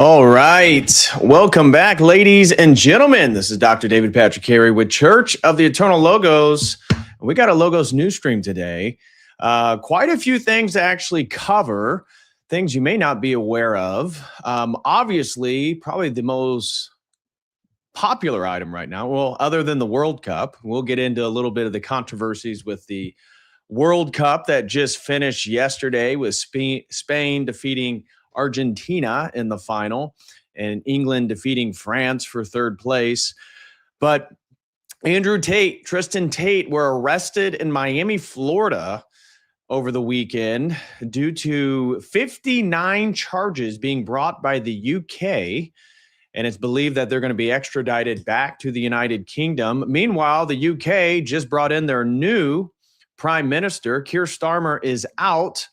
All right. Welcome back, ladies and gentlemen. This is Dr. David Patrick Carey with Church of the Eternal Logos. We got a Logos news stream today. Quite a few things to actually cover, things you may not be aware of. Obviously, probably the most popular item right now, well, other than the World Cup, we'll get into a little bit of the controversies with the World Cup that just finished yesterday with Spain defeating Argentina in the final and England defeating France for third place. But Andrew Tate, Tristan Tate were arrested in Miami, Florida over the weekend due to 59 charges being brought by the UK. And it's believed that they're going to be extradited back to the United Kingdom. Meanwhile, the UK just brought in their new prime minister. Keir Starmer is out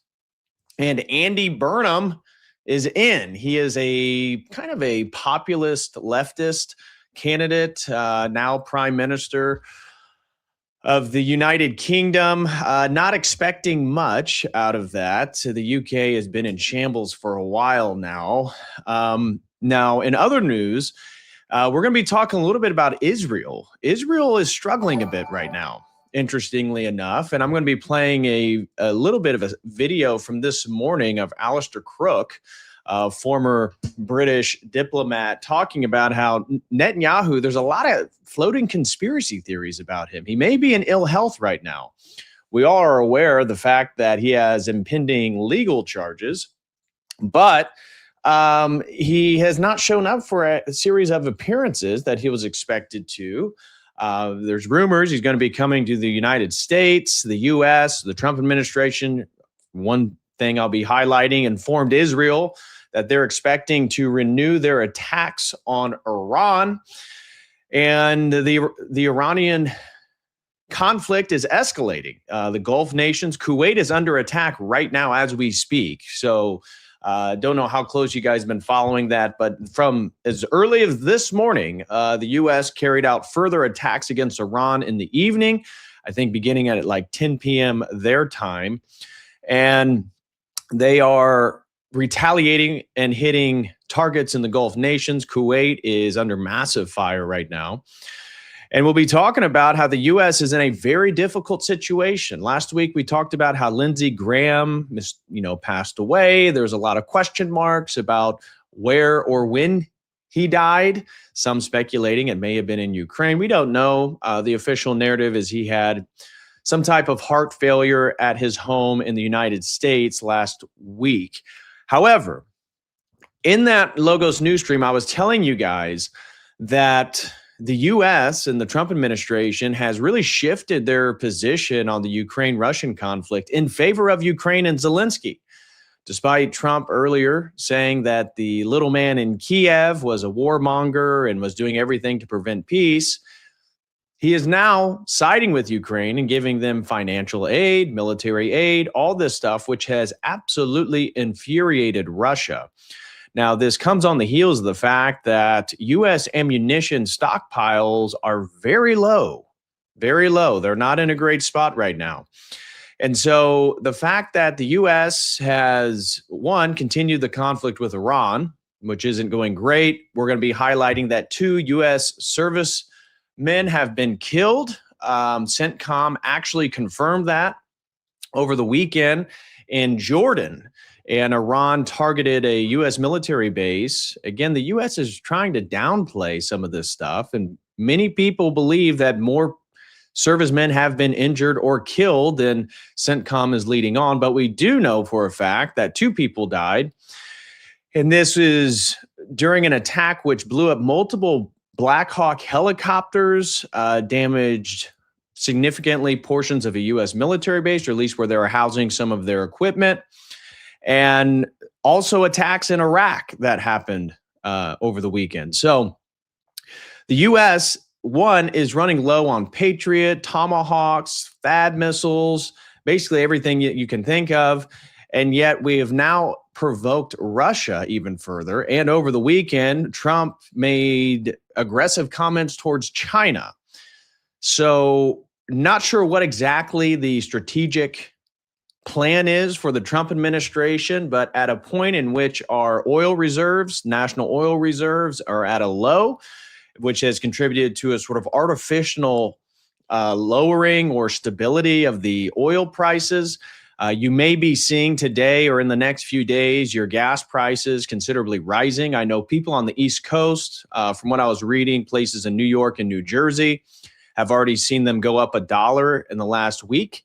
and Andy Burnham is in. He is a kind of a populist leftist candidate, now prime minister of the United Kingdom. Not expecting much out of that. The UK has been in shambles for a while now. Now, in other news, we're going to be talking a little bit about Israel. Israel is struggling a bit right now, interestingly enough. And I'm going to be playing a little bit of a video from this morning of Alistair Crook, former British diplomat, talking about how Netanyahu, there's a lot of floating conspiracy theories about him. He may be in ill health right now. We all are aware of the fact that he has impending legal charges, but he has not shown up for a series of appearances that he was expected to. There's rumors he's going to be coming to the United States, the U.S., the Trump administration. One thing I'll be highlighting, informed Israel that they're expecting to renew their attacks on Iran. And the Iranian conflict is escalating. The Gulf nations, Kuwait is under attack right now as we speak. So don't know how close you guys have been following that, but from as early as this morning, the U.S. carried out further attacks against Iran in the evening, I think beginning at like 10 p.m. their time. And they are retaliating and hitting targets in the Gulf nations. Kuwait is under massive fire right now. And we'll be talking about how the U.S. is in a very difficult situation. Last week, we talked about how Lindsey Graham, passed away. There's a lot of question marks about where or when he died. Some speculating it may have been in Ukraine. We don't know. The official narrative is he had some type of heart failure at his home in the United States last week. However, in that Logos news stream, I was telling you guys that the U.S. and the Trump administration has really shifted their position on the Ukraine-Russian conflict in favor of Ukraine and Zelensky. Despite Trump earlier saying that the little man in Kiev was a warmonger and was doing everything to prevent peace, he is now siding with Ukraine and giving them financial aid, military aid, all this stuff, which has absolutely infuriated Russia. Now, this comes on the heels of the fact that U.S. ammunition stockpiles are very low, very low. They're not in a great spot right now. And so the fact that the U.S. has, one, continued the conflict with Iran, which isn't going great. We're going to be highlighting that 2 U.S. servicemen have been killed. CENTCOM actually confirmed that over the weekend in Jordan. And Iran targeted a U.S. military base. Again, the U.S. is trying to downplay some of this stuff. And many people believe that more servicemen have been injured or killed than CENTCOM is leading on. But we do know for a fact that 2 people died. And this is during an attack which blew up multiple Black Hawk helicopters, damaged significantly portions of a U.S. military base, or at least where they were housing some of their equipment. And also attacks in Iraq that happened over the weekend. So the U.S., one, is running low on Patriot, Tomahawks, THAAD missiles, basically everything you can think of. And yet we have now provoked Russia even further. And over the weekend, Trump made aggressive comments towards China. So not sure what exactly the strategic plan is for the Trump administration, but at a point in which our oil reserves, national oil reserves, are at a low, which has contributed to a sort of artificial lowering or stability of the oil prices. You may be seeing today or in the next few days your gas prices considerably rising. I know people on the East Coast, from what I was reading, places in New York and New Jersey have already seen them go up $1 in the last week.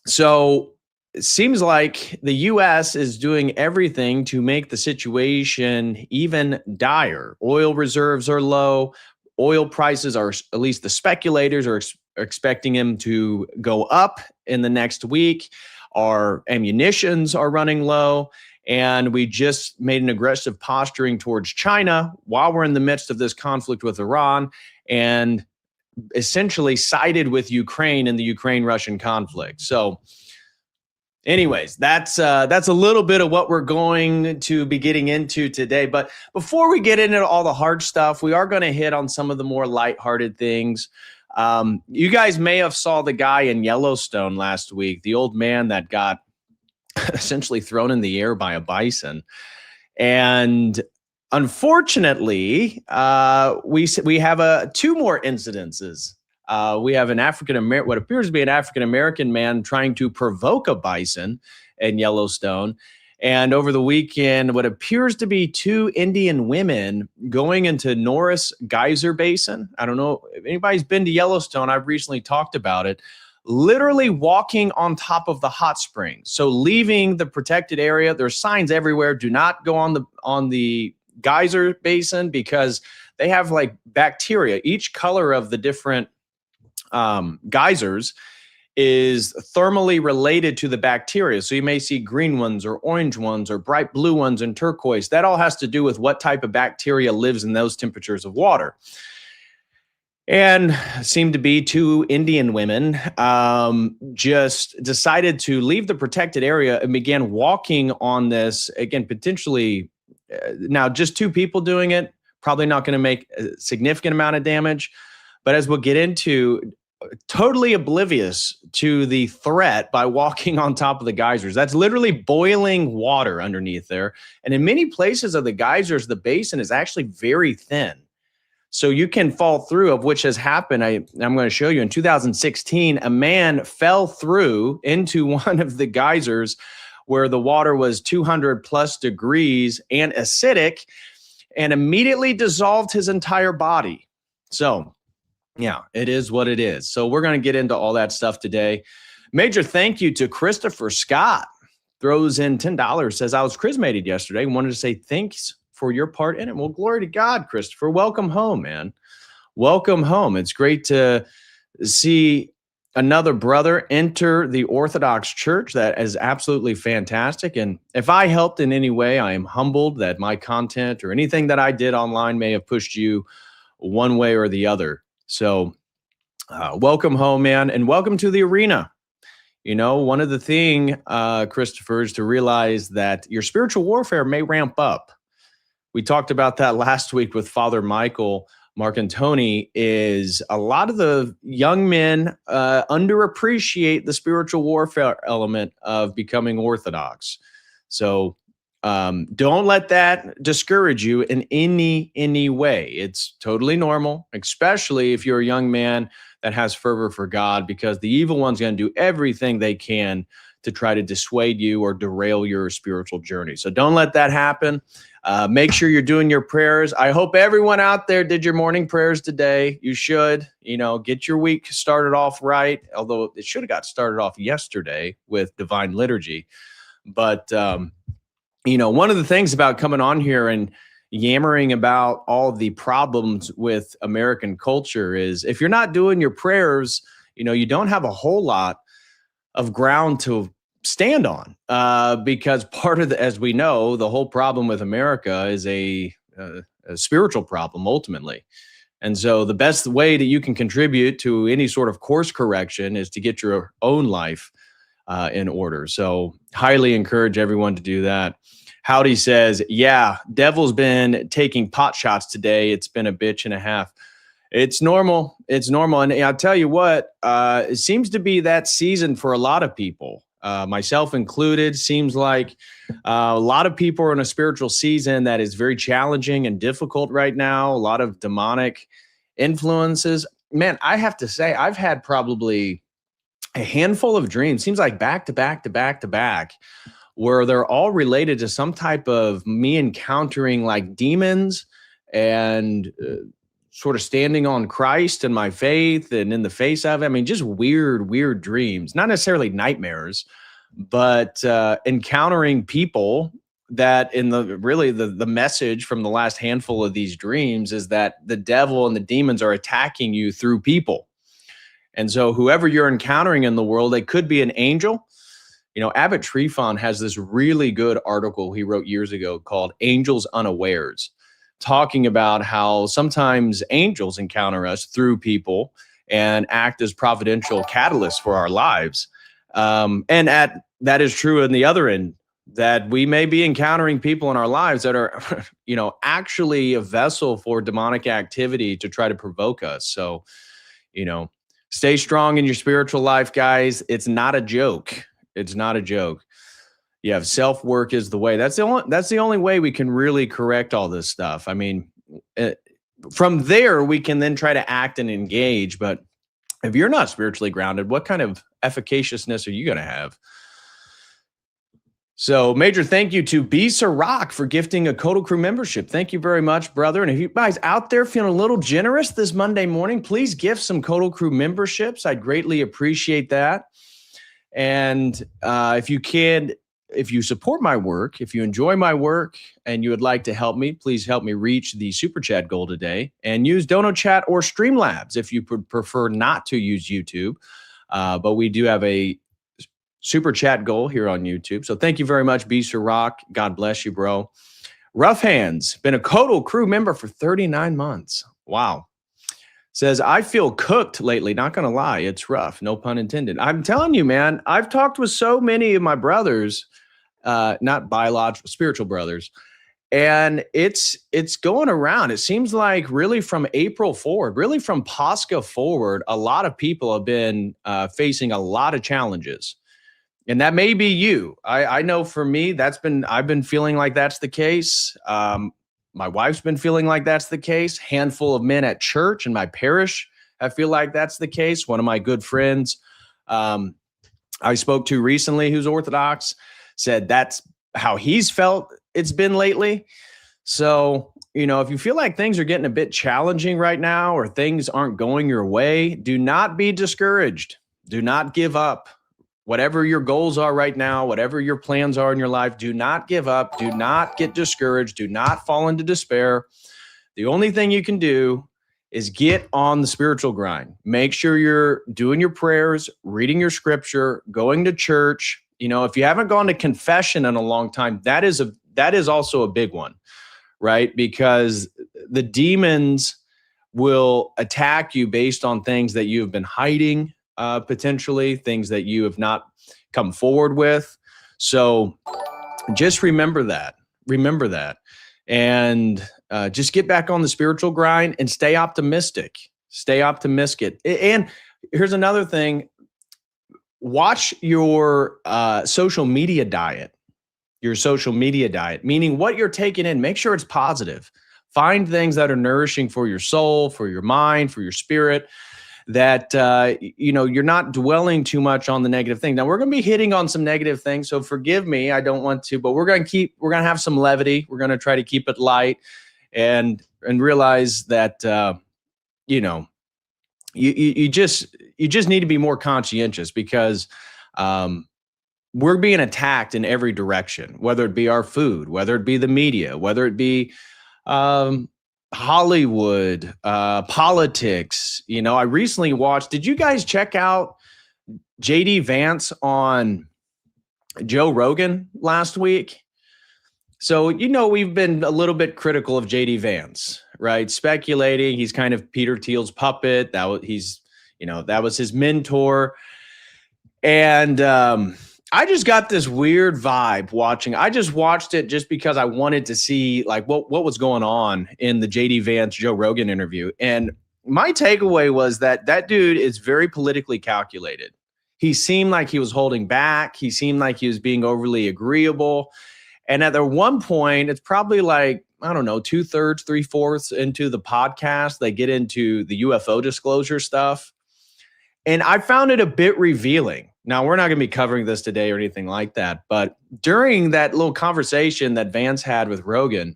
So it seems like the U.S. is doing everything to make the situation even dire. Oil reserves are low. Oil prices are, at least the speculators are expecting them to go up in the next week. Our ammunitions are running low. And we just made an aggressive posturing towards China while we're in the midst of this conflict with Iran, and essentially sided with Ukraine in the Ukraine-Russian conflict. So anyways, that's a little bit of what we're going to be getting into today. But before we get into all the hard stuff, we are going to hit on some of the more lighthearted things. You guys may have saw the guy in Yellowstone last week, the old man that got essentially thrown in the air by a bison. And unfortunately, we have 2 more incidences. We have what appears to be an African-American man trying to provoke a bison in Yellowstone. And over the weekend, what appears to be 2 Indian women going into Norris Geyser Basin. I don't know if anybody's been to Yellowstone. I've recently talked about it. Literally walking on top of the hot springs. So leaving the protected area, there's signs everywhere. Do not go on the geyser basin because they have like bacteria. Each color of the different geysers is thermally related to the bacteria. So you may see green ones or orange ones or bright blue ones and turquoise. That all has to do with what type of bacteria lives in those temperatures of water. And seemed to be 2 Indian women just decided to leave the protected area and began walking on this, again, potentially, now just 2 people doing it, probably not going to make a significant amount of damage. But as we'll get into, totally oblivious to the threat by walking on top of the geysers. That's literally boiling water underneath there. And in many places of the geysers, the basin is actually very thin. So you can fall through, of which has happened. I'm going to show you. In 2016, a man fell through into one of the geysers where the water was 200 plus degrees and acidic, and immediately dissolved his entire body. So yeah, it is what it is. So we're going to get into all that stuff today. Major thank you to Christopher Scott. Throws in $10, says, I was chrismated yesterday and wanted to say thanks for your part in it. Well, glory to God, Christopher. Welcome home, man. Welcome home. It's great to see another brother enter the Orthodox Church. That is absolutely fantastic. And if I helped in any way, I am humbled that my content or anything that I did online may have pushed you one way or the other. So welcome home, man, and welcome to the arena. You know, one of the thing, Christopher, is to realize that your spiritual warfare may ramp up. We talked about that last week with Father Michael Marcantoni. Is a lot of the young men underappreciate the spiritual warfare element of becoming Orthodox. So don't let that discourage you in any way. It's totally normal, especially if you're a young man that has fervor for God, because the evil one's going to do everything they can to try to dissuade you or derail your spiritual journey. So don't let that happen. Make sure you're doing your prayers. I hope everyone out there did your morning prayers today. You should, get your week started off right, although it should have got started off yesterday with divine liturgy. But, one of the things about coming on here and yammering about all the problems with American culture is if you're not doing your prayers, you don't have a whole lot of ground to stand on, because part of as we know, the whole problem with America is a spiritual problem ultimately. And so the best way that you can contribute to any sort of course correction is to get your own life in order. So highly encourage everyone to do that. Howdy says, yeah, devil's been taking pot shots today. It's been a bitch and a half. It's normal. It's normal. And I'll tell you what, it seems to be that season for a lot of people, myself included. Seems like a lot of people are in a spiritual season that is very challenging and difficult right now. A lot of demonic influences. Man, I have to say, I've had probably a handful of dreams, seems like back to back to back to back, where they're all related to some type of me encountering like demons and sort of standing on Christ and my faith and in the face of it. I mean, just weird dreams, not necessarily nightmares, but encountering people that in the message from the last handful of these dreams is that the devil and the demons are attacking you through people. And so whoever you're encountering in the world, they could be an angel. Abbot Trifon has this really good article he wrote years ago called Angels Unawares, talking about how sometimes angels encounter us through people and act as providential catalysts for our lives. That is true in the other end, that we may be encountering people in our lives that are, actually a vessel for demonic activity to try to provoke us. So, stay strong in your spiritual life, guys. It's not a joke. It's not a joke. Yeah, self-work is the way. That's the only way we can really correct all this stuff. I mean, from there, we can then try to act and engage. But if you're not spiritually grounded, what kind of efficaciousness are you going to have? So major thank you to B. Sirach for gifting a Codal Crew membership. Thank you very much, brother. And if you guys out there feeling a little generous this Monday morning, please gift some Codal Crew memberships. I'd greatly appreciate that. And if you support my work, if you enjoy my work and you would like to help me, please help me reach the super chat goal today and use DonoChat or Streamlabs if you prefer not to use YouTube. But we do have a super chat goal here on YouTube. So thank you very much, B. Sirach. God bless you, bro. Rough Hands, been a Codal Crew member for 39 months. Wow. Says, I feel cooked lately. Not going to lie. It's rough. No pun intended. I'm telling you, man, I've talked with so many of my brothers, not biological, spiritual brothers, and it's going around. It seems like really from April forward, really from Pascha forward, a lot of people have been facing a lot of challenges. And that may be you. I know for me, I've been feeling like that's the case. My wife's been feeling like that's the case. Handful of men at church in my parish, I feel like that's the case. One of my good friends I spoke to recently, who's Orthodox, said that's how he's felt it's been lately. So, if you feel like things are getting a bit challenging right now or things aren't going your way, do not be discouraged. Do not give up. Whatever your goals are right now, whatever your plans are in your life, do not give up. Do not get discouraged. Do not fall into despair. The only thing you can do is get on the spiritual grind. Make sure you're doing your prayers, reading your scripture, going to church. If you haven't gone to confession in a long time, that is also a big one, right? Because the demons will attack you based on things that you have been hiding, potentially things that you have not come forward with. So just remember that. And just get back on the spiritual grind and stay optimistic. And here's another thing. Watch your social media diet. Meaning what you're taking in, make sure it's positive. Find things that are nourishing for your soul, for your mind, for your spirit, that you're not dwelling too much on the negative thing. Now, we're going to be hitting on some negative things, so forgive me, I don't want to, but we're going to have some levity. We're going to try to keep it light and realize that you just need to be more conscientious, because we're being attacked in every direction, whether it be our food, whether it be the media, whether it be Hollywood, politics. I recently watched, did you guys check out JD Vance on Joe Rogan last week? So, we've been a little bit critical of JD Vance, right? Speculating he's kind of Peter Thiel's puppet. That was his mentor. And I just got this weird vibe watching. I just watched it just because I wanted to see like what was going on in the JD Vance Joe Rogan interview. And my takeaway was that dude is very politically calculated. He seemed like he was holding back. He seemed like he was being overly agreeable. And at one point, it's probably like, I don't know, 2/3, 3/4 into the podcast, they get into the UFO disclosure stuff. And I found it a bit revealing. Now, we're not going to be covering this today or anything like that, but during that little conversation that Vance had with Rogan,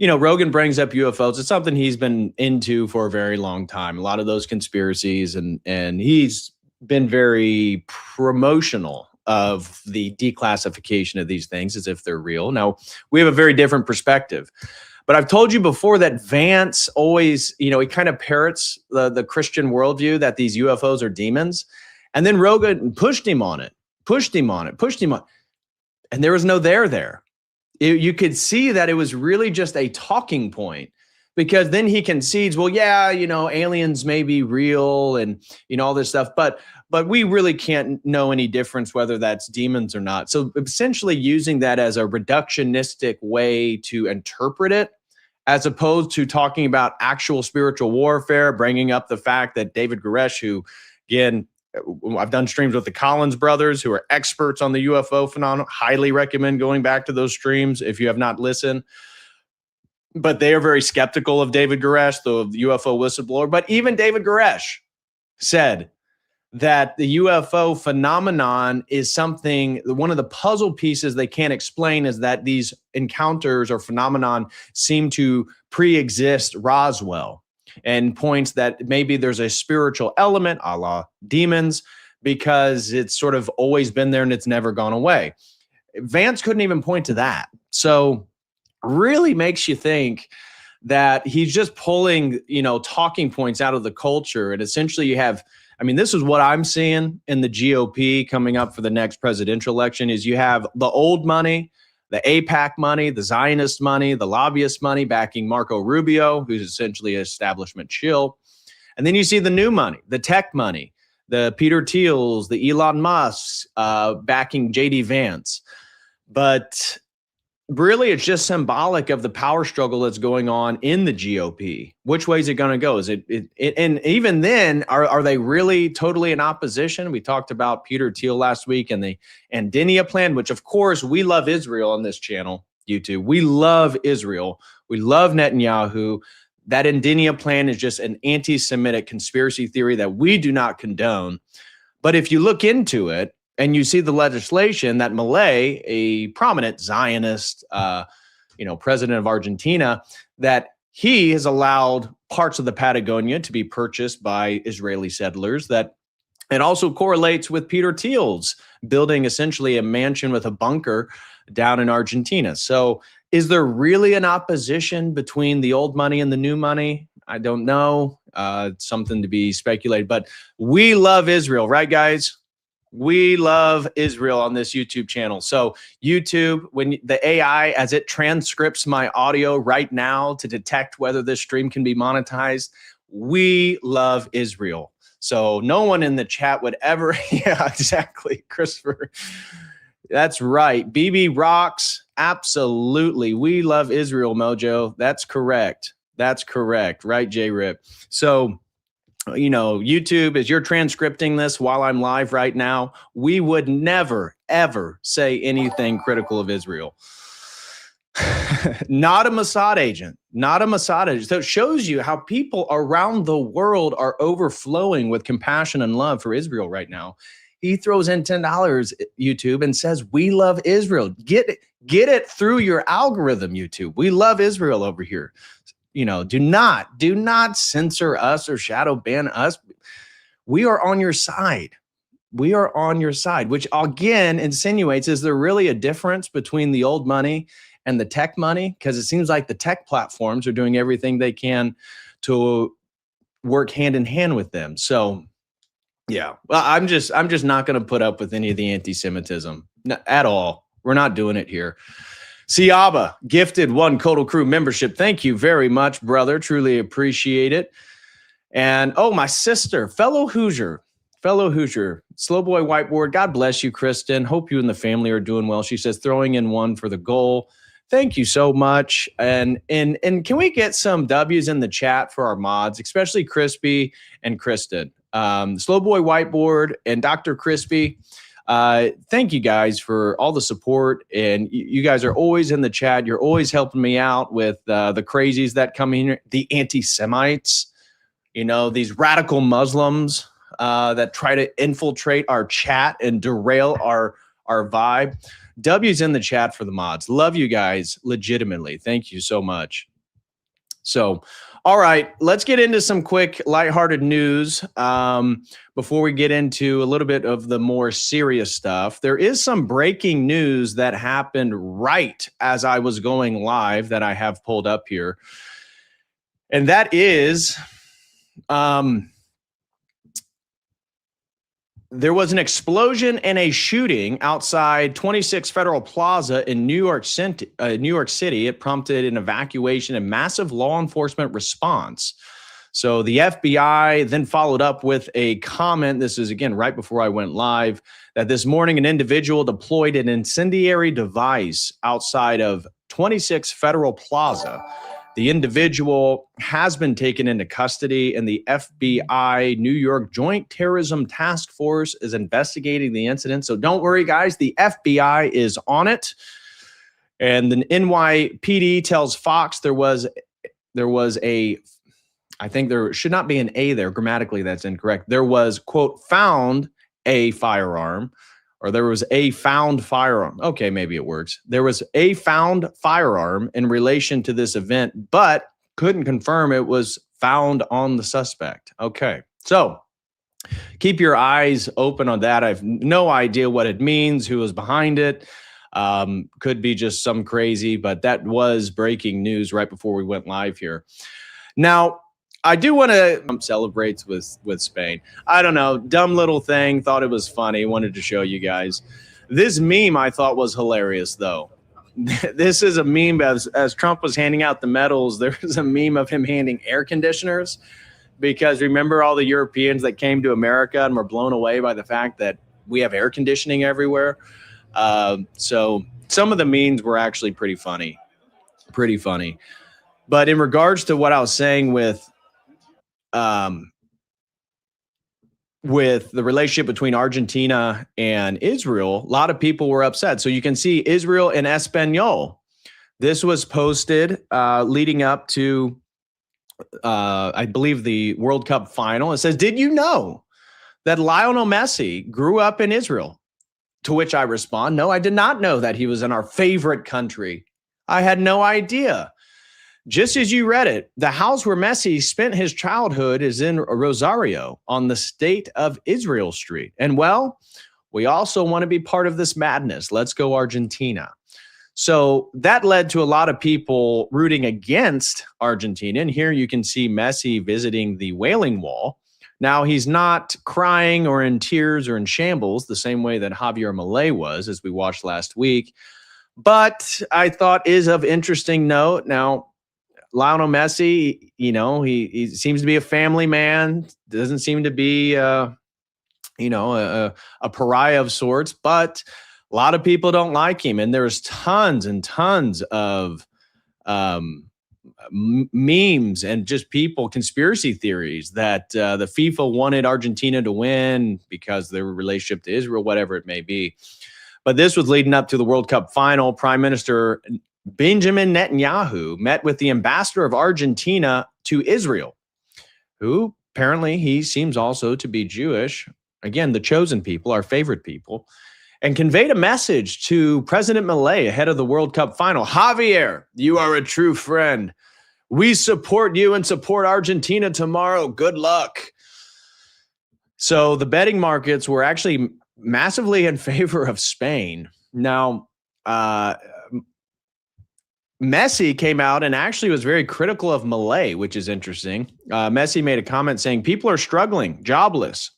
Rogan brings up UFOs. It's something he's been into for a very long time. A lot of those conspiracies, and he's been very promotional of the declassification of these things as if they're real. Now, we have a very different perspective. But I've told you before that Vance always, he kind of parrots the Christian worldview that these UFOs are demons. And then Rogan pushed him on it. And there was no there. You could see that it was really just a talking point, because then he concedes, well, yeah, aliens may be real and, all this stuff. But we really can't know any difference whether that's demons or not. So essentially using that as a reductionistic way to interpret it, as opposed to talking about actual spiritual warfare, bringing up the fact that David Koresh, who, again, I've done streams with the Collins brothers, who are experts on the UFO phenomenon. Highly recommend going back to those streams if you have not listened. But they are very skeptical of David Koresh, the UFO whistleblower. But even David Koresh said that the UFO phenomenon is something, one of the puzzle pieces they can't explain is that these encounters or phenomenon seem to pre-exist Roswell, and points that maybe there's a spiritual element a la demons, because it's sort of always been there and it's never gone away. Vance couldn't even point to that. So really makes you think that he's just pulling, talking points out of the culture. And essentially you have, this is what I'm seeing in the GOP coming up for the next presidential election, is you have the old money, the AIPAC money, the Zionist money, the lobbyist money backing Marco Rubio, who's essentially an establishment shill. And then you see the new money, the tech money, the Peter Thiels, the Elon Musks backing JD Vance. But really, it's just symbolic of the power struggle that's going on in the GOP. Which way is it going to go? Is it and even then, are they really totally in opposition? We talked about Peter Thiel last week and the Andinia plan, which of course we love Israel on this channel, YouTube. We love Israel. We love Netanyahu. That Andinia plan is just an anti-Semitic conspiracy theory that we do not condone. But if you look into it, and you see the legislation that Milei, a prominent Zionist, president of Argentina, that he has allowed parts of the Patagonia to be purchased by Israeli settlers that It also correlates with Peter Thiel's building essentially a mansion with a bunker down in Argentina. So is there really an opposition between the old money and the new money? I don't know. It's something to be speculated, but we love Israel, right, guys? We love Israel on this YouTube channel. So YouTube, when the AI, as it transcripts my audio right now to detect whether this stream can be monetized, we love Israel. So no one in the chat would ever, yeah, exactly, Christopher. That's right. BB rocks. Absolutely. We love Israel, Mojo. That's correct. That's correct. Right, J-Rip. So, YouTube, as you're transcripting this while I'm live right now, we would never, ever say anything critical of Israel. Not a Mossad agent. Not a Mossad agent. So it shows you how people around the world are overflowing with compassion and love for Israel right now. He throws in $10, YouTube, and says, we love Israel. Get it through your algorithm, YouTube. We love Israel over here. Do not censor us or shadow ban us. We are on your side. We are on your side, which again insinuates, is there really a difference between the old money and the tech money? Because it seems like the tech platforms are doing everything they can to work hand in hand with them. So yeah, well, I'm just not going to put up with any of the anti-Semitism at all. We're not doing it here. Siaba gifted 1 Codal Crew membership. Thank you very much, brother. Truly appreciate it. And my sister, fellow Hoosier, Slow Boy Whiteboard. God bless you, Kristen. Hope you and the family are doing well. She says throwing in 1 for the goal. Thank you so much. And can we get some W's in the chat for our mods, especially Crispy and Kristen? Slow Boy Whiteboard and Dr. Crispy. Thank you guys for all the support, and you guys are always in the chat. You're always helping me out with the crazies that come in, the anti-Semites, these radical Muslims that try to infiltrate our chat and derail our vibe. W's in the chat for the mods. Love you guys legitimately. Thank you so much. So, all right, let's get into some quick lighthearted news before we get into a little bit of the more serious stuff. There is some breaking news that happened right as I was going live that I have pulled up here. And that is there was an explosion and a shooting outside 26 Federal Plaza in New York City. It prompted an evacuation and massive law enforcement response. So the FBI then followed up with a comment. This is, again, right before I went live, that this morning an individual deployed an incendiary device outside of 26 Federal Plaza. The individual has been taken into custody, and the FBI New York Joint Terrorism Task Force is investigating the incident. So don't worry, guys. The FBI is on it. And the NYPD tells Fox there was a, I think there should not be an A there. Grammatically, that's incorrect. There was, quote, found a firearm. Or there was a found firearm. Okay, maybe it works. There was a found firearm in relation to this event, but couldn't confirm it was found on the suspect. Okay, so keep your eyes open on that. I have no idea what it means, who was behind it. Could be just some crazy, but that was breaking news right before we went live here. Now, I do want to celebrate with Spain. I don't know, dumb little thing. Thought it was funny. Wanted to show you guys. This meme I thought was hilarious, though. This is a meme as Trump was handing out the medals. There was a meme of him handing air conditioners, because remember all the Europeans that came to America and were blown away by the fact that we have air conditioning everywhere. So some of the memes were actually pretty funny. But in regards to what I was saying with the relationship between Argentina and Israel, a lot of people were upset. So you can see Israel in Espanol. This was posted leading up to, I believe, the World Cup final. It says, did you know that Lionel Messi grew up in Israel? To which I respond, no, I did not know that he was in our favorite country. I had no idea. Just as you read it, the house where Messi spent his childhood is in Rosario on the State of Israel Street. And well, we also want to be part of this madness. Let's go Argentina. So that led to a lot of people rooting against Argentina. And here you can see Messi visiting the Wailing Wall. Now, he's not crying or in tears or in shambles the same way that Javier Milei was, as we watched last week. But I thought is of interesting note. Now, Lionel Messi, he seems to be a family man, doesn't seem to be, a pariah of sorts, but a lot of people don't like him. And there's tons and tons of memes and just conspiracy theories that the FIFA wanted Argentina to win because of their relationship to Israel, whatever it may be. But this was leading up to the World Cup final. Prime Minister Benjamin Netanyahu met with the ambassador of Argentina to Israel, who apparently he seems also to be Jewish. Again, the chosen people, our favorite people, and conveyed a message to President Milei ahead of the World Cup final. Javier, you are a true friend. We support you and support Argentina tomorrow. Good luck. So the betting markets were actually massively in favor of Spain. Now, Messi came out and actually was very critical of Milei, which is interesting. Messi made a comment saying people are struggling, jobless,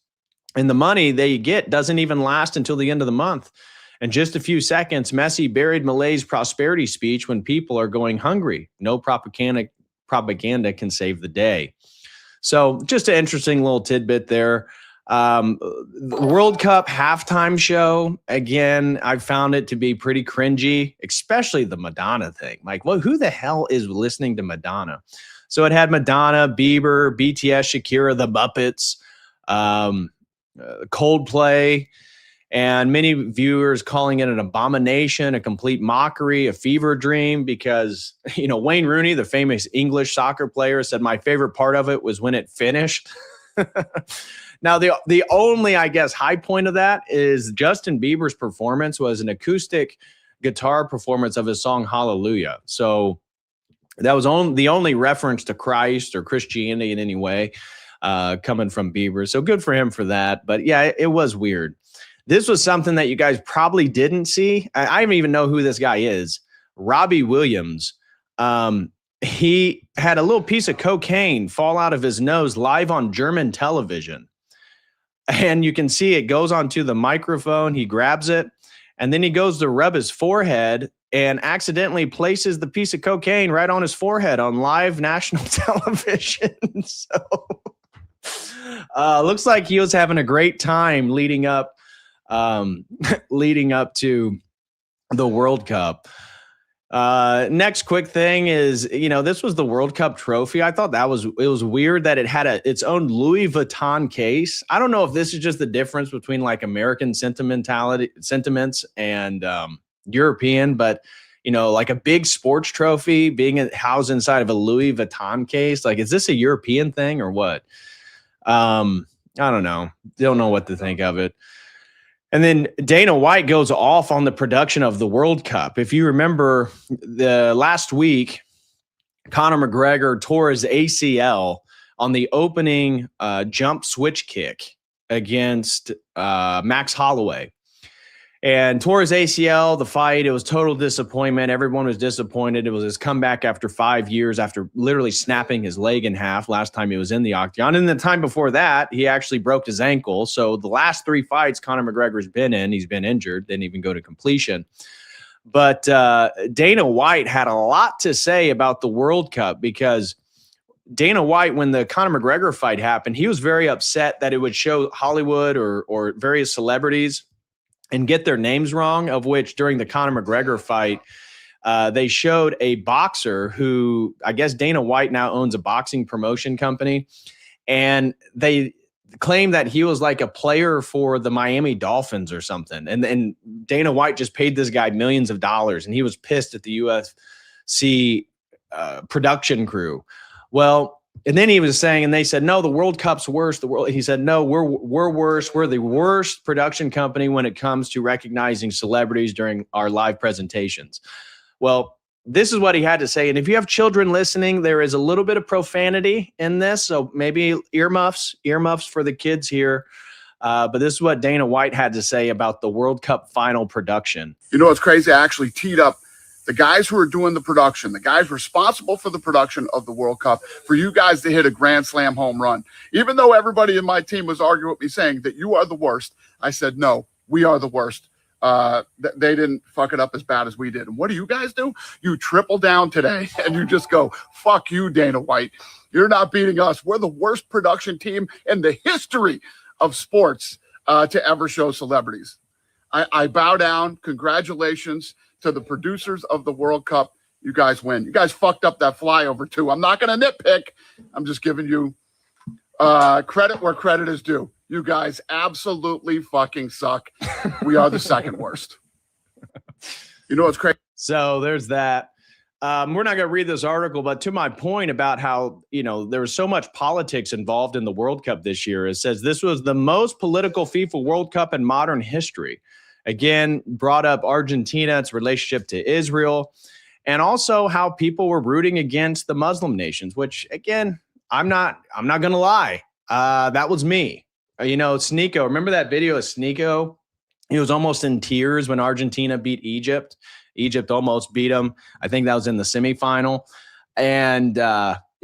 and the money they get doesn't even last until the end of the month. In just a few seconds, Messi buried Milei's prosperity speech when people are going hungry. No propaganda can save the day. So just an interesting little tidbit there. The World Cup halftime show, again, I found it to be pretty cringy, especially the Madonna thing. Like, well, who the hell is listening to Madonna? So it had Madonna, Bieber, BTS, Shakira, the Muppets, Coldplay, and many viewers calling it an abomination, a complete mockery, a fever dream, because, Wayne Rooney, the famous English soccer player, said my favorite part of it was when it finished. Now, the only, I guess, high point of that is Justin Bieber's performance was an acoustic guitar performance of his song Hallelujah. So that was the only reference to Christ or Christianity in any way coming from Bieber. So good for him for that. But yeah, it was weird. This was something that you guys probably didn't see. I don't even know who this guy is. Robbie Williams. He had a little piece of cocaine fall out of his nose live on German television. And you can see it goes onto the microphone. He grabs it, and then he goes to rub his forehead and accidentally places the piece of cocaine right on his forehead on live national television. So looks like he was having a great time leading up to the World Cup. Next quick thing is, this was the World Cup trophy. I thought it was weird that it had its own Louis Vuitton case. I don't know if this is just the difference between like American sentiments and European, but like a big sports trophy being housed inside of a Louis Vuitton case. Like, is this a European thing or what? I don't know. Don't know what to think of it. And then Dana White goes off on the production of the World Cup. If you remember, the last week, Conor McGregor tore his ACL on the opening jump switch kick against Max Holloway. And tore his ACL, the fight, it was total disappointment. Everyone was disappointed. It was his comeback after 5 years after literally snapping his leg in half last time he was in the octagon. And the time before that, he actually broke his ankle. So the last 3 fights Conor McGregor's been in, he's been injured, didn't even go to completion. But Dana White had a lot to say about the World Cup, because Dana White, when the Conor McGregor fight happened, he was very upset that it would show Hollywood or various celebrities and get their names wrong, of which during the Conor McGregor fight, they showed a boxer who, I guess Dana White now owns a boxing promotion company, and they claimed that he was like a player for the Miami Dolphins or something. And Dana White just paid this guy millions of dollars, and he was pissed at the UFC production crew. Well, and then he was saying, and they said, no, the World Cup's worse. He said, no, we're worse. We're the worst production company when it comes to recognizing celebrities during our live presentations. Well, this is what he had to say. And if you have children listening, there is a little bit of profanity in this. So maybe earmuffs for the kids here. But this is what Dana White had to say about the World Cup final production. You know, it's crazy. I actually teed up the guys who are doing the production, the guys responsible for the production of the World Cup, for you guys to hit a grand slam home run. Even though everybody in my team was arguing with me saying that you are the worst, I said, no, we are the worst. They didn't fuck it up as bad as we did. And what do you guys do? You triple down today and you just go, fuck you, Dana White. You're not beating us. We're the worst production team in the history of sports to ever show celebrities. I bow down. Congratulations to the producers of the World Cup. You guys win. You guys fucked up that flyover too. I'm not going to nitpick. I'm just giving you credit where credit is due. You guys absolutely fucking suck. We are the second worst. You know what's crazy? So there's that. We're not going to read this article, but to my point about how, there was so much politics involved in the World Cup this year, it says this was the most political FIFA World Cup in modern history. Again, brought up Argentina, its relationship to Israel, and also how people were rooting against the Muslim nations, which, again, I'm not going to lie. That was me. Sneeko, remember that video of Sneeko? He was almost in tears when Argentina beat Egypt. Egypt almost beat them. I think that was in the semifinal. And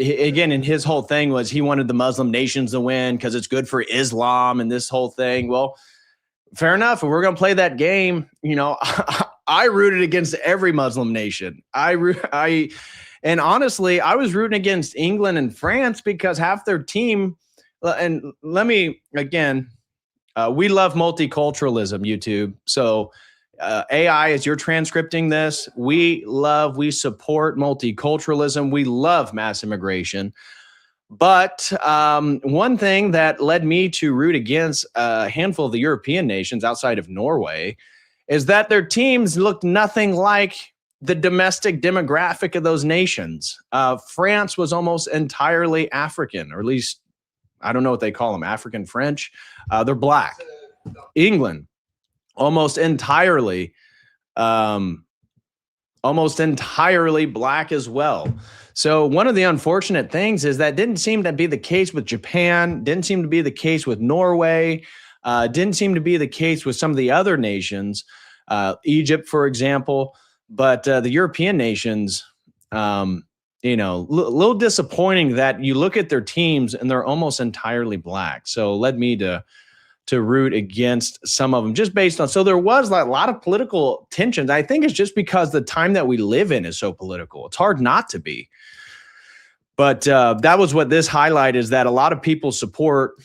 again, and his whole thing was he wanted the Muslim nations to win because it's good for Islam and this whole thing. Well, fair enough. If we're going to play that game, I rooted against every Muslim nation. And honestly, I was rooting against England and France because half their team. And let me, again, we love multiculturalism, YouTube. So AI, as you're transcripting this, we support multiculturalism. We love mass immigration. But one thing that led me to root against a handful of the European nations outside of Norway is that their teams looked nothing like the domestic demographic of those nations. France was almost entirely African, or at least I don't know what they call them, African French. They're black. England, almost entirely black as well. So one of the unfortunate things is that didn't seem to be the case with Japan, didn't seem to be the case with Norway, didn't seem to be the case with some of the other nations, Egypt, for example. But the European nations, little disappointing that you look at their teams and they're almost entirely black. So led me to root against some of them just based on. So there was a lot of political tensions. I think it's just because the time that we live in is so political. It's hard not to be. But that was what this highlight is, that a lot of people's support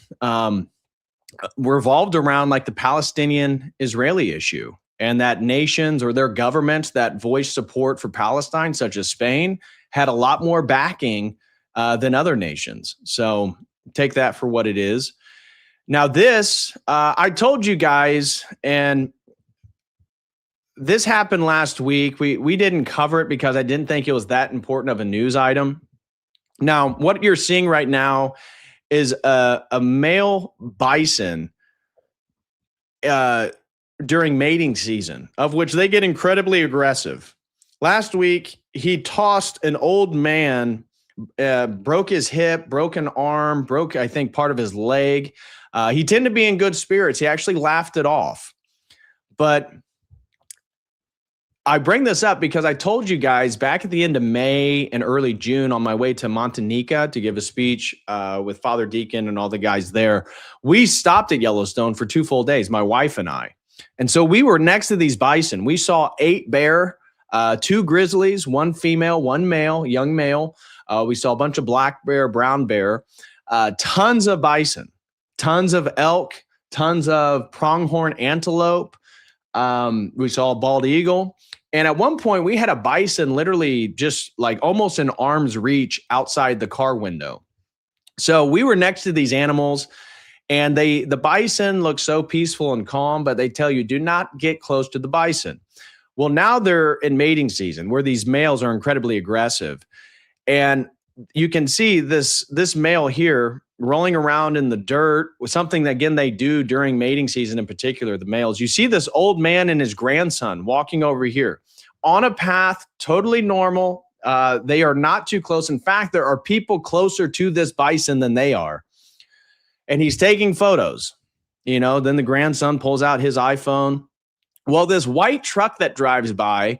revolved around like the Palestinian-Israeli issue, and that nations or their governments that voiced support for Palestine, such as Spain, had a lot more backing than other nations. So take that for what it is. Now this, I told you guys, and this happened last week. We didn't cover it because I didn't think it was that important of a news item. Now, what you're seeing right now is a male bison during mating season, of which they get incredibly aggressive. Last week, he tossed an old man, broke his hip, broke an arm, broke, I think, part of his leg. He tended to be in good spirits. He actually laughed it off. But I bring this up because I told you guys back at the end of May and early June on my way to Montanica to give a speech with Father Deacon and all the guys there, we stopped at Yellowstone for 2 full days, my wife and I. And so we were next to these bison. We saw 8 bear, 2 grizzlies, 1 female, 1 male, young male. We saw a bunch of black bear, brown bear, tons of bison, tons of elk, tons of pronghorn antelope. We saw a bald eagle. And at one point we had a bison literally just like almost in arm's reach outside the car window. So we were next to these animals, and the bison look so peaceful and calm, but they tell you do not get close to the bison. Well, now they're in mating season where these males are incredibly aggressive. And you can see this male here rolling around in the dirt with something that, again, they do during mating season in particular, the males. You see this old man and his grandson walking over here. on a path, totally normal. They are not too close. In fact, there are people closer to this bison than they are. And he's taking photos. Then the grandson pulls out his iPhone. Well, this white truck that drives by,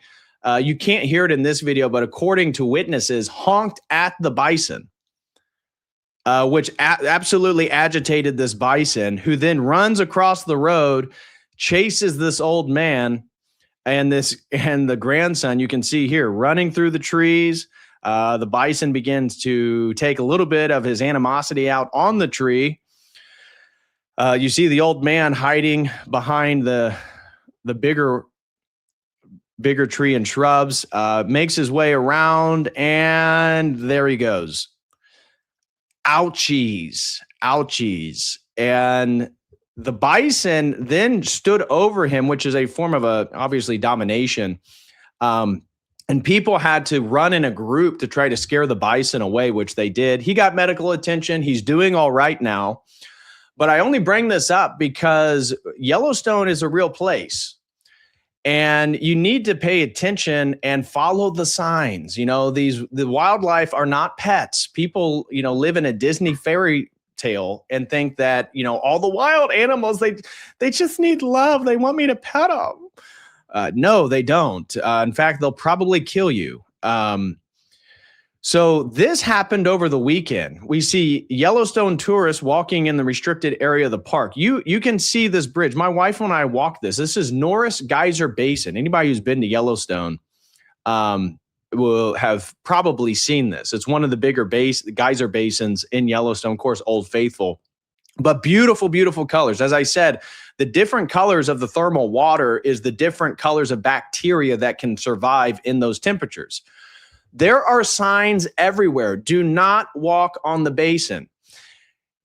you can't hear it in this video, but according to witnesses, honked at the bison, which absolutely agitated this bison, who then runs across the road, chases this old man and the grandson. You can see here running through the trees. The bison begins to take a little bit of his animosity out on the tree. You see the old man hiding behind the bigger tree and shrubs, makes his way around, and there he goes. Ouchies. And the bison then stood over him, which is a form of obviously domination. And people had to run in a group to try to scare the bison away, which they did. He got medical attention. He's doing all right now. But I only bring this up because Yellowstone is a real place. And you need to pay attention and follow the signs. The wildlife are not pets. People, live in a Disney fairy tale and think that, all the wild animals, they just need love. They want me to pet them. No, they don't. In fact, they'll probably kill you. So this happened over the weekend. We see Yellowstone tourists walking in the restricted area of the park. You can see this bridge. My wife and I walked this. This is Norris Geyser Basin. Anybody who's been to Yellowstone will have probably seen this. It's one of the bigger geyser basins in Yellowstone, of course, Old Faithful. But beautiful, beautiful colors. As I said, the different colors of the thermal water is the different colors of bacteria that can survive in those temperatures. There are signs everywhere. Do not walk on the basin.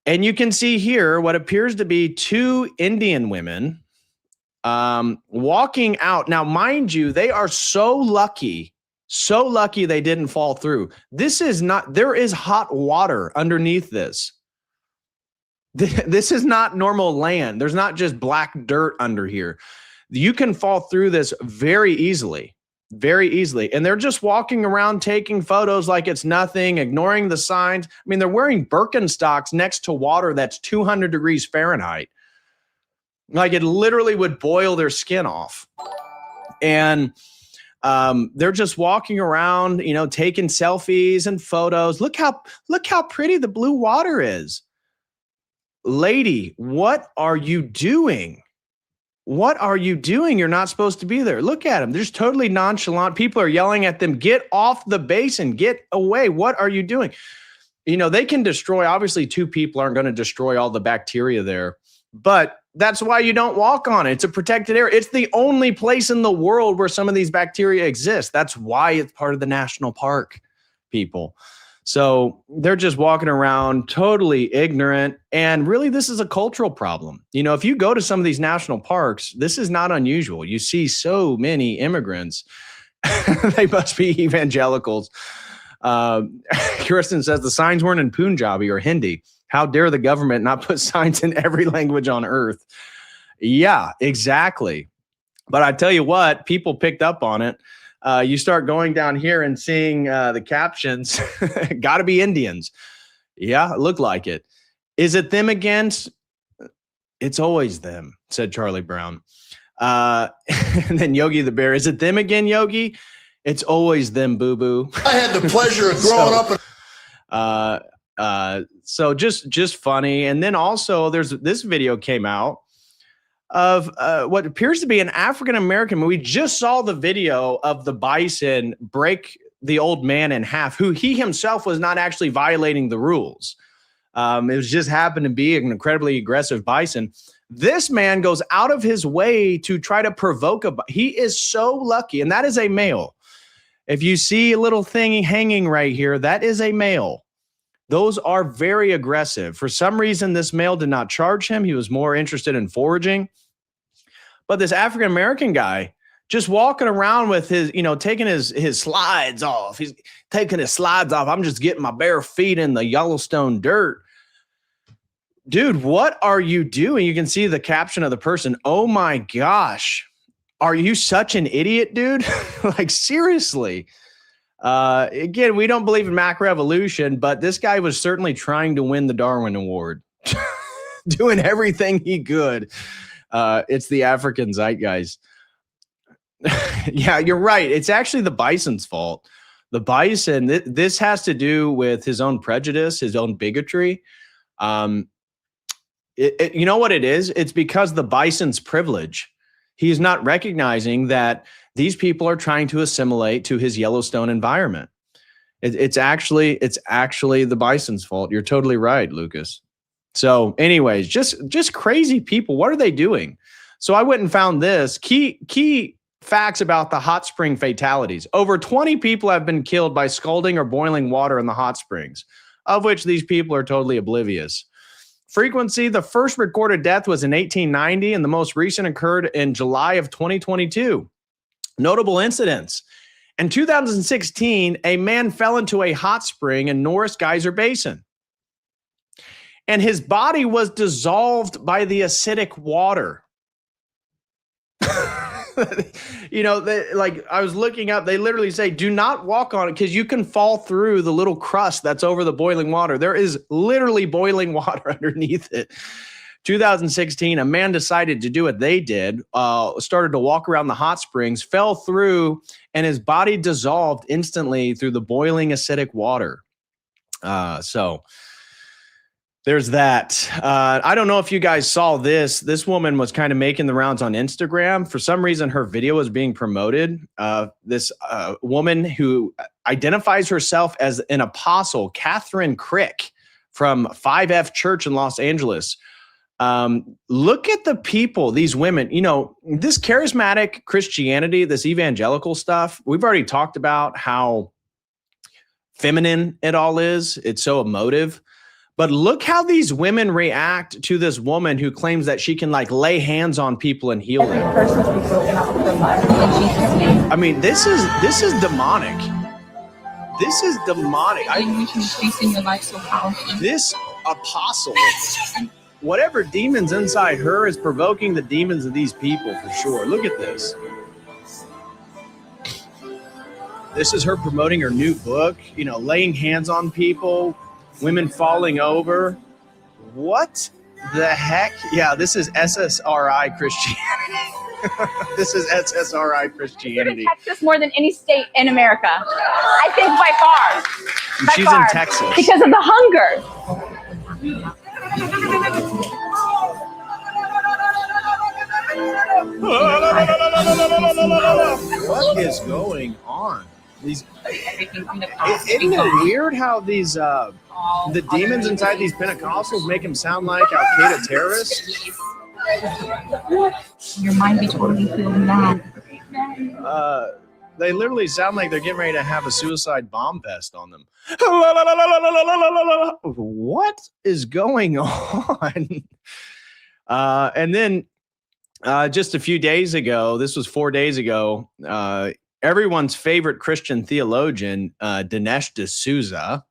And you can see here what appears to be two Indian women walking out. Now, mind you, they are so lucky they didn't fall through. There is hot water underneath this. This is not normal land. There's not just black dirt under here. You can fall through this very easily. And they're just walking around taking photos like it's nothing, ignoring the signs. I mean, they're wearing Birkenstocks next to water that's 200 degrees Fahrenheit. Like it literally would boil their skin off. And they're just walking around, taking selfies and photos. Look how pretty the blue water is. Lady, what are you doing? What are you doing? You're not supposed to be there. Look at them. They're just totally nonchalant. People are yelling at them, get off the basin, get away. What are you doing? They can destroy, obviously 2 people aren't going to destroy all the bacteria there, but that's why you don't walk on it. It's a protected area. It's the only place in the world where some of these bacteria exist. That's why it's part of the national park, people. So they're just walking around totally ignorant. And really, this is a cultural problem. If you go to some of these national parks, this is not unusual. You see so many immigrants. They must be evangelicals. Kirsten says the signs weren't in Punjabi or Hindi. How dare the government not put signs in every language on earth? Yeah, exactly. But I tell you what, people picked up on it. You start going down here and seeing the captions, gotta be Indians. Yeah, it looked like it. Is it them against? It's always them, said Charlie Brown. And then Yogi the Bear, is it them again, Yogi? It's always them, boo-boo. I had the pleasure of growing up. So just funny. And then also there's this video came out of what appears to be an African-American. We just saw the video of the bison break the old man in half, who he himself was not actually violating the rules. It was just happened to be an incredibly aggressive bison. This man goes out of his way to try to provoke he is so lucky. And that is a male. If you see a little thing hanging right here, that is a male. Those are very aggressive. For some reason, this male did not charge him. He was more interested in foraging. But this African-American guy just walking around with his, taking his slides off. He's taking his slides off. I'm just getting my bare feet in the Yellowstone dirt. Dude, what are you doing? You can see the caption of the person. Oh my gosh. are you such an idiot, dude? Like, seriously. Again, we don't believe in macroevolution, but this guy was certainly trying to win the Darwin Award, doing everything he could. It's the African zeitgeist. Yeah, you're right. It's actually the bison's fault. The bison, this has to do with his own prejudice, his own bigotry. You know what it is? It's because the bison's privilege. He's not recognizing that these people are trying to assimilate to his Yellowstone environment. It's actually the bison's fault. You're totally right, Lucas. So anyways, just crazy people. What are they doing? So I went and found this key facts about the hot spring fatalities. Over 20 people have been killed by scalding or boiling water in the hot springs, of which these people are totally oblivious. Frequency, the first recorded death was in 1890, and the most recent occurred in July of 2022. Notable incidents. In 2016, a man fell into a hot spring in Norris Geyser Basin, and his body was dissolved by the acidic water. You know, like I was looking up, they literally say, do not walk on it because you can fall through the little crust that's over the boiling water. There is literally boiling water underneath it. 2016, a man decided to do what they did, started to walk around the hot springs, fell through, and his body dissolved instantly through the boiling acidic water. So there's that. I don't know if you guys saw this. This woman was kind of making the rounds on Instagram. For some reason, her video was being promoted. This woman who identifies herself as an apostle, Catherine Crick from 5F Church in Los Angeles. Look at the people, these women, you know, this charismatic Christianity, this evangelical stuff. We've already talked about how feminine it all is. It's so emotive. But look how these women react to this woman who claims that she can like lay hands on people and heal them. I mean, this is demonic. This is demonic. This apostle, whatever demons inside her is provoking the demons of these people for sure. Look at this. This is her promoting her new book, you know, laying hands on people. Women falling over. What the heck? Yeah, this is SSRI Christianity. This is SSRI Christianity. Texas more than any state in America. I think by far. She's in Texas. Because of the hunger. What is going on? Isn't it weird how these the demons inside these Pentecostals make them sound like Al-Qaeda terrorists? Your mind be totally filled now. They literally sound like they're getting ready to have a suicide bomb fest on them. What is going on? And then just a few days ago, this was 4 days ago, everyone's favorite Christian theologian, Dinesh D'Souza,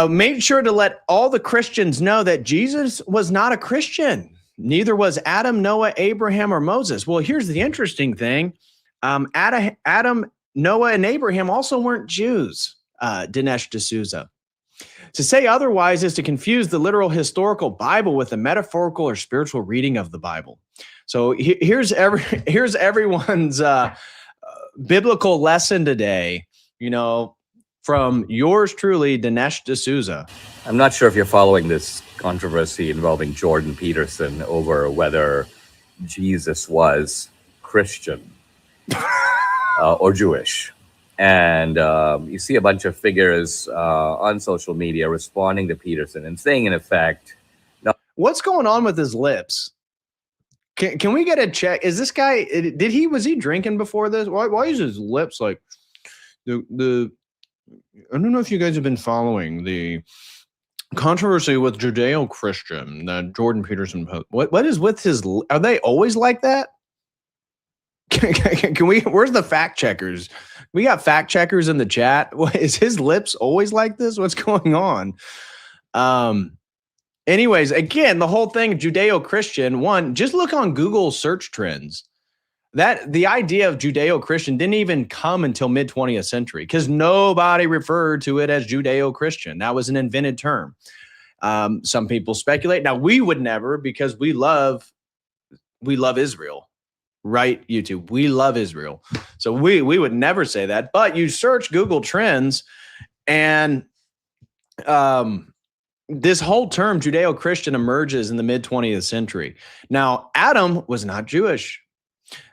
made sure to let all the Christians know that Jesus was not a Christian. Neither was Adam, Noah, Abraham, or Moses. Well, here's the interesting thing. Adam, Noah, and Abraham also weren't Jews, Dinesh D'Souza. To say otherwise is to confuse the literal historical Bible with a metaphorical or spiritual reading of the Bible. So here's everyone's biblical lesson today, you know, from yours truly, Dinesh D'Souza. I'm not sure if you're following this controversy involving Jordan Peterson over whether Jesus was Christian or Jewish. And you see a bunch of figures on social media responding to Peterson and saying, in effect, no. What's going on with his lips? Can we get a check? Is this guy, was he drinking before this? Why is his lips like the I don't know if you guys have been following the controversy with Judeo-Christian that Jordan Peterson posted. What is with his, are they always like that? Can we, where's the fact checkers? We got fact checkers in the chat. What, is his lips always like this? What's going on? Anyways, again, the whole thing, Judeo-Christian, one, just look on Google search trends. That the idea of Judeo-Christian didn't even come until mid-20th century because nobody referred to it as Judeo-Christian. That was an invented term. Some people speculate. Now, we would never, because we love Israel, right? YouTube, we love Israel. So we would never say that. But you search Google Trends, and this whole term Judeo-Christian emerges in the mid-20th century. Now, Adam was not Jewish.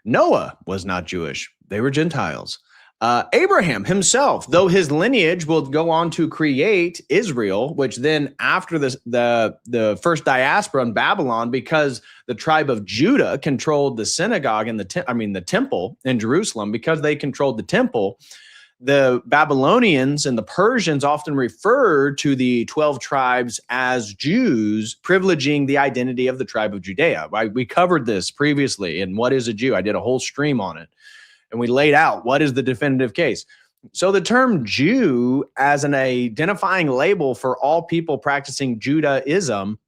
Noah was not Jewish. They were Gentiles. Abraham himself, though his lineage will go on to create Israel, which then after the first diaspora in Babylon, because the tribe of Judah controlled the synagogue and the temple in Jerusalem, because they controlled the temple, the Babylonians and the Persians often referred to the 12 tribes as Jews, privileging the identity of the tribe of Judea. We covered this previously in What is a Jew? I did a whole stream on it, and we laid out what is the definitive case. So the term Jew as an identifying label for all people practicing Judaism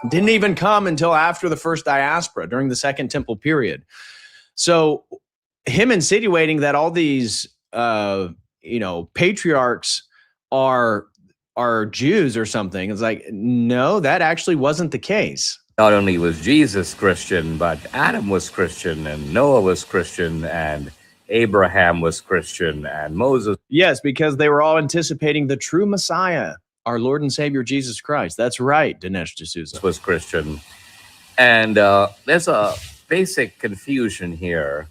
didn't even come until after the first diaspora during the Second Temple period. So him insinuating that all these patriarchs are Jews or something. It's like, no, that actually wasn't the case. Not only was Jesus Christian, but Adam was Christian, and Noah was Christian, and Abraham was Christian, and Moses. Yes, because they were all anticipating the true Messiah, our Lord and Savior Jesus Christ. That's right, Dinesh D'Souza was Christian. And there's a basic confusion here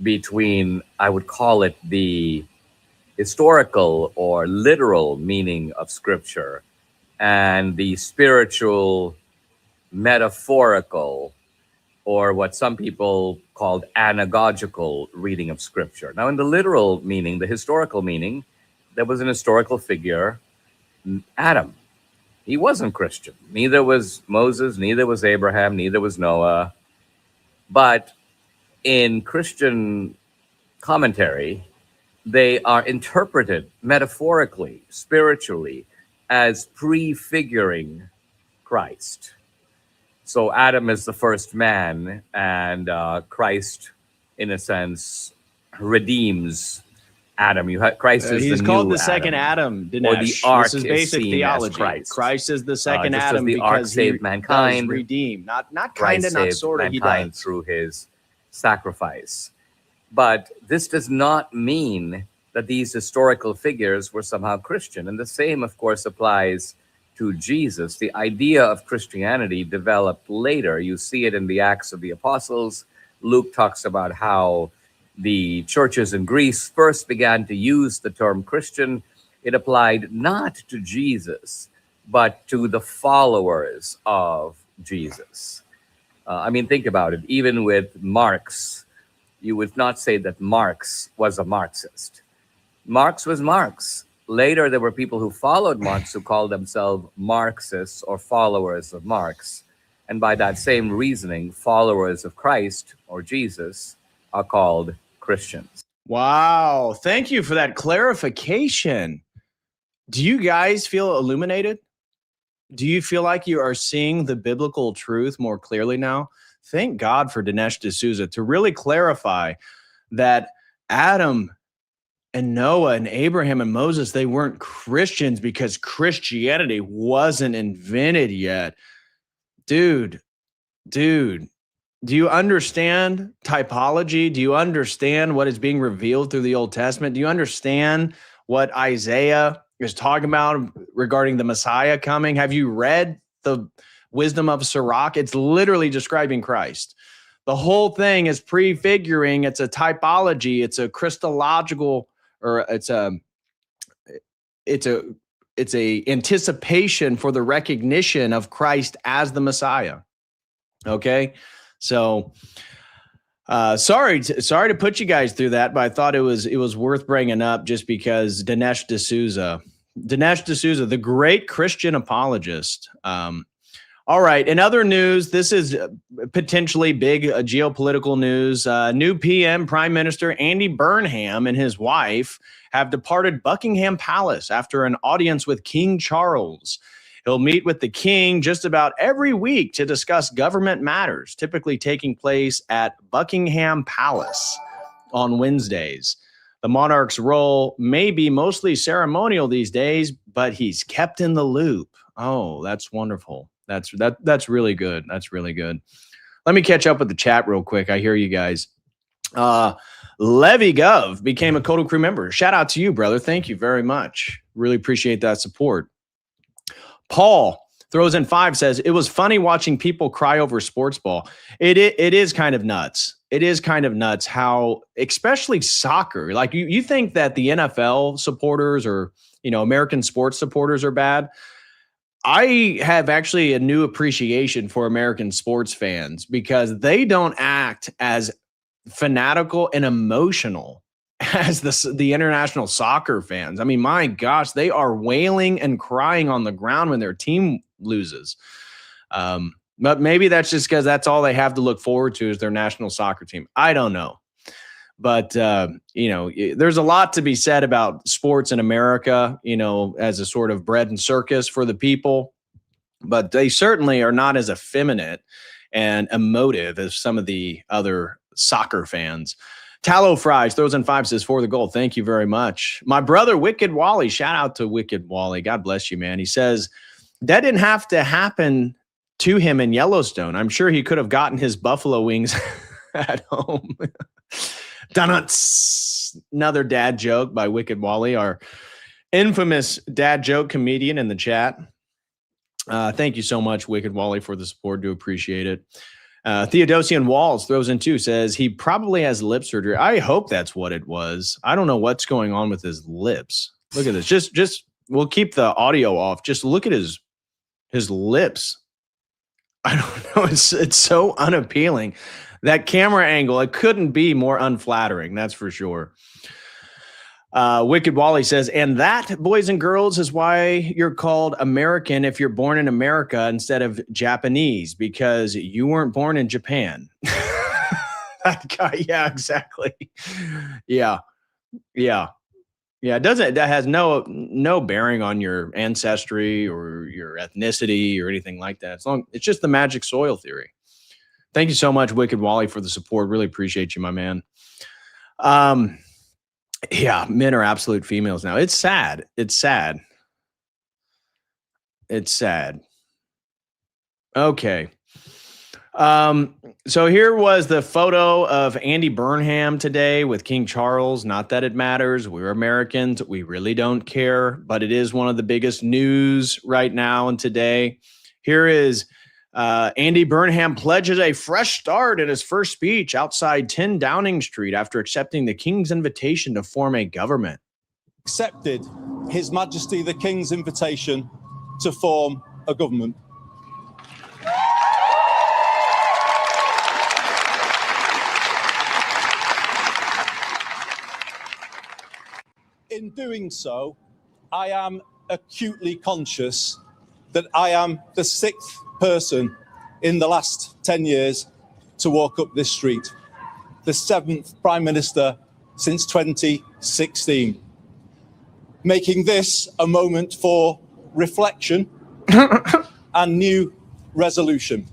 between, I would call it, the historical or literal meaning of Scripture and the spiritual, metaphorical, or what some people called anagogical reading of Scripture. Now, in the literal meaning, the historical meaning, there was an historical figure, Adam. He wasn't Christian. Neither was Moses, neither was Abraham, neither was Noah. But in Christian commentary, they are interpreted metaphorically, spiritually, as prefiguring Christ. So Adam is the first man, and Christ, in a sense, redeems Adam. Christ is he's the called new the second Adam, Dinesh. or the ark this is basic seen theology. As Christ is the second just Adam as the ark because saved he mankind, does redeem, not kind Christ of, not saved sort of. He mankind does through his sacrifice. But this does not mean that these historical figures were somehow Christian. And the same, of course, applies to Jesus. The idea of Christianity developed later. You see it in the Acts of the Apostles. Luke talks about how the churches in Greece first began to use the term Christian. It applied not to Jesus, but to the followers of Jesus. Think about it. Even with Marx, you would not say that Marx was a Marxist. Marx was Marx. Later, there were people who followed Marx who called themselves Marxists or followers of Marx. And by that same reasoning, followers of Christ or Jesus are called Christians. Wow. Thank you for that clarification. Do you guys feel illuminated? Do you feel like you are seeing the biblical truth more clearly now? Thank God for Dinesh D'Souza to really clarify that Adam and Noah and Abraham and Moses, they weren't Christians because Christianity wasn't invented yet. Dude, do you understand typology? Do you understand what is being revealed through the Old Testament? Do you understand what Isaiah is talking about regarding the Messiah coming? Have you read the Wisdom of Sirach? It's literally describing Christ. The whole thing is prefiguring. It's a typology. It's a Christological, or it's a anticipation for the recognition of Christ as the Messiah. Okay, so sorry to put you guys through that, but I thought it was worth bringing up just because Dinesh D'Souza, the great Christian apologist. All right. In other news, this is potentially big geopolitical news. New PM, Prime Minister Andy Burnham, and his wife have departed Buckingham Palace after an audience with King Charles. He'll meet with the king just about every week to discuss government matters, typically taking place at Buckingham Palace on Wednesdays. The monarch's role may be mostly ceremonial these days, but he's kept in the loop. Oh, that's wonderful. That's really good. That's really good. Let me catch up with the chat real quick. I hear you guys. Levy Gov became a Kodo Crew member. Shout out to you, brother. Thank you very much. Really appreciate that support. Paul throws in 5, says, it was funny watching people cry over sports ball. It is kind of nuts. It is kind of nuts how, especially soccer, like you think that the NFL supporters or, American sports supporters are bad. I have actually a new appreciation for American sports fans because they don't act as fanatical and emotional as the international soccer fans. I mean, my gosh, they are wailing and crying on the ground when their team loses. But maybe that's just because that's all they have to look forward to is their national soccer team. I don't know. But, there's a lot to be said about sports in America, as a sort of bread and circus for the people. But they certainly are not as effeminate and emotive as some of the other soccer fans. Tallow Fries throws in 5, says, for the goal. Thank you very much. My brother, Wicked Wally. Shout out to Wicked Wally. God bless you, man. He says, that didn't have to happen to him in Yellowstone. I'm sure he could have gotten his buffalo wings at home. Donuts. Another dad joke by Wicked Wally, our infamous dad joke comedian in the chat. Thank you so much, Wicked Wally, for the support. Do appreciate it. Theodosian Walls throws in 2, says he probably has lip surgery. I hope that's what it was. I don't know what's going on with his lips. Look at this. Just we'll keep the audio off. Just look at his lips. I don't know. It's so unappealing. That camera angle, it couldn't be more unflattering. That's for sure. Wicked Wally says, and that, boys and girls, is why you're called American if you're born in America instead of Japanese, because you weren't born in Japan. That guy, yeah, exactly. Yeah. That has no bearing on your ancestry or your ethnicity or anything like that. It's just the magic soil theory. Thank you so much, Wicked Wally, for the support. Really appreciate you, my man. Yeah, men are absolute females now. It's sad. Okay. So here was the photo of Andy Burnham today with King Charles. Not that it matters. We're Americans. We really don't care, but it is one of the biggest news right now and today. Here is Andy Burnham pledges a fresh start in his first speech outside 10 Downing Street after accepting the King's invitation to form a government. Accepted His Majesty the King's invitation to form a government. In doing so, I am acutely conscious that I am the 6th person in the last 10 years to walk up this street, the 7th Prime Minister since 2016, making this a moment for reflection and new resolution.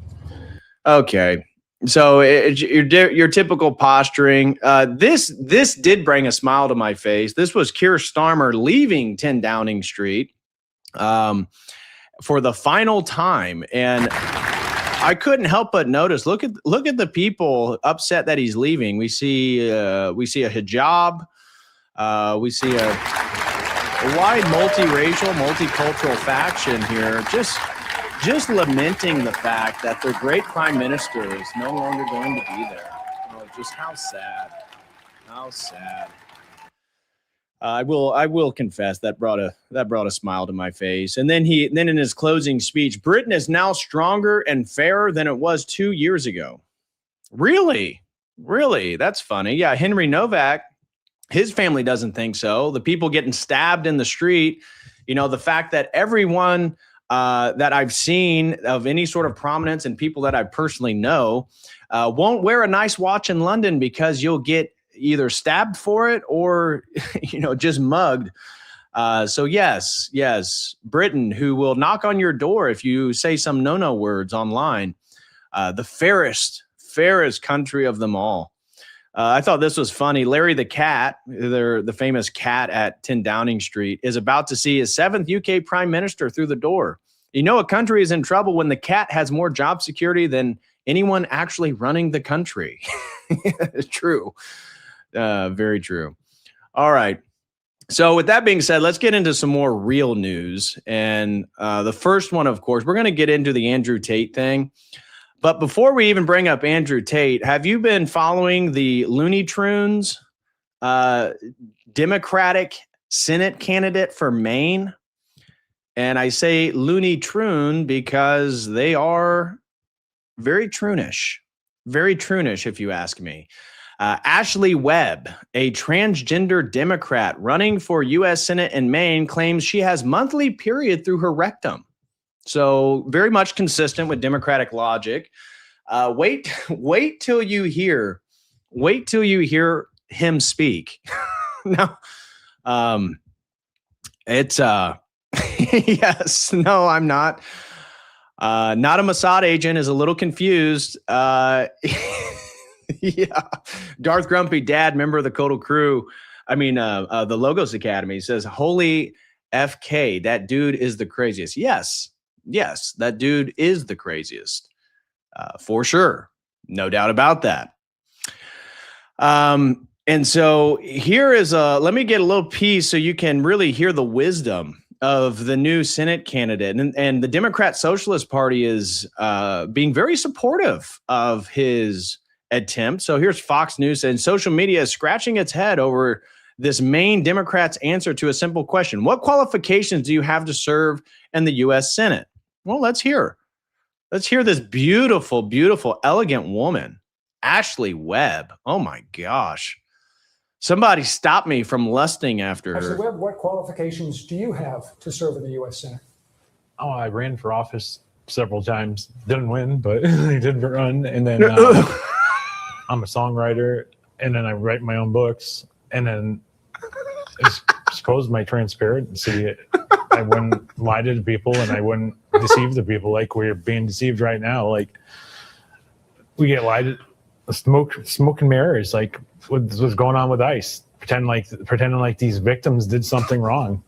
Okay. So your typical posturing. This did bring a smile to my face. This was Keir Starmer leaving 10 Downing Street for the final time, and I couldn't help but notice. Look at the people upset that he's leaving. We see a hijab. We see a wide multiracial, multicultural faction here. Just lamenting the fact that their great prime minister is no longer going to be there. Oh, just how sad. How sad. I will confess that brought a smile to my face. And then in his closing speech, Britain is now stronger and fairer than it was 2 years ago. Really? That's funny. Yeah, Henry Novak, his family doesn't think so. The people getting stabbed in the street, the fact that everyone that I've seen of any sort of prominence and people that I personally know won't wear a nice watch in London because you'll get either stabbed for it or, just mugged. So yes, Britain, who will knock on your door if you say some no-no words online, the fairest country of them all. I thought this was funny. Larry the cat, the famous cat at 10 Downing Street, is about to see his 7th UK prime minister through the door. You know, a country is in trouble when the cat has more job security than anyone actually running the country. It's true. Very true. All right. So with that being said, let's get into some more real news. And the first one, of course, we're going to get into the Andrew Tate thing. But before we even bring up Andrew Tate, have you been following the Looney Tunes Democratic Senate candidate for Maine? And I say Looney Tune because they are very troonish, if you ask me. Ashely Webb, a transgender Democrat running for U.S. Senate in Maine, claims she has monthly period through her rectum. So very much consistent with Democratic logic. Wait till you hear him speak. No, it's yes, no, I'm not. Not a Mossad agent, is a little confused. Yeah, Darth Grumpy Dad, member of the Kodal Crew. The Logos Academy says, "Holy FK, that dude is the craziest." Yes, that dude is the craziest, for sure, no doubt about that. And so here is let me get a little piece so you can really hear the wisdom of the new Senate candidate. And the Democrat Socialist Party is being very supportive of his attempt. So here's Fox News, and social media is scratching its head over this Maine Democrat's answer to a simple question. What qualifications do you have to serve in the U.S. Senate? Well, let's hear this beautiful, elegant woman, Ashely Webb. Oh my gosh. Somebody stop me from lusting after her. Ashely Webb, what qualifications do you have to serve in the U.S. Senate? Oh, I ran for office several times. Didn't win, but I did run. And then I'm a songwriter, and then I write my own books. And then I suppose my transparency, I wouldn't lie to the people, and I wouldn't deceive the people like we're being deceived right now. Like, we get lied to, smoke and mirrors, like what's going on with ICE, pretending like these victims did something wrong.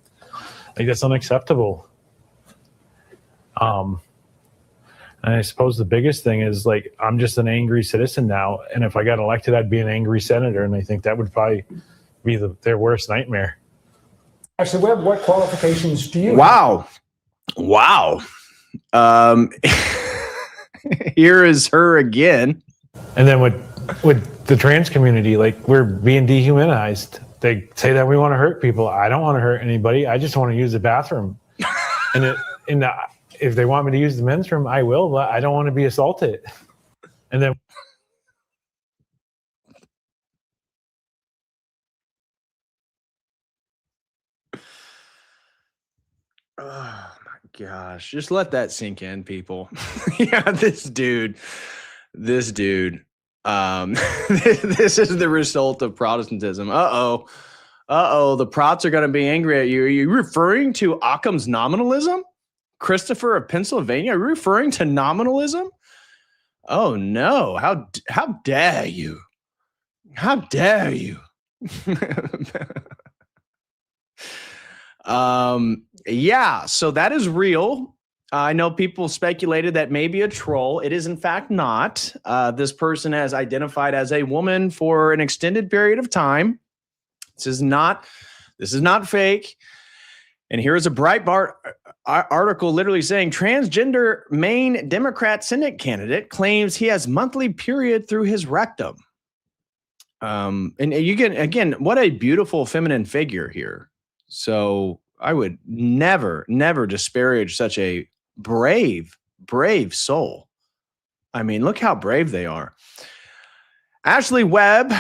Like, that's unacceptable. And I suppose the biggest thing is, like, I'm just an angry citizen now, and if I got elected, I'd be an angry senator, and I think that would probably be their worst nightmare. Ashely Webb, what qualifications do you have? Wow. Here is her again. And then with the trans community, like, we're being dehumanized. They say that we want to hurt people. I don't want to hurt anybody. I just want to use the bathroom. And if they want me to use the men's room, I will, but I don't want to be assaulted. And then oh my gosh, just let that sink in, people. Yeah, this dude, this is the result of Protestantism. The Prots are going to be angry at you. Are you referring to Occam's nominalism? Christopher of Pennsylvania, are you referring to nominalism? Oh no, how dare you? How dare you? Yeah, so that is real. I know people speculated that may be a troll. It is in fact not. This person has identified as a woman for an extended period of time. This is not fake. And here is a Breitbart article literally saying transgender Maine Democrat Senate candidate claims he has monthly period through his rectum. And you get, again, what a beautiful feminine figure here. So I would never disparage such a brave soul. I mean, look how brave they are. Ashely Webb,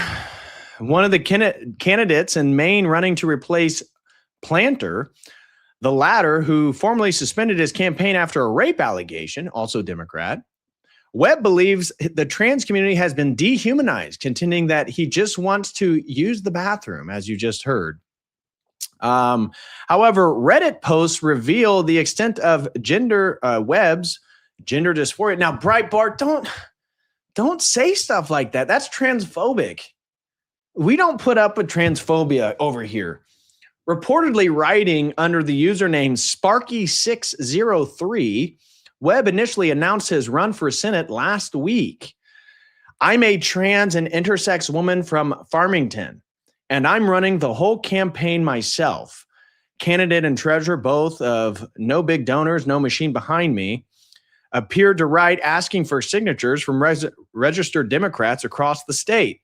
one of the candidates in Maine running to replace Planter, the latter who formally suspended his campaign after a rape allegation, also Democrat. Webb believes the trans community has been dehumanized, contending that he just wants to use the bathroom, as you just heard. However, Reddit posts reveal the extent of Webb's gender dysphoria. Now, Breitbart, don't say stuff like that. That's transphobic. We don't put up with transphobia over here. Reportedly writing under the username Sparky603, Webb initially announced his run for Senate last week. I'm a trans and intersex woman from Farmington, and I'm running the whole campaign myself. Candidate and treasurer, both of No Big Donors, No Machine Behind Me, appeared to write asking for signatures from registered Democrats across the state.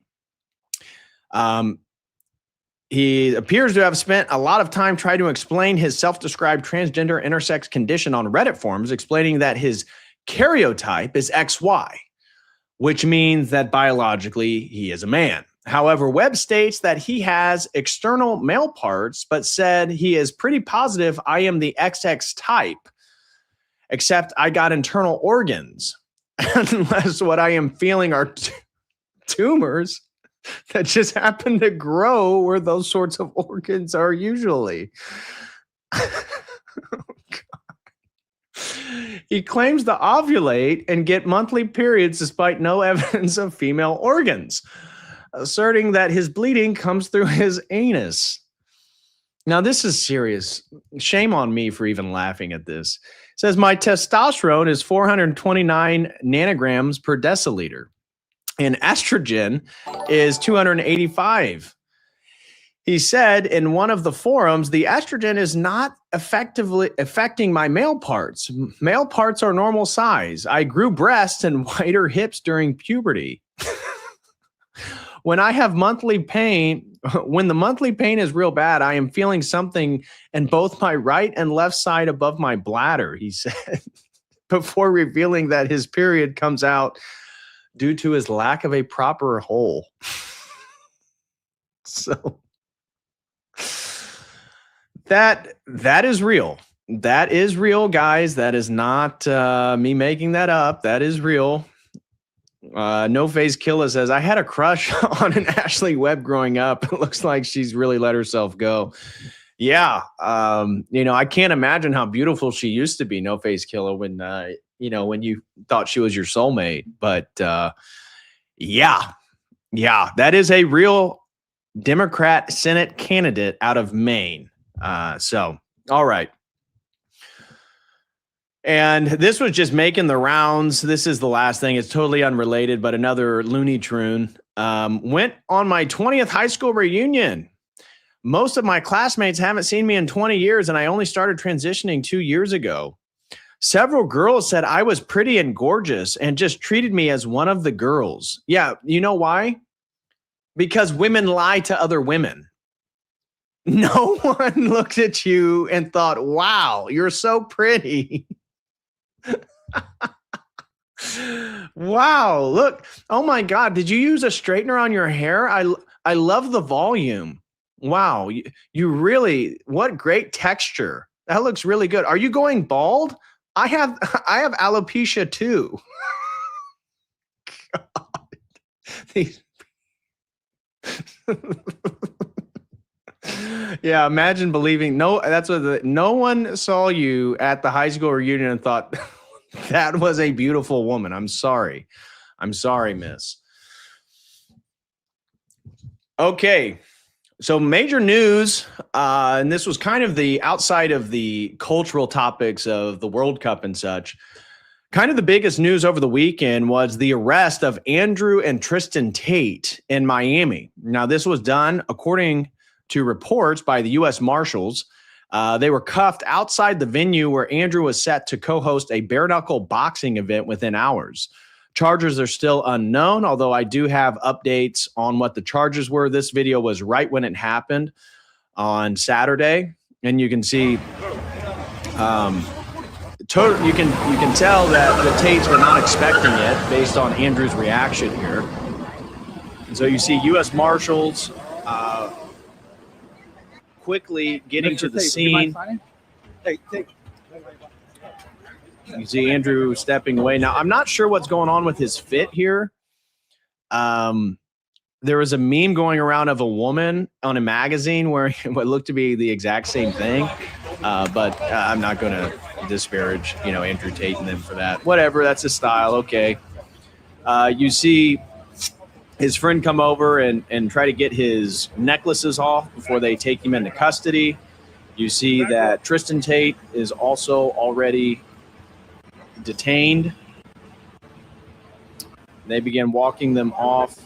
He appears to have spent a lot of time trying to explain his self-described transgender intersex condition on Reddit forums, explaining that his karyotype is XY, which means that biologically he is a man. However, Webb states that he has external male parts, but said he is pretty positive I am the XX type, except I got internal organs, unless what I am feeling are tumors that just happen to grow where those sorts of organs are usually. Oh, he claims to ovulate and get monthly periods despite no evidence of female organs, asserting that his bleeding comes through his anus. Now, this is serious. Shame on me for even laughing at this. It says, my testosterone is 429 nanograms per deciliter, and estrogen is 285. He said in one of the forums, the estrogen is not effectively affecting my male parts. Male parts are normal size. I grew breasts and wider hips during puberty. When I have monthly pain, when the monthly pain is real bad, I am feeling something in both my right and left side above my bladder, he said, before revealing that his period comes out due to his lack of a proper hole. So that is real. That is real, guys. That is not me making that up. That is real. No Face Killer says, I had a crush on an Ashely Webb growing up. It looks like she's really let herself go. Yeah. I can't imagine how beautiful she used to be, No Face Killer, when when you thought she was your soulmate. But yeah, that is a real Democrat Senate candidate out of Maine. So, all right. And this was just making the rounds. This is the last thing. It's totally unrelated, but another Looney Tune. Went on my 20th high school reunion. Most of my classmates haven't seen me in 20 years, and I only started transitioning 2 years ago. Several girls said I was pretty and gorgeous and just treated me as one of the girls. Yeah, you know why? Because women lie to other women. No one looked at you and thought, wow, you're so pretty. Wow, look. Oh my God, did you use a straightener on your hair? I love the volume. Wow, you really, what great texture. That looks really good. Are you going bald? I have alopecia too. God. Yeah, imagine believing no one saw you at the high school reunion and thought that was a beautiful woman. I'm sorry, miss. Okay. So major news, and this was kind of the outside of the cultural topics of the World Cup and such. Kind of the biggest news over the weekend was the arrest of Andrew and Tristan Tate in Miami. Now, this was done according to reports by the U.S. Marshals. They were cuffed outside the venue where Andrew was set to co-host a bare-knuckle boxing event within hours. Charges are still unknown, although I do have updates on what the charges were. This video was right when it happened on Saturday, and you can see, you can tell that the Tates were not expecting it based on Andrew's reaction here. And so you see U.S. Marshals quickly getting to the scene. You see Andrew stepping away. Now, I'm not sure what's going on with his fit here. there was a meme going around of a woman on a magazine wearing what looked to be the exact same thing. But I'm not going to disparage, Andrew Tate and them for that. Whatever, that's his style. Okay. You see his friend come over and try to get his necklaces off before they take him into custody. You see that Tristan Tate is also already detained. They begin walking them off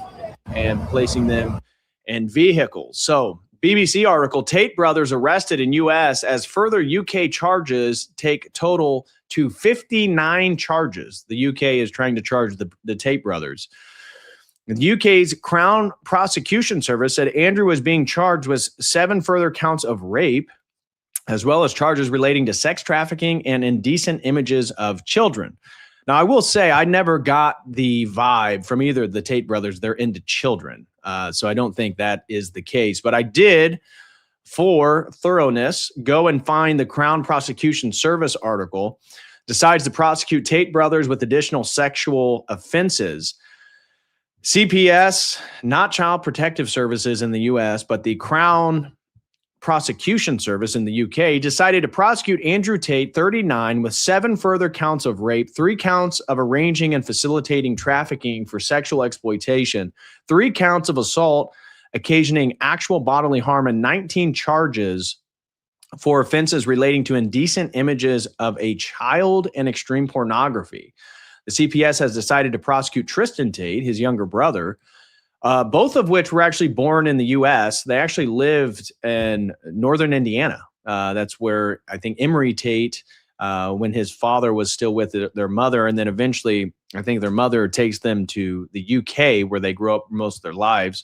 and placing them in vehicles. So, BBC article, Tate brothers arrested in U.S. as further UK charges take total to 59 charges. The UK is trying to charge the Tate brothers. The UK's Crown Prosecution Service said Andrew was being charged with 7 further counts of rape, as well as charges relating to sex trafficking and indecent images of children. Now, I will say I never got the vibe from either of the Tate brothers they're into children. So I don't think that is the case. But I did, for thoroughness, go and find the Crown Prosecution Service article. Decides to prosecute Tate brothers with additional sexual offenses. CPS, not Child Protective Services in the U.S., but the Crown Prosecution Service in the UK decided to prosecute Andrew Tate, 39, with 7 further counts of rape, 3 counts of arranging and facilitating trafficking for sexual exploitation, 3 counts of assault occasioning actual bodily harm, and 19 charges for offenses relating to indecent images of a child and extreme pornography. The CPS has decided to prosecute Tristan Tate, his younger brother, both of which were actually born in the U.S. They actually lived in northern Indiana. That's where I think Emery Tate, when his father was still with their mother, and then eventually I think their mother takes them to the UK where they grew up most of their lives.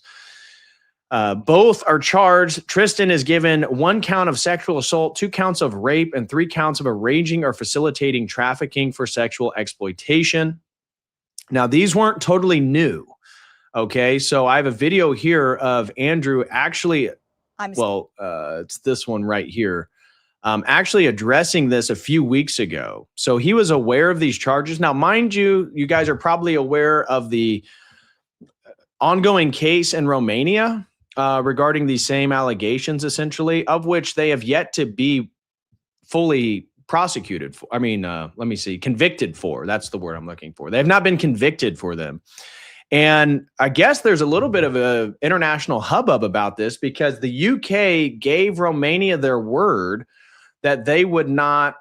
Both are charged. Tristan is given 1 count of sexual assault, 2 counts of rape, and 3 counts of arranging or facilitating trafficking for sexual exploitation. Now, these weren't totally new. Okay, so I have a video here of Andrew actually, it's this one right here, actually addressing this a few weeks ago. So he was aware of these charges. Now, mind you, you guys are probably aware of the ongoing case in Romania regarding these same allegations, essentially, of which they have yet to be fully prosecuted for. Convicted for. That's the word I'm looking for. They have not been convicted for them. And I guess there's a little bit of an international hubbub about this because the UK gave Romania their word that they would not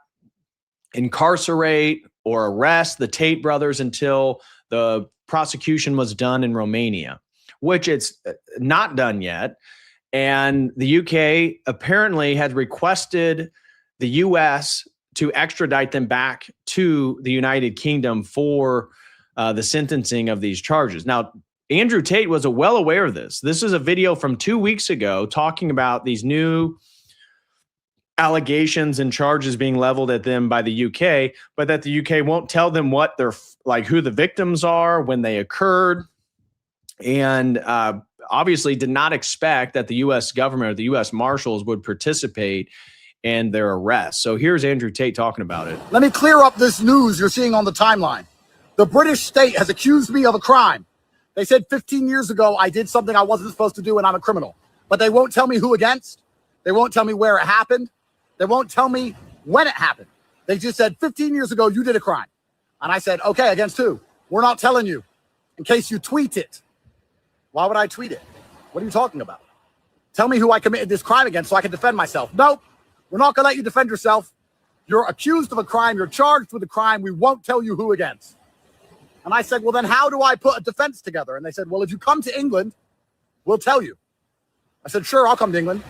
incarcerate or arrest the Tate brothers until the prosecution was done in Romania, which it's not done yet. And the UK apparently had requested the US to extradite them back to the United Kingdom for the sentencing of these charges. Now, Andrew Tate was well aware of this. This is a video from 2 weeks ago talking about these new allegations and charges being leveled at them by the UK, but that the UK won't tell them what they're like, who the victims are, when they occurred, and obviously did not expect that the US government or the US Marshals would participate in their arrest. So here's Andrew Tate talking about it. Let me clear up this news you're seeing on the timeline. The British state has accused me of a crime. They said 15 years ago I did something I wasn't supposed to do and I'm a criminal. But they won't tell me who against. They won't tell me where it happened. They won't tell me when it happened. They just said 15 years ago you did a crime. And I said, okay, against who? We're not telling you in case you tweet it. Why would I tweet it? What are you talking about? Tell me who I committed this crime against so I can defend myself. Nope, we're not going to let you defend yourself. You're accused of a crime. You're charged with a crime. We won't tell you who against. And I said, well, then how do I put a defense together? And they said, well, if you come to England, we'll tell you. I said, sure, I'll come to England.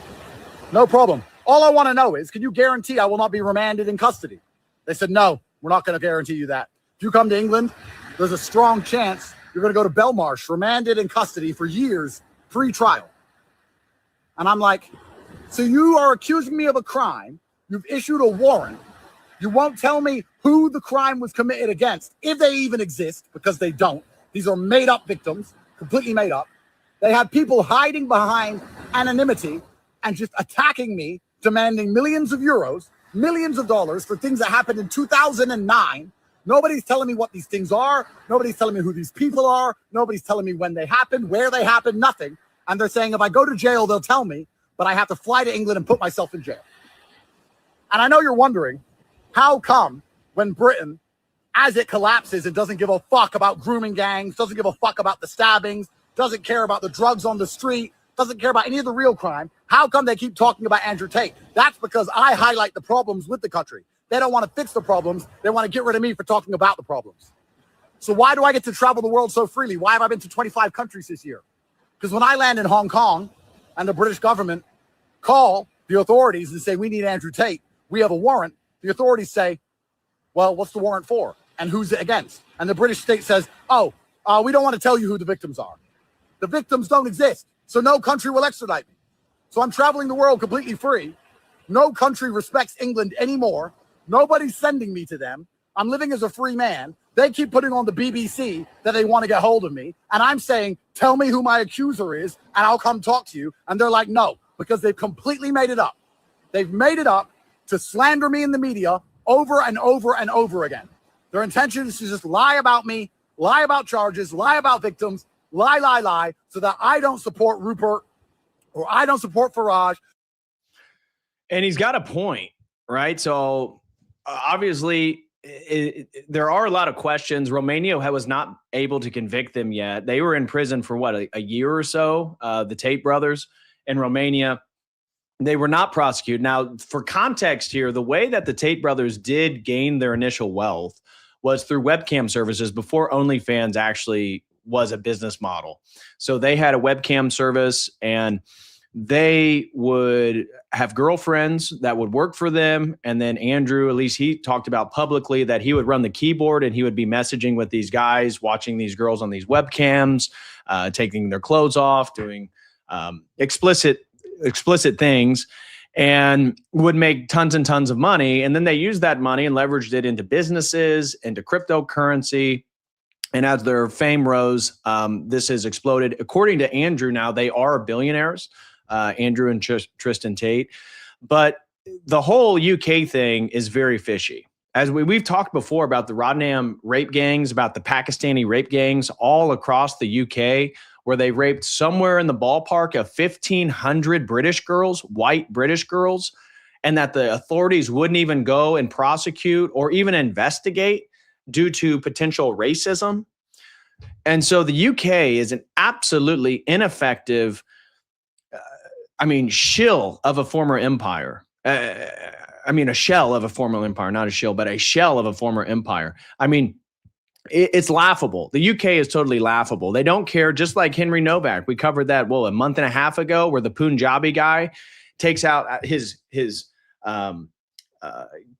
No problem. All I want to know is, can you guarantee I will not be remanded in custody? They said, no, we're not going to guarantee you that. If you come to England, there's a strong chance you're going to go to Belmarsh, remanded in custody for years, pre-trial. And I'm like, so you are accusing me of a crime. You've issued a warrant. You won't tell me who the crime was committed against, if they even exist, because they don't. These are made-up victims, completely made up. They have people hiding behind anonymity and just attacking me, demanding millions of euros, millions of dollars for things that happened in 2009, Nobody's telling me what these things are. Nobody's telling me who these people are. Nobody's telling me when they happened, where they happened, nothing. And they're saying if I go to jail, they'll tell me, but I have to fly to England and put myself in jail. And I know you're wondering, how come when Britain, as it collapses, it doesn't give a fuck about grooming gangs, doesn't give a fuck about the stabbings, doesn't care about the drugs on the street, doesn't care about any of the real crime, how come they keep talking about Andrew Tate? That's because I highlight the problems with the country. They don't want to fix the problems. They want to get rid of me for talking about the problems. So why do I get to travel the world so freely? Why have I been to 25 countries this year? Because when I land in Hong Kong and the British government call the authorities and say, we need Andrew Tate, we have a warrant, the authorities say, well, what's the warrant for? And who's it against? And the British state says, we don't want to tell you who the victims are. The victims don't exist, so no country will extradite me. So I'm traveling the world completely free. No country respects England anymore. Nobody's sending me to them. I'm living as a free man. They keep putting on the BBC that they want to get hold of me. And I'm saying, tell me who my accuser is, and I'll come talk to you. And they're like, no, because they've completely made it up. They've made it up to slander me in the media over and over and over again. Their intention is to just lie about me, lie about charges, lie about victims, lie, so that I don't support Rupert or I don't support Farage. And he's got a point, right? So obviously, there are a lot of questions. Romania was not able to convict them yet. They were in prison for what, a year or so, the Tate brothers in Romania. They were not prosecuted. Now, for context here, the way that the Tate brothers did gain their initial wealth was through webcam services before OnlyFans actually was a business model. So they had a webcam service, and they would have girlfriends that would work for them. And then Andrew, at least he talked about publicly that he would run the keyboard and he would be messaging with these guys, watching these girls on these webcams, taking their clothes off, doing explicit things, and would make tons and tons of money. And then they used that money and leveraged it into businesses, into cryptocurrency. And as their fame rose, this has exploded. According to Andrew, now they are billionaires, Andrew and Tristan Tate. But the whole UK thing is very fishy. As we've talked before about the Rodnam rape gangs, about the Pakistani rape gangs all across the UK, where they raped somewhere in the ballpark of 1,500 British girls, white British girls, and that the authorities wouldn't even go and prosecute or even investigate due to potential racism. And so the UK is an absolutely ineffective, shill of a former empire. A shell of a former empire, not a shill, but a shell of a former empire. It's laughable. The UK is totally laughable. They don't care, just like Henry Novak. We covered that, a month and a half ago, where the Punjabi guy takes out his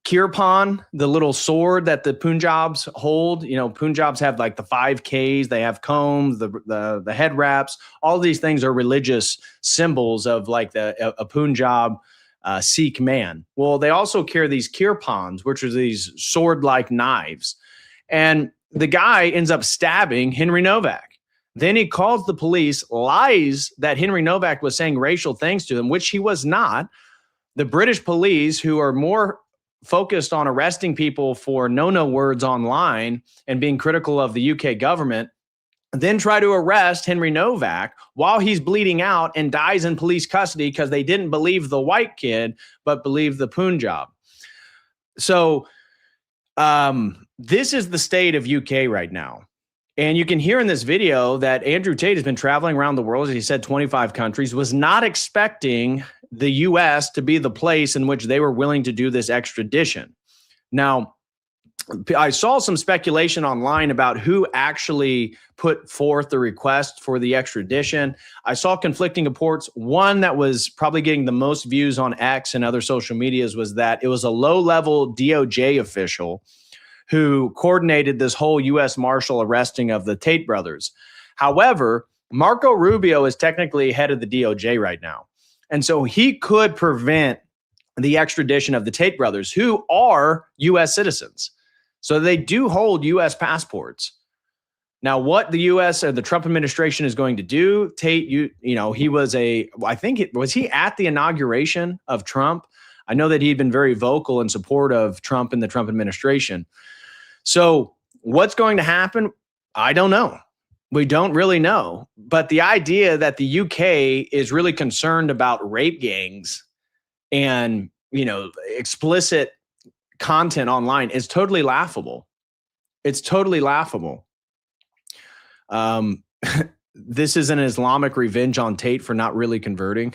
kirpan, the little sword that the Punjabs hold. Punjabs have like the 5Ks, they have combs, the head wraps. All these things are religious symbols of like a Punjab Sikh man. Well, they also carry these kirpans, which are these sword-like knives. And the guy ends up stabbing Henry Novak. Then he calls the police, lies that Henry Novak was saying racial things to him, which he was not. The British police, who are more focused on arresting people for no words online and being critical of the UK government, then try to arrest Henry Novak while he's bleeding out and dies in police custody because they didn't believe the white kid, but believed the Punjab. So this is the state of UK right now. And you can hear in this video that Andrew Tate has been traveling around the world, as he said, 25 countries, was not expecting the US to be the place in which they were willing to do this extradition. Now, I saw some speculation online about who actually put forth the request for the extradition. I saw conflicting reports. One that was probably getting the most views on X and other social medias was that it was a low-level DOJ official who coordinated this whole U.S. Marshal arresting of the Tate brothers. However, Marco Rubio is technically head of the DOJ right now. And so he could prevent the extradition of the Tate brothers, who are U.S. citizens. So they do hold U.S. passports. Now, what the U.S. or the Trump administration is going to do, Tate, he was was he at the inauguration of Trump? I know that he'd been very vocal in support of Trump and the Trump administration. So what's going to happen? I don't know. We don't really know. But the idea that the UK is really concerned about rape gangs and, explicit content online is totally laughable. It's totally laughable. This is an Islamic revenge on Tate for not really converting.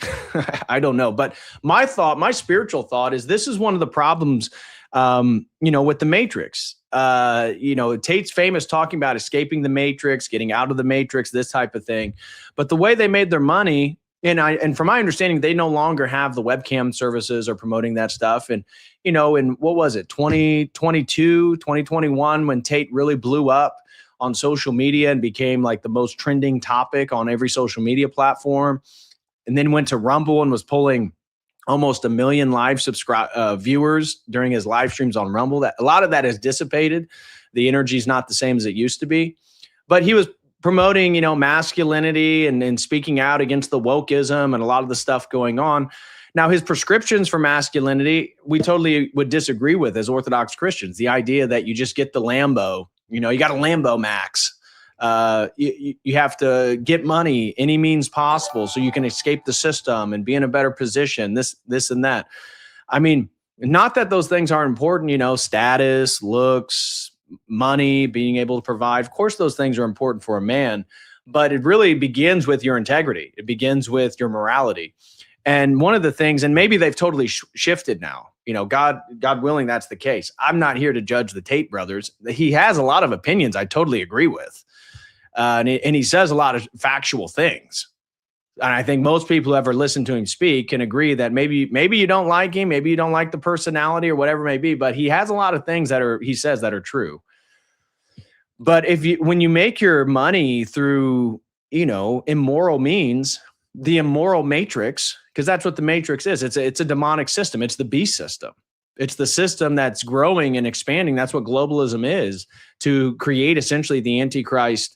I don't know. But my spiritual thought is this is one of the problems, with the Matrix. Tate's famous talking about escaping the Matrix, getting out of the Matrix, this type of thing. But the way they made their money, and from my understanding, they no longer have the webcam services or promoting that stuff. And, in what was it, 2022, 2021, when Tate really blew up on social media and became like the most trending topic on every social media platform, and then went to Rumble and was pulling almost 1 million live viewers during his live streams on Rumble. That a lot of that has dissipated. The energy is not the same as it used to be, but he was promoting, masculinity and speaking out against the wokeism and a lot of the stuff going on. Now, his prescriptions for masculinity, we totally would disagree with as Orthodox Christians. The idea that you just get the Lambo, you got a Lambo Max. You have to get money any means possible so you can escape the system and be in a better position, this and that. I mean, not that those things aren't important, status, looks, money, being able to provide. Of course, those things are important for a man, but it really begins with your integrity. It begins with your morality. And one of the things, and maybe they've totally shifted now, God willing, that's the case. I'm not here to judge the Tate brothers. He has a lot of opinions I totally agree with. And he says a lot of factual things. And I think most people who ever listen to him speak can agree that maybe you don't like him, maybe you don't like the personality or whatever it may be, but he has a lot of things he says that are true. But when you make your money through, immoral means, the immoral matrix, because that's what the matrix is. It's a demonic system. It's the beast system. It's the system that's growing and expanding. That's what globalism is, to create essentially the Antichrist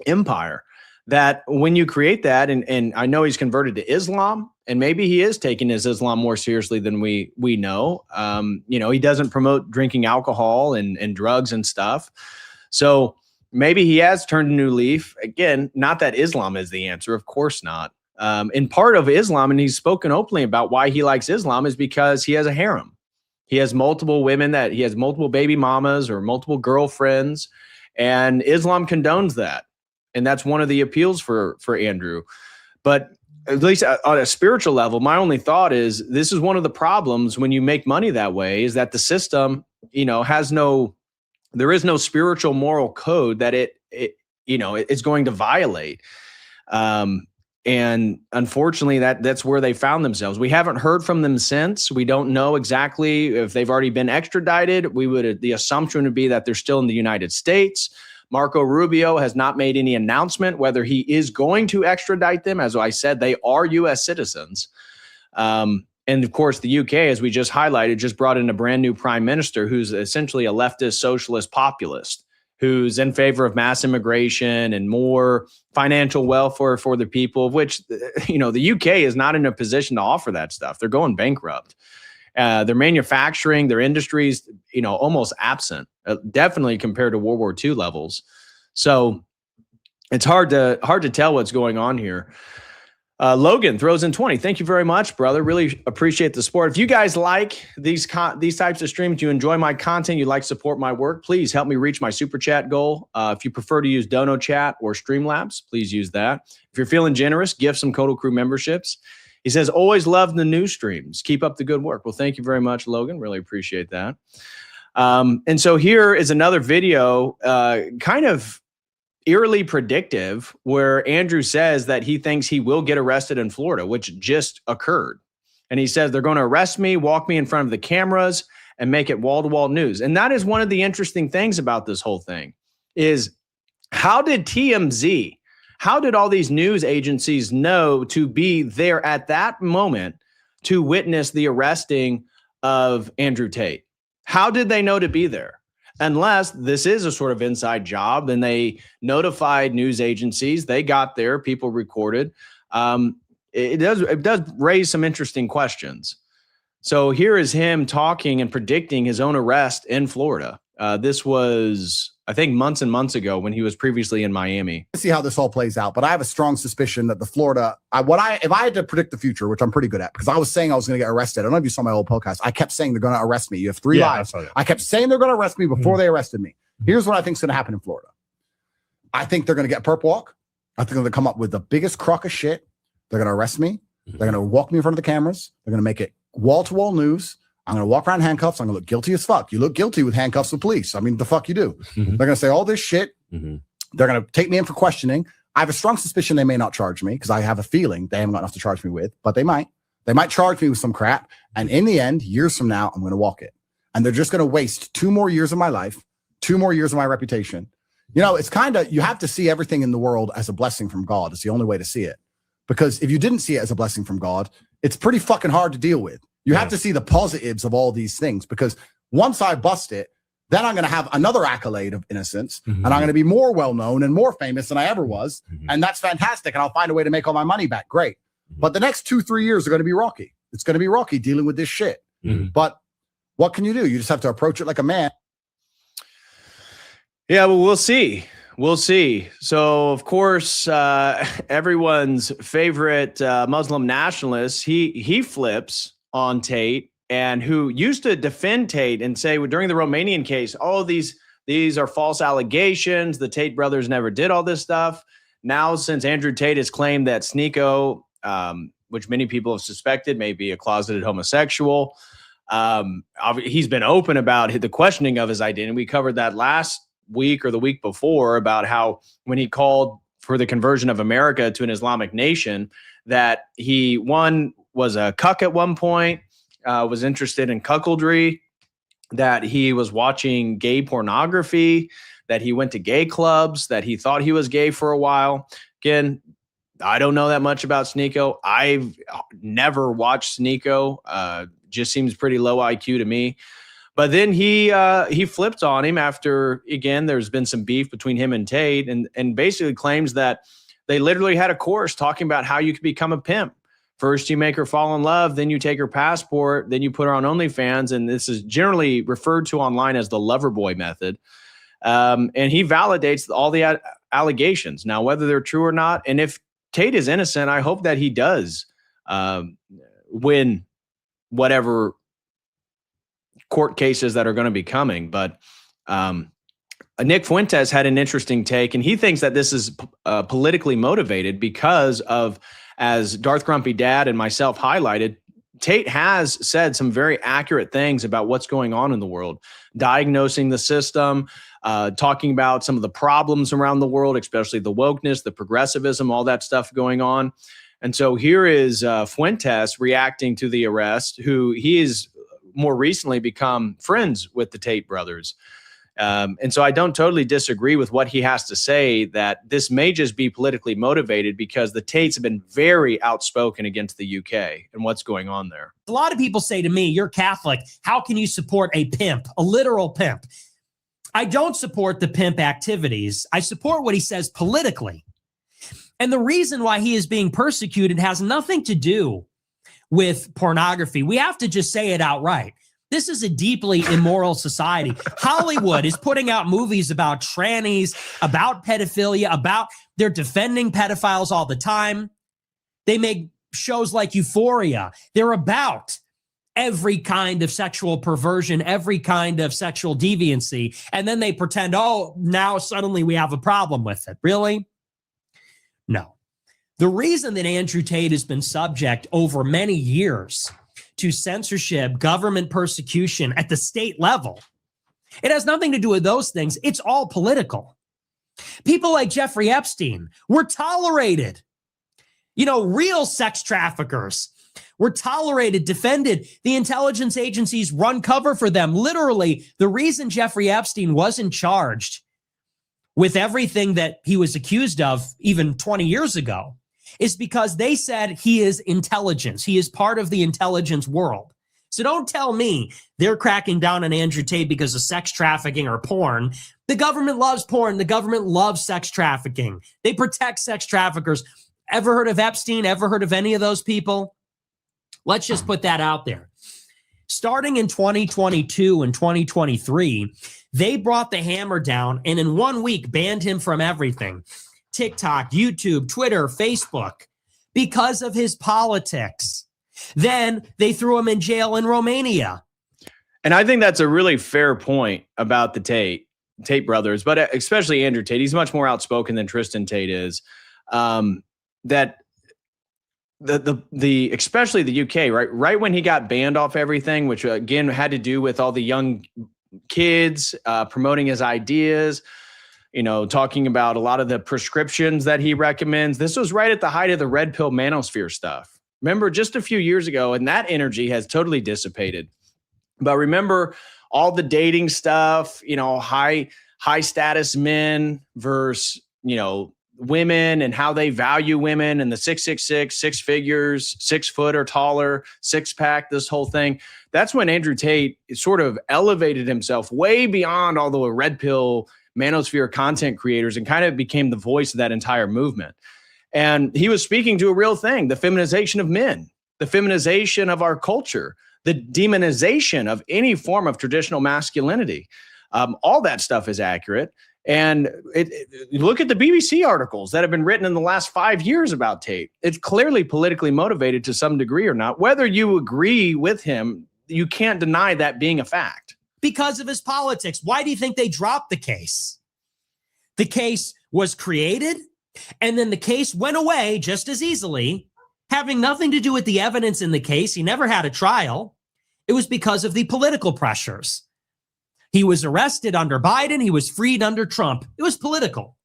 empire. That when you create that, and I know he's converted to Islam, and maybe he is taking his Islam more seriously than we know. He doesn't promote drinking alcohol and drugs and stuff. So maybe he has turned a new leaf. Again, not that Islam is the answer. Of course not. And part of Islam, and he's spoken openly about why he likes Islam, is because he has a harem. He has multiple women, that he has multiple baby mamas or multiple girlfriends, and Islam condones that. And that's one of the appeals for Andrew. But at least on a spiritual level, my only thought is this is one of the problems when you make money that way, is that the system, there is no spiritual moral code that it's going to violate. And unfortunately, that's where they found themselves. We haven't heard from them since. We don't know exactly if they've already been extradited. The assumption would be that they're still in the United States. Marco Rubio has not made any announcement whether he is going to extradite them. As I said, they are U.S. citizens. And of course, the UK, as we just highlighted, just brought in a brand new prime minister who's essentially a leftist socialist populist, who's in favor of mass immigration and more financial welfare for the people, of which, the UK is not in a position to offer that stuff. They're going bankrupt. Their manufacturing, their industries, almost absent, definitely compared to World War II levels. So it's hard to tell what's going on here. Logan throws in 20. Thank you very much, brother. Really appreciate the support. If you guys like these types of streams, you enjoy my content, you'd like to support my work, please help me reach my super chat goal. If you prefer to use Dono Chat or Streamlabs, please use that. If you're feeling generous, gift some Codal Crew memberships. He says, always love the new streams. Keep up the good work. Well, thank you very much, Logan. Really appreciate that. And so here is another video, kind of eerily predictive, where Andrew says that he thinks he will get arrested in Florida, which just occurred. And he says they're going to arrest me, walk me in front of the cameras, and make it wall-to-wall news. And that is one of the interesting things about this whole thing is, how did TMZ, how did all these news agencies know to be there at that moment to witness the arresting of Andrew Tate? How did they know to be there? Unless this is a sort of inside job, and they notified news agencies, they got there, people recorded. It does raise some interesting questions. So here is him talking and predicting his own arrest in Florida. This was, I think, months and months ago when he was previously in Miami. See how this all plays out, but I have a strong suspicion that the Florida, if I had to predict the future, which I'm pretty good at, because I was saying I was going to get arrested. I don't know if you saw my old podcast. I kept saying they're going to arrest me. You have 3 lives. I kept saying they're going to arrest me before they arrested me. Here's what I think is going to happen in Florida. I think they're going to get perp walk. I think they're going to come up with the biggest crock of shit. They're going to arrest me. They're going to walk me in front of the cameras. They're going to make it wall-to-wall news. I'm going to walk around handcuffs. I'm going to look guilty as fuck. You look guilty with handcuffs with police. I mean, the fuck you do. They're going to say all this shit. They're going to take me in for questioning. I have a strong suspicion they may not charge me because I have a feeling they haven't got enough to charge me with, but they might. They might charge me with some crap. And in the end, years from now, I'm going to walk it. And they're just going to waste 2 more years of my life, 2 more years of my reputation. You know, it's kind of, you have to see everything in the world as a blessing from God. It's the only way to see it. Because if you didn't see it as a blessing from God, it's pretty fucking hard to deal with. You have to see the positives of all these things, because once I bust it, then I'm going to have another accolade of innocence, and I'm going to be more well-known and more famous than I ever was. And that's fantastic. And I'll find a way to make all my money back. Great. But the next 2-3 years are going to be rocky. It's going to be rocky dealing with this shit. But what can you do? You just have to approach it like a man. Yeah, well, we'll see. We'll see. So, of course, everyone's favorite Muslim nationalist, he flips on Tate, and who used to defend Tate and say, well, during the Romanian case, oh, these are false allegations. The Tate brothers never did all this stuff. Now, since Andrew Tate has claimed that Sneeko, which many people have suspected may be a closeted homosexual, he's been open about the questioning of his identity. We covered that last week or the week before about how when he called for the conversion of America to an Islamic nation, that he, one, was a cuck at one point, was interested in cuckoldry, that he was watching gay pornography, that he went to gay clubs, that he thought he was gay for a while. Again, I don't know that much about Sneeko. I've never watched Sneeko. Just seems pretty low IQ to me. But then he flipped on him after, again, there's been some beef between him and Tate, and basically claims that they literally had a course talking about how you could become a pimp. First, you make her fall in love, then you take her passport, then you put her on OnlyFans, and this is generally referred to online as the lover boy method. And he validates all the allegations. Now, whether they're true or not, and if Tate is innocent, I hope that he does win whatever court cases that are going to be coming. But Nick Fuentes had an interesting take, and he thinks that this is politically motivated because of, as Darth Grumpy Dad and myself highlighted, Tate has said some very accurate things about what's going on in the world, diagnosing the system, talking about some of the problems around the world, especially the wokeness, the progressivism, all that stuff going on. And so here is Fuentes reacting to the arrest, who he is more recently become friends with the Tate brothers. And so I don't totally disagree with what he has to say, that this may just be politically motivated because the Tates have been very outspoken against the UK and what's going on there. A lot of people say to me, you're Catholic. How can you support a pimp, a literal pimp? I don't support the pimp activities. I support what he says politically. And the reason why he is being persecuted has nothing to do with pornography. We have to just say it outright. This is a deeply immoral society. Hollywood is putting out movies about trannies, about pedophilia, they're defending pedophiles all the time. They make shows like Euphoria. They're about every kind of sexual perversion, every kind of sexual deviancy. And then they pretend, oh, now suddenly we have a problem with it. Really? No. The reason that Andrew Tate has been subject over many years to censorship, government persecution at the state level, it has nothing to do with those things. It's all political. People like Jeffrey Epstein were tolerated. You know, real sex traffickers were tolerated, defended. The intelligence agencies run cover for them. Literally, the reason Jeffrey Epstein wasn't charged with everything that he was accused of even 20 years ago is because they said he is intelligence. He is part of the intelligence world. So don't tell me they're cracking down on Andrew Tate because of sex trafficking or porn. The government loves porn. The government loves sex trafficking. They protect sex traffickers. Ever heard of Epstein? Ever heard of any of those people? Let's just put that out there. Starting in 2022 and 2023, they brought the hammer down and in 1 week banned him from everything. TikTok, YouTube, Twitter, Facebook, because of his politics. Then they threw him in jail in Romania. And I think that's a really fair point about the Tate brothers, but especially Andrew Tate. He's much more outspoken than Tristan Tate is. That the especially the UK, right when he got banned off everything, which again had to do with all the young kids promoting his ideas, talking about a lot of the prescriptions that he recommends. This was right at the height of the red pill manosphere stuff. Remember, just a few years ago, and that energy has totally dissipated. But remember all the dating stuff, high status men versus, women and how they value women and the 666, 6 figures, 6 foot or taller, 6-pack, this whole thing. That's when Andrew Tate sort of elevated himself way beyond all the red pill manosphere content creators and kind of became the voice of that entire movement. And he was speaking to a real thing, the feminization of men, the feminization of our culture, the demonization of any form of traditional masculinity. All that stuff is accurate. And look at the BBC articles that have been written in the last 5 years about Tate. It's clearly politically motivated to some degree or not. Whether you agree with him, you can't deny that being a fact. Because of his politics. Why do you think they dropped the case? The case was created, and then the case went away just as easily, having nothing to do with the evidence in the case. He never had a trial. It was because of the political pressures. He was arrested under Biden. He was freed under Trump. It was political.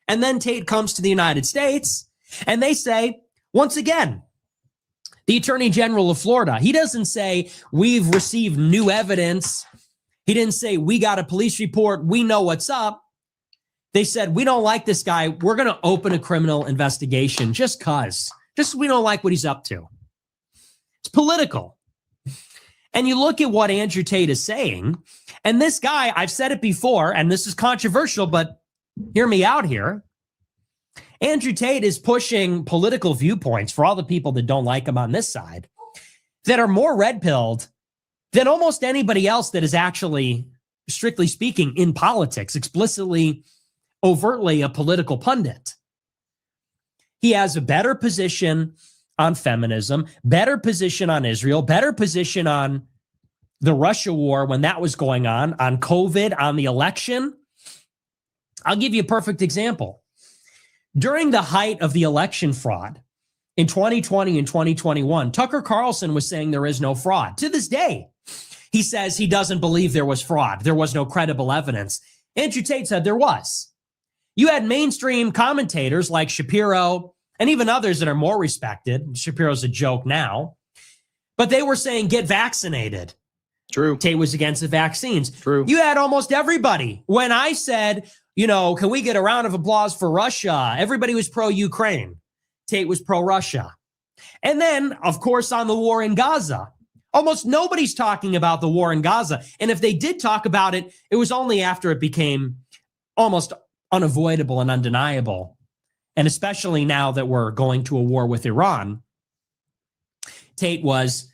And then Tate comes to the United States and they say, once again, the Attorney General of Florida, he doesn't say we've received new evidence. He didn't say we got a police report. We know what's up. They said, we don't like this guy. We're going to open a criminal investigation just because we don't like what he's up to. It's political. And you look at what Andrew Tate is saying, and this guy, I've said it before, and this is controversial, but hear me out here. Andrew Tate is pushing political viewpoints for all the people that don't like him on this side that are more red-pilled than almost anybody else that is actually, strictly speaking, in politics, explicitly, overtly a political pundit. He has a better position on feminism, better position on Israel, better position on the Russia war when that was going on COVID, on the election. I'll give you a perfect example. During the height of the election fraud in 2020 and 2021, Tucker Carlson was saying there is no fraud. To this day, he says he doesn't believe there was fraud. There was no credible evidence. Andrew Tate said there was. You had mainstream commentators like Shapiro and even others that are more respected. Shapiro's a joke now, but they were saying get vaccinated. True. Tate was against the vaccines. True. You had almost everybody. When I said, can we get a round of applause for Russia? Everybody was pro-Ukraine. Tate was pro-Russia. And then, of course, on the war in Gaza, almost nobody's talking about the war in Gaza. And if they did talk about it, it was only after it became almost unavoidable and undeniable. And especially now that we're going to a war with Iran, Tate was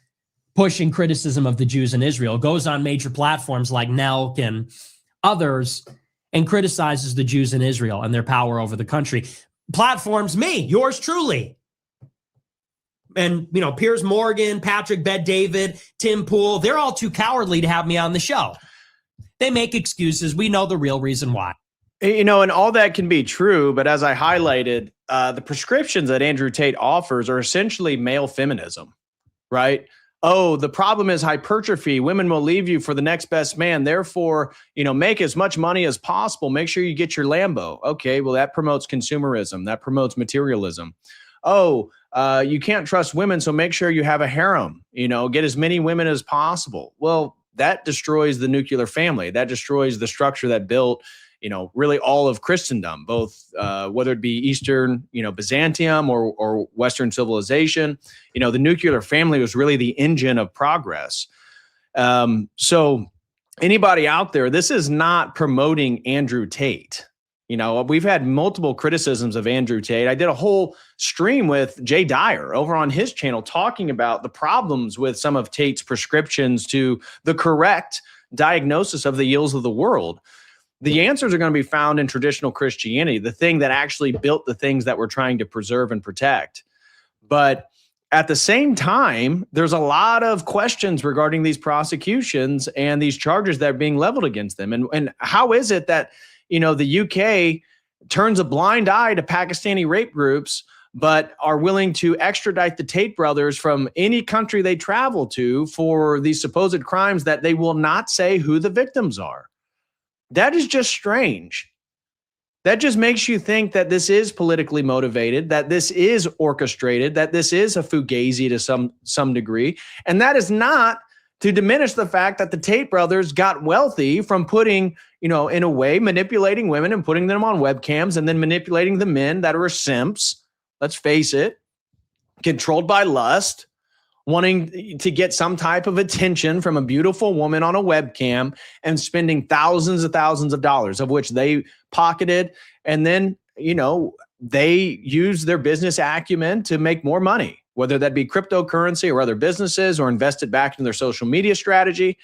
pushing criticism of the Jews in Israel, goes on major platforms like Nelk and others and criticizes the Jews in Israel and their power over the country. Platforms, me, yours truly. And, Piers Morgan, Patrick Bet-David, Tim Pool, they're all too cowardly to have me on the show. They make excuses. We know the real reason why. And all that can be true, but as I highlighted, the prescriptions that Andrew Tate offers are essentially male feminism, right? Oh, the problem is hypertrophy. Women will leave you for the next best man. Therefore, make as much money as possible. Make sure you get your Lambo. Okay, well, that promotes consumerism. That promotes materialism. Oh, you can't trust women, so make sure you have a harem. Get as many women as possible. Well, that destroys the nuclear family. That destroys the structure that built really all of Christendom, both whether it be Eastern, Byzantium or Western civilization. The nuclear family was really the engine of progress. So anybody out there, this is not promoting Andrew Tate. You know, we've had multiple criticisms of Andrew Tate. I did a whole stream with Jay Dyer over on his channel talking about the problems with some of Tate's prescriptions to the correct diagnosis of the ills of the world. The answers are going to be found in traditional Christianity, the thing that actually built the things that we're trying to preserve and protect. But at the same time, there's a lot of questions regarding these prosecutions and these charges that are being leveled against them. And how is it that, you know, the UK turns a blind eye to Pakistani rape groups, but are willing to extradite the Tate brothers from any country they travel to for these supposed crimes that they will not say who the victims are? That is just strange. That just makes you think that this is politically motivated, that this is orchestrated, that this is a fugazi to some degree. And that is not to diminish the fact that the Tate brothers got wealthy from putting, you know, in a way, manipulating women and putting them on webcams and then manipulating the men that are simps. Let's face it, controlled by lust, wanting to get some type of attention from a beautiful woman on a webcam and spending thousands of dollars, of which they pocketed. And then, you know, they use their business acumen to make more money, whether that be cryptocurrency or other businesses, or invest it back in their social media strategy,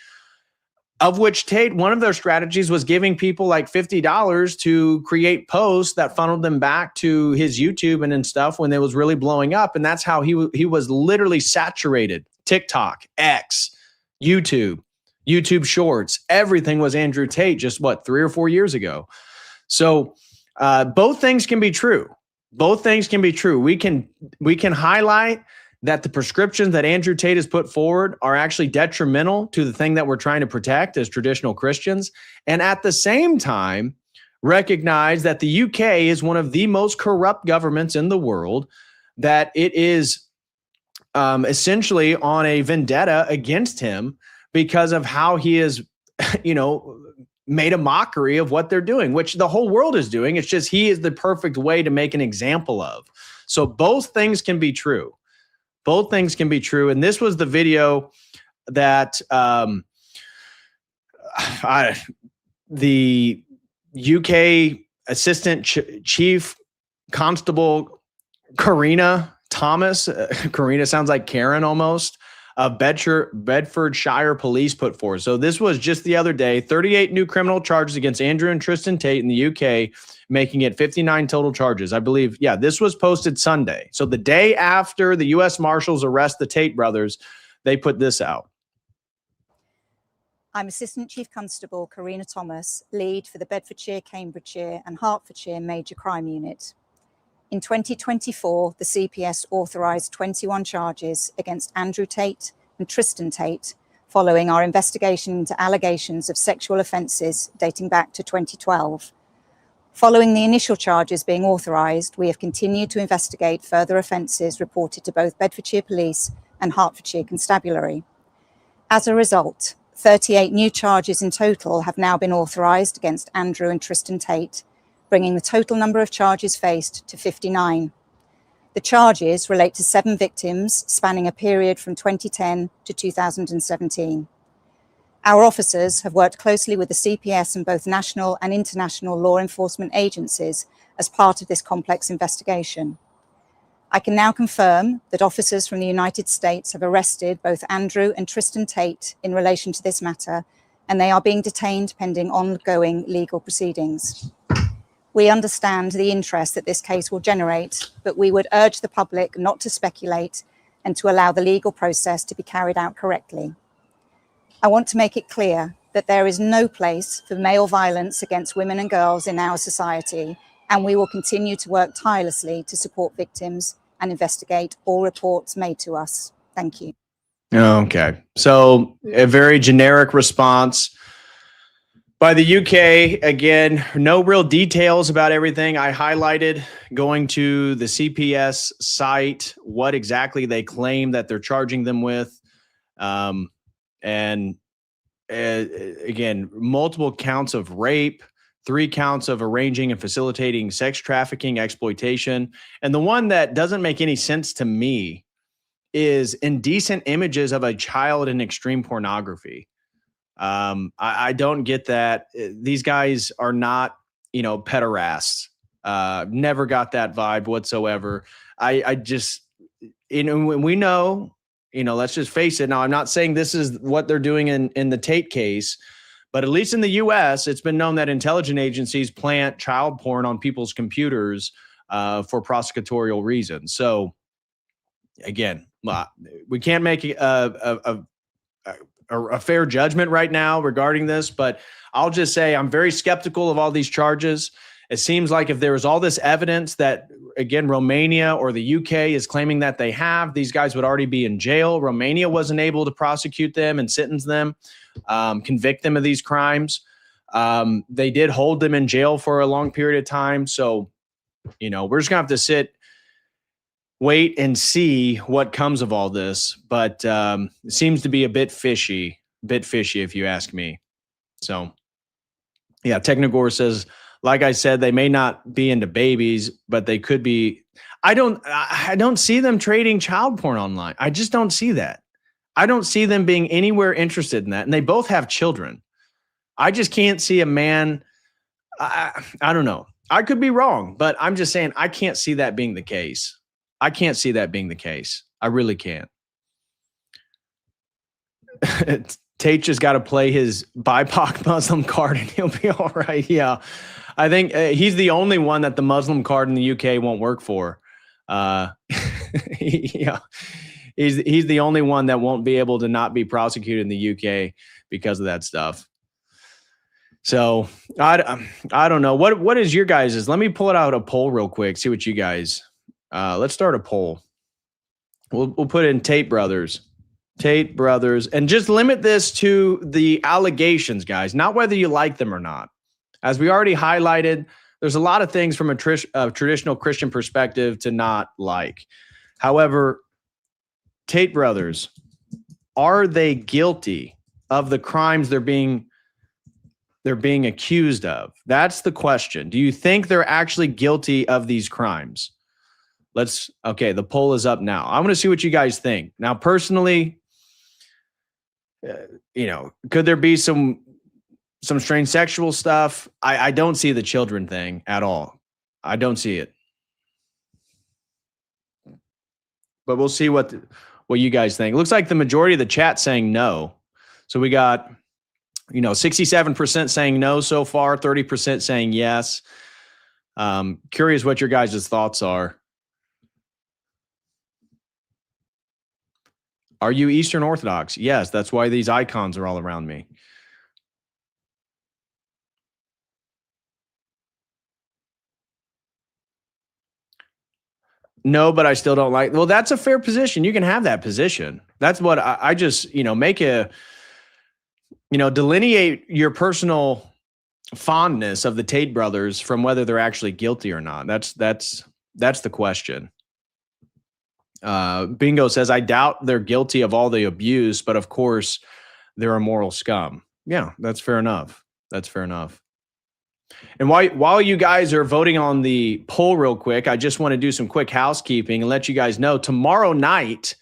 of which Tate, one of their strategies was giving people like $50 to create posts that funneled them back to his YouTube and stuff when it was really blowing up. And that's how he was literally saturated. TikTok, X, YouTube Shorts, everything was Andrew Tate just 3 or 4 years ago. So both things can be true. Both things can be true. We can highlight that the prescriptions that Andrew Tate has put forward are actually detrimental to the thing that we're trying to protect as traditional Christians. And at the same time, recognize that the UK is one of the most corrupt governments in the world, that it is essentially on a vendetta against him because of how he is, you know, made a mockery of what they're doing, which the whole world is doing. It's just he is the perfect way to make an example of. So both things can be true. Both things can be true. And this was the video that the UK Assistant Chief Constable Karina Thomas, Karina sounds like Karen almost, of Bedfordshire Police put forward. So this was just the other day, 38 new criminal charges against Andrew and Tristan Tate in the UK, making it 59 total charges. I believe, yeah, this was posted Sunday. So the day after the U.S. Marshals arrest the Tate brothers, they put this out. I'm Assistant Chief Constable Karina Thomas, lead for the Bedfordshire, Cambridgeshire and Hertfordshire Major Crime Unit. In 2024, the CPS authorised 21 charges against Andrew Tate and Tristan Tate following our investigation into allegations of sexual offences dating back to 2012. Following the initial charges being authorised, we have continued to investigate further offences reported to both Bedfordshire Police and Hertfordshire Constabulary. As a result, 38 new charges in total have now been authorised against Andrew and Tristan Tate, bringing the total number of charges faced to 59. The charges relate to 7 victims spanning a period from 2010 to 2017. Our officers have worked closely with the CPS and both national and international law enforcement agencies as part of this complex investigation. I can now confirm that officers from the United States have arrested both Andrew and Tristan Tate in relation to this matter, and they are being detained pending ongoing legal proceedings. We understand the interest that this case will generate, but we would urge the public not to speculate and to allow the legal process to be carried out correctly. I want to make it clear that there is no place for male violence against women and girls in our society, and we will continue to work tirelessly to support victims and investigate all reports made to us. Thank you. Okay. So a very generic response by the UK. Again, no real details about everything. I highlighted going to the CPS site, what exactly they claim that they're charging them with. And again, multiple counts of rape, 3 counts of arranging and facilitating sex trafficking, exploitation. And the one that doesn't make any sense to me is indecent images of a child in extreme pornography. I don't get that. These guys are not pederasts. Never got that vibe whatsoever. I just, we know, let's just face it. Now, I'm not saying this is what they're doing in the Tate case, but at least in the U.S., it's been known that intelligence agencies plant child porn on people's computers for prosecutorial reasons. So, again, we can't make a fair judgment right now regarding this, but I'll just say I'm very skeptical of all these charges. It seems like if there was all this evidence that, again, Romania or the UK is claiming that they have, these guys would already be in jail. Romania wasn't able to prosecute them and sentence them, convict them of these crimes. They did hold them in jail for a long period of time. So, we're just going to have to wait and see what comes of all this. But it seems to be a bit fishy if you ask me. So, yeah, Technogore says, like I said, they may not be into babies, but they could be. I don't see them trading child porn online. I just don't see that. I don't see them being anywhere interested in that. And they both have children. I just can't see a man. I don't know. I could be wrong, but I'm just saying I can't see that being the case. I can't see that being the case. I really can't. Tate just got to play his BIPOC Muslim card and he'll be all right. Yeah. I think he's the only one that the Muslim card in the UK won't work for. Yeah. He's the only one that won't be able to not be prosecuted in the UK because of that stuff. So I don't know. What is your guys's? Let me pull it out a poll real quick. See what you guys, let's start a poll. We'll put in Tate brothers, and just limit this to the allegations, guys, not whether you like them or not. As we already highlighted, there's a lot of things from a traditional Christian perspective to not like. However, Tate brothers, are they guilty of the crimes they're being accused of? That's the question. Do you think they're actually guilty of these crimes? Okay, the poll is up now. I want to see what you guys think. Now, personally, could there be some strange sexual stuff? I don't see the children thing at all. I don't see it. But we'll see what you guys think. It looks like the majority of the chat saying no. So we got 67% saying no so far, 30% saying yes. Curious what your guys' thoughts are. Are you Eastern Orthodox? Yes, that's why these icons are all around me. No, but I still don't like. Well, that's a fair position. You can have that position. That's what I just, make delineate your personal fondness of the Tate brothers from whether they're actually guilty or not. That's the question. Bingo says, I doubt they're guilty of all the abuse, but of course they're a moral scum. Yeah, that's fair enough. That's fair enough. And while you guys are voting on the poll real quick, I just want to do some quick housekeeping and let you guys know tomorrow night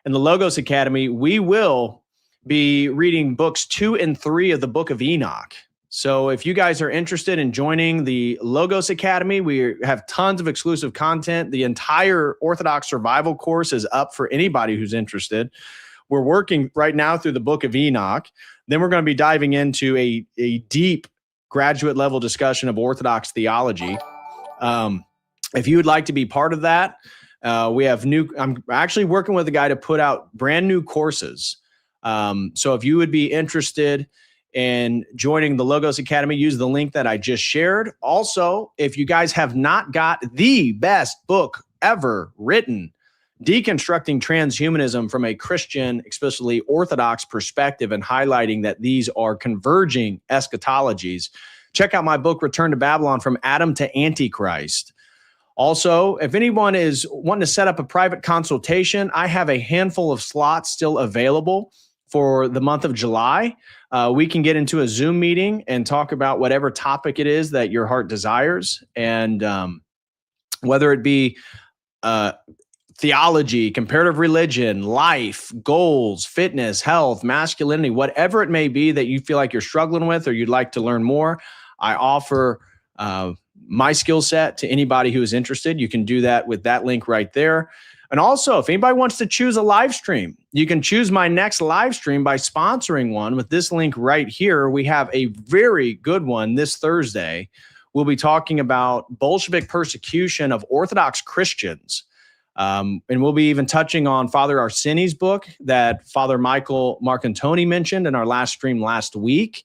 in the Logos Academy, we will be reading books 2 and 3 of the book of Enoch. So if you guys are interested in joining the Logos Academy, we have tons of exclusive content. The entire Orthodox survival course is up for anybody who's interested. We're working right now through the book of Enoch. Then we're going to be diving into a deep graduate level discussion of Orthodox theology. If you would like to be part of that, we have I'm actually working with a guy to put out brand new courses. So if you would be interested in joining the Logos Academy, use the link that I just shared. Also, if you guys have not got the best book ever written, Deconstructing Transhumanism from a Christian, especially Orthodox perspective, and highlighting that these are converging eschatologies, check out my book, Return to Babylon, From Adam to Antichrist. Also, if anyone is wanting to set up a private consultation, I have a handful of slots still available for the month of July. We can get into a Zoom meeting and talk about whatever topic it is that your heart desires. And whether it be theology, comparative religion, life, goals, fitness, health, masculinity, whatever it may be that you feel like you're struggling with or you'd like to learn more, I offer my skill set to anybody who is interested. You can do that with that link right there. And also, if anybody wants to choose a live stream, you can choose my next live stream by sponsoring one with this link right here. We have a very good one this Thursday. We'll be talking about Bolshevik persecution of Orthodox Christians. And we'll be even touching on Father Arseni's book that Father Michael Marcantoni mentioned in our last stream last week.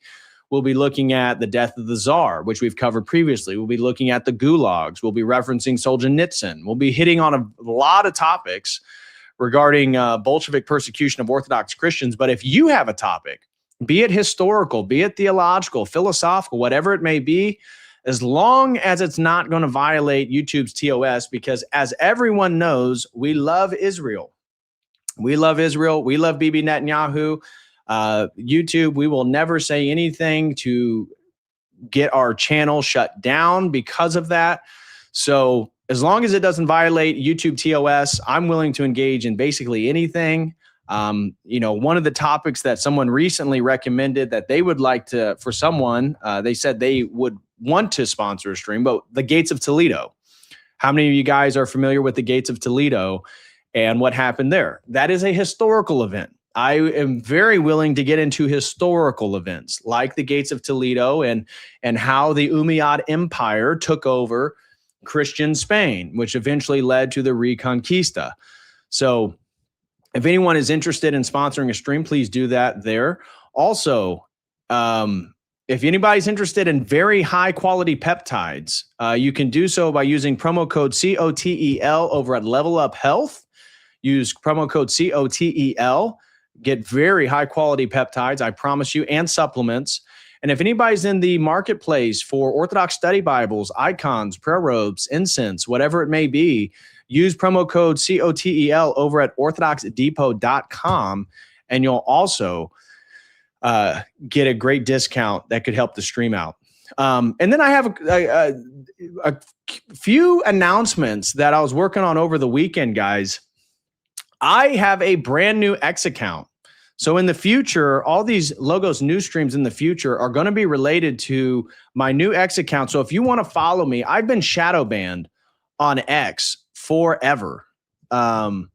We'll be looking at the death of the Tsar, which we've covered previously. We'll be looking at the gulags. We'll be referencing Solzhenitsyn. We'll be hitting on a lot of topics regarding Bolshevik persecution of Orthodox Christians. But if you have a topic, be it historical, be it theological, philosophical, whatever it may be, as long as it's not going to violate YouTube's TOS, because as everyone knows, we love Israel. We love Israel. We love Bibi Netanyahu. YouTube, we will never say anything to get our channel shut down because of that. So as long as it doesn't violate YouTube TOS, I'm willing to engage in basically anything. One of the topics that someone recently recommended that they would like to, for someone, they said they would want to sponsor a stream, but the Gates of Toledo. How many of you guys are familiar with the Gates of Toledo and what happened there? That is a historical event. I am very willing to get into historical events like the Gates of Toledo and how the Umayyad Empire took over Christian Spain, which eventually led to the Reconquista. So if anyone is interested in sponsoring a stream, please do that there. Also, if anybody's interested in very high quality peptides, you can do so by using promo code COTEL over at Level Up Health. Use promo code COTEL. Get very high quality peptides, I promise you, and supplements. And if anybody's in the marketplace for Orthodox study Bibles, icons, prayer robes, incense, whatever it may be, use promo code COTEL over at orthodoxdepot.com, and you'll also get a great discount that could help the stream out. And then I have a few announcements that I was working on over the weekend, guys. I have a brand new X account. So in the future, all these Logos news streams in the future are going to be related to my new X account. So if you want to follow me, I've been shadow banned on X forever. And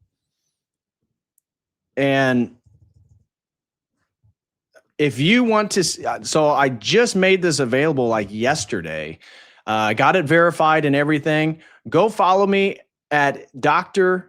if you want to, so I just made this available like yesterday. I got it verified and everything. Go follow me at Dr.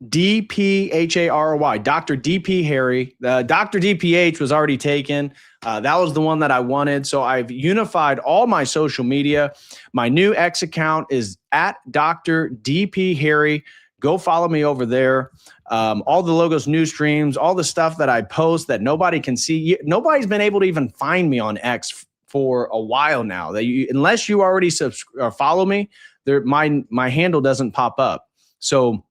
DPHARY, Dr. DP Harry. Dr. DPH was already taken. That was the one that I wanted. So I've unified all my social media. My new X account is at Dr. DP Harry. Go follow me over there. All the Logos news streams, all the stuff that I post that nobody can see. Nobody's been able to even find me on X for a while now. Unless you already follow me, my handle doesn't pop up. So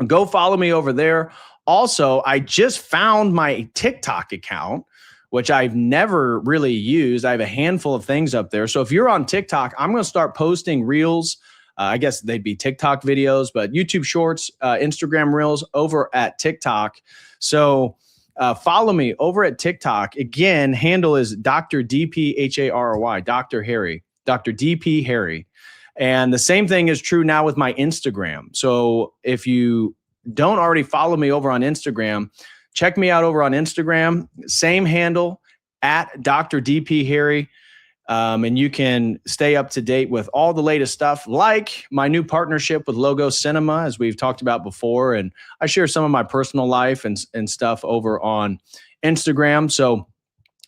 go follow me over there. Also, I just found my TikTok account, which I've never really used. I have a handful of things up there. So if you're on TikTok, I'm going to start posting reels. I guess they'd be TikTok videos, but YouTube shorts, Instagram reels over at TikTok. So follow me over at TikTok. Again, handle is Dr. DPHARY, Dr. Harry, Dr. DP Harry. And the same thing is true now with my Instagram. So if you don't already follow me over on Instagram, check me out over on Instagram. Same handle at Dr. DP Harry. And you can stay up to date with all the latest stuff, like my new partnership with Logos Cinema, as we've talked about before. And I share some of my personal life and stuff over on Instagram. So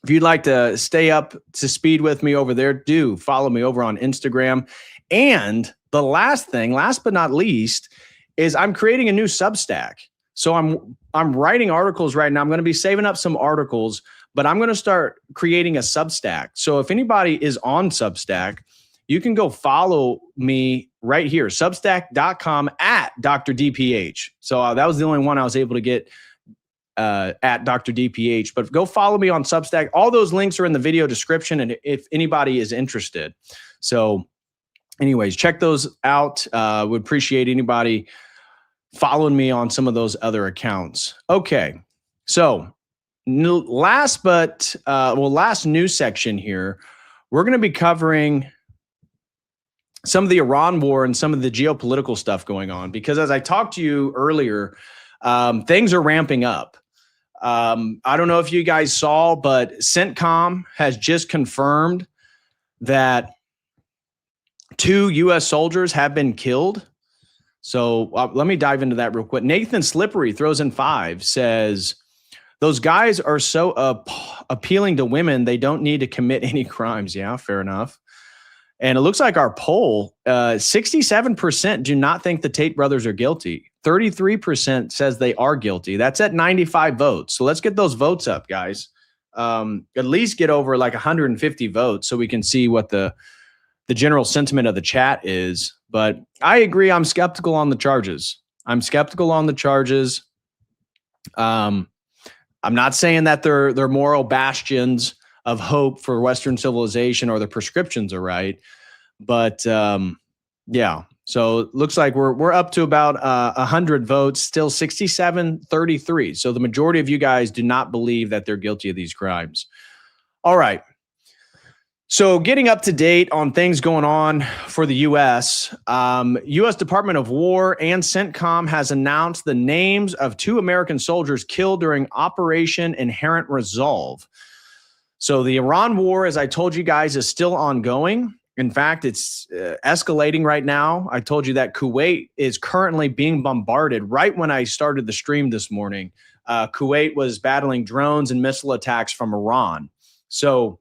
if you'd like to stay up to speed with me over there, do follow me over on Instagram. And the last but not least, is I'm creating a new Substack. So I'm writing articles right now. I'm going to be saving up some articles, but I'm going to start creating a Substack. So if anybody is on Substack, you can go follow me right here, substack.com at Dr. DPH. So that was the only one I was able to get at Dr. DPH. But go follow me on Substack. All those links are in the video description, and if anybody is interested. So anyways, check those out. Would appreciate anybody following me on some of those other accounts. Okay, so last news section here, we're going to be covering some of the Iran war and some of the geopolitical stuff going on, because as I talked to you earlier, things are ramping up. I don't know if you guys saw, but CENTCOM has just confirmed that 2 U.S. soldiers have been killed. So let me dive into that real quick. Nathan Slippery throws in 5, says, those guys are so appealing to women, they don't need to commit any crimes. Yeah, fair enough. And it looks like our poll, 67% do not think the Tate brothers are guilty. 33% says they are guilty. That's at 95 votes. So let's get those votes up, guys. At least get over like 150 votes so we can see what the general sentiment of the chat is. But I agree, I'm skeptical on the charges. I'm not saying that they're moral bastions of hope for Western civilization or the prescriptions are right. But yeah, so it looks like we're up to about 100 votes, still 67-33. So the majority of you guys do not believe that they're guilty of these crimes. All right. So getting up to date on things going on for the U.S., U.S. Department of War and CENTCOM has announced the names of 2 American soldiers killed during Operation Inherent Resolve. So the Iran war, as I told you guys, is still ongoing. In fact, it's escalating right now. I told you that Kuwait is currently being bombarded. Right when I started the stream this morning, Kuwait was battling drones and missile attacks from Iran. So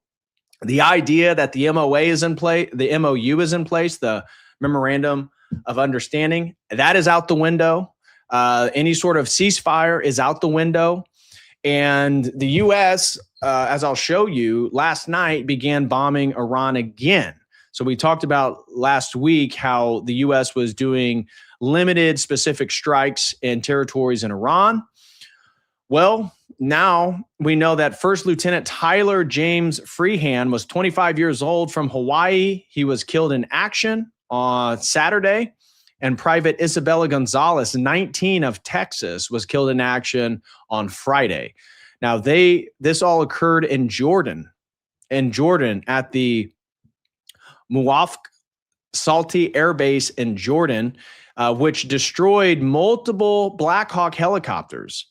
the idea that the MOU is in place, the Memorandum of Understanding, that is out the window. Any sort of ceasefire is out the window. And the U.S., as I'll show you, last night began bombing Iran again. So we talked about last week how the U.S. was doing limited specific strikes in territories in Iran. Well, now we know that First Lieutenant Tyler James Freehan was 25 years old from Hawaii. He was killed in action on Saturday. And Private Isabella Gonzalez, 19 of Texas, was killed in action on Friday. Now, this all occurred in Jordan at the Muwafaq Salti Air Base in Jordan, which destroyed multiple Black Hawk helicopters.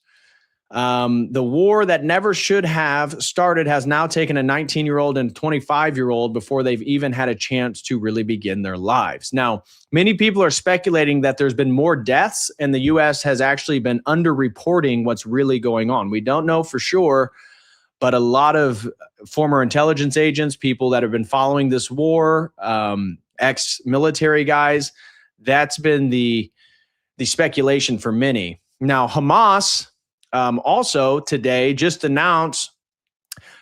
The war that never should have started has now taken a 19-year-old and 25-year-old before they've even had a chance to really begin their lives. Now, many people are speculating that there's been more deaths and the U.S. has actually been underreporting what's really going on. We don't know for sure, but a lot of former intelligence agents, people that have been following this war, ex-military guys, that's been the speculation for many. Now, Hamas also today just announced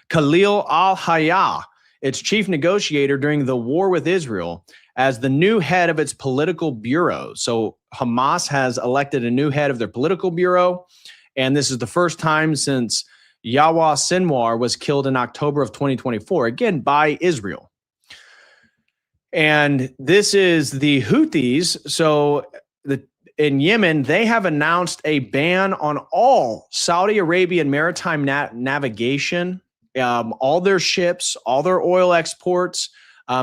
Khalil al-Hayya, its chief negotiator during the war with Israel, as the new head of its political bureau. So Hamas has elected a new head of their political bureau, and this is the first time since Yahya Sinwar was killed in October of 2024, again by Israel. And this is the Houthis. So in Yemen, they have announced a ban on all Saudi Arabian maritime navigation, all their ships, all their oil exports.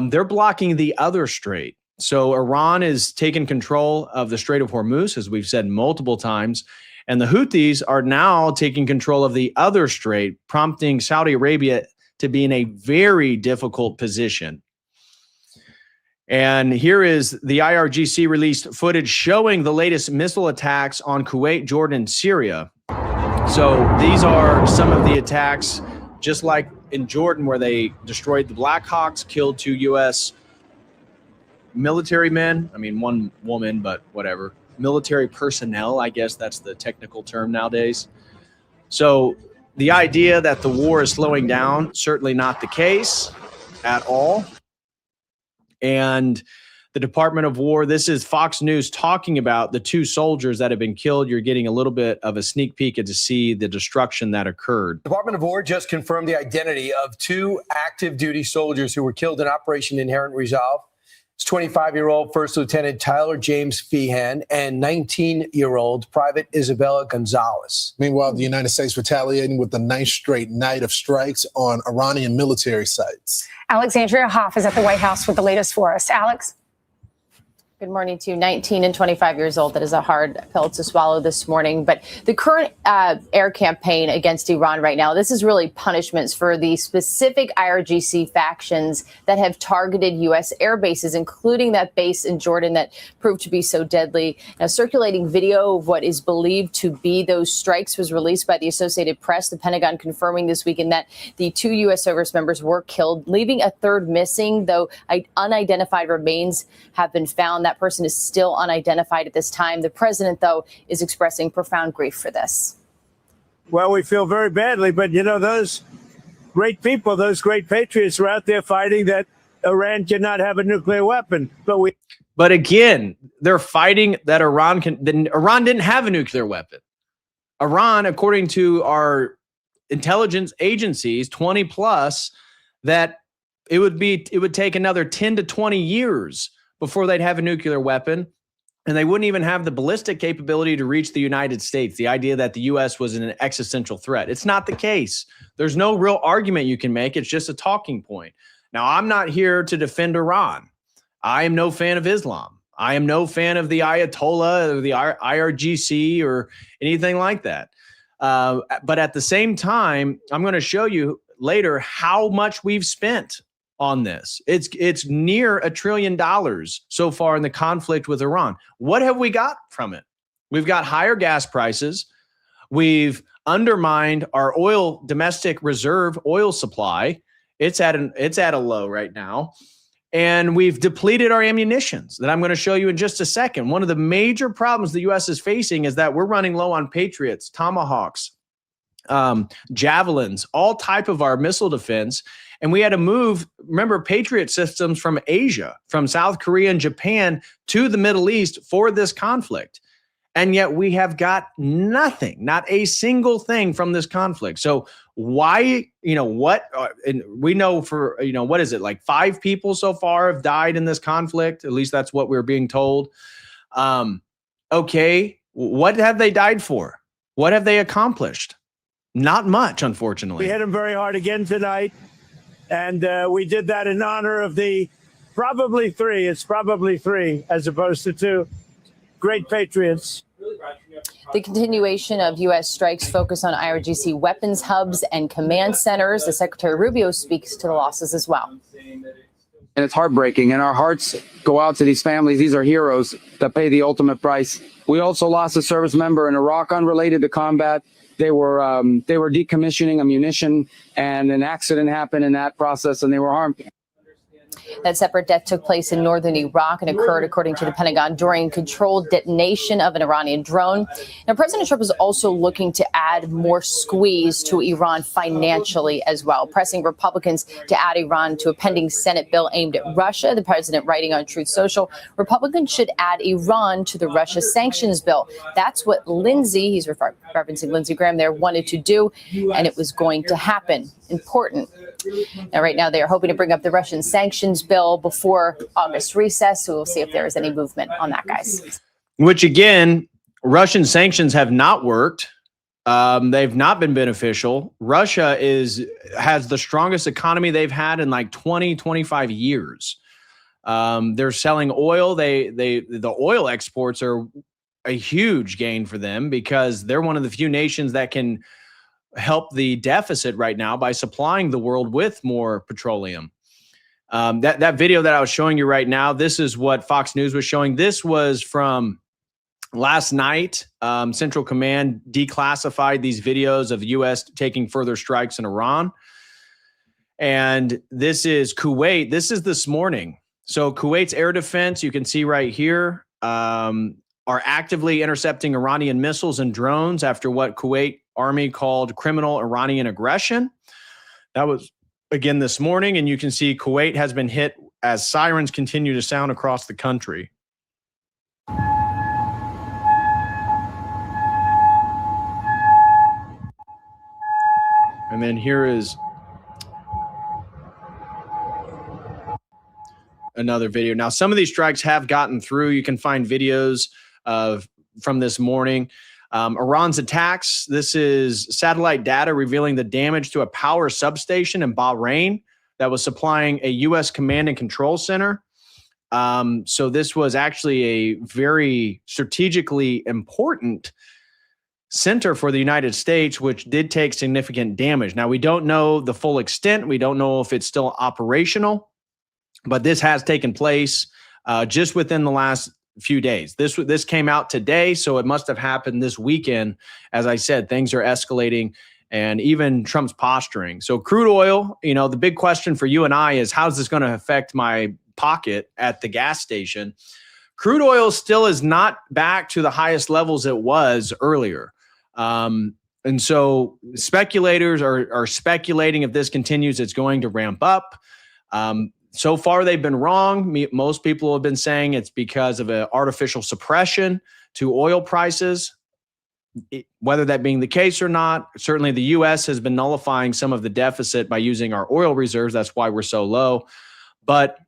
They're blocking the other strait. So Iran is taking control of the Strait of Hormuz, as we've said multiple times. And the Houthis are now taking control of the other strait, prompting Saudi Arabia to be in a very difficult position. And here is the IRGC released footage showing the latest missile attacks on Kuwait, Jordan, Syria. So these are some of the attacks, just like in Jordan, where they destroyed the Black Hawks, killed 2 U.S. military men. I mean, 1 woman, but whatever. Military personnel, I guess that's the technical term nowadays. So the idea that the war is slowing down, certainly not the case at all. And the Department of War, this is Fox News talking about the 2 soldiers that have been killed. You're getting a little bit of a sneak peek to see the destruction that occurred. Department of War just confirmed the identity of 2 active duty soldiers who were killed in Operation Inherent Resolve. It's 25-year-old First Lieutenant Tyler James Feehan and 19-year-old Private Isabella Gonzalez. Meanwhile, the United States retaliating with the 9th straight night of strikes on Iranian military sites. Alexandria Hoff is at the White House with the latest for us. Alex? Good morning to you. 19 and 25 years old. That is a hard pill to swallow this morning. But the current air campaign against Iran right now, this is really punishments for the specific IRGC factions that have targeted U.S. air bases, including that base in Jordan that proved to be so deadly. Now, circulating video of what is believed to be those strikes was released by the Associated Press, the Pentagon confirming this weekend that the 2 U.S. service members were killed, leaving a third missing, though unidentified remains have been found. That person is still unidentified at this time. The president, though, is expressing profound grief for this. Well, we feel very badly, but, you know, those great people, those great patriots are out there fighting that Iran cannot have a nuclear weapon. But again, they're fighting that Iran didn't have a nuclear weapon. Iran, according to our intelligence agencies, 20 plus, that it would take another 10 to 20 years before they'd have a nuclear weapon, and they wouldn't even have the ballistic capability to reach the United States. The idea that the U.S. was an existential threat. It's not the case. There's no real argument you can make. It's just a talking point. Now, I'm not here to defend Iran. I am no fan of Islam. I am no fan of the Ayatollah or the IRGC or anything like that. But at the same time, I'm going to show you later how much we've spent on this. It's near $1 trillion so far in the conflict with Iran. What have we got from it? We've got higher gas prices. We've undermined our domestic reserve oil supply. It's at a low right now. And we've depleted our ammunitions that I'm going to show you in just a second. One of the major problems the U.S. is facing is that we're running low on Patriots, Tomahawks, Javelins, all type of our missile defense. And we had to move, remember, Patriot systems from Asia, from South Korea and Japan to the Middle East for this conflict. And yet we have got nothing, not a single thing from this conflict. So why, and we know for, what is it, like 5 people so far have died in this conflict? At least that's what we're being told. Okay, what have they died for? What have they accomplished? Not much, unfortunately. We hit them very hard again tonight. And we did that in honor of the probably 3 as opposed to 2 great patriots. The continuation of U.S. strikes focus on IRGC weapons hubs and command centers. The Secretary Rubio speaks to the losses as well. And it's heartbreaking, and our hearts go out to these families. These are heroes that pay the ultimate price. We also lost a service member in Iraq unrelated to combat. They were decommissioning a munition, and an accident happened in that process, and they were harmed. That separate death took place in northern Iraq and occurred, according to the Pentagon, during controlled detonation of an Iranian drone. Now, President Trump is also looking to add more squeeze to Iran financially as well, pressing Republicans to add Iran to a pending Senate bill aimed at Russia. The president writing on Truth Social, Republicans should add Iran to the Russia sanctions bill. That's what Lindsey, he's referencing Lindsey Graham there, wanted to do, and it was going to happen. Important. Now, right now, they are hoping to bring up the Russian sanctions bill before August recess. So we'll see if there is any movement on that, guys. Which, again, Russian sanctions have not worked. They've not been beneficial. Russia has the strongest economy they've had in like 20, 25 years. They're selling oil. The oil exports are a huge gain for them because they're one of the few nations that can help the deficit right now by supplying the world with more petroleum. That video that I was showing you right now, this is what Fox News was showing. This was from last night. Central Command declassified these videos of the U.S. taking further strikes in Iran. And this is Kuwait. This is this morning. So Kuwait's air defense, you can see right here, are actively intercepting Iranian missiles and drones after what Kuwait Army called criminal Iranian aggression. That was, again, this morning. And you can see Kuwait has been hit as sirens continue to sound across the country. And then here is another video. Now, some of these strikes have gotten through. You can find videos from this morning. Iran's attacks. This is satellite data revealing the damage to a power substation in Bahrain that was supplying a U.S. command and control center. So this was actually a very strategically important center for the United States, which did take significant damage. Now, we don't know the full extent. We don't know if it's still operational, but this has taken place just within the last few days. This came out today, so it must have happened this weekend. As I said, things are escalating, and even Trump's posturing. So crude oil, the big question for you and I is, how's this going to affect my pocket at the gas station? Crude oil still is not back to the highest levels it was earlier. And so speculators are speculating if this continues, it's going to ramp up. So far, they've been wrong. Most people have been saying it's because of an artificial suppression to oil prices. Whether that being the case or not, certainly the U.S. has been nullifying some of the deficit by using our oil reserves. That's why we're so low. But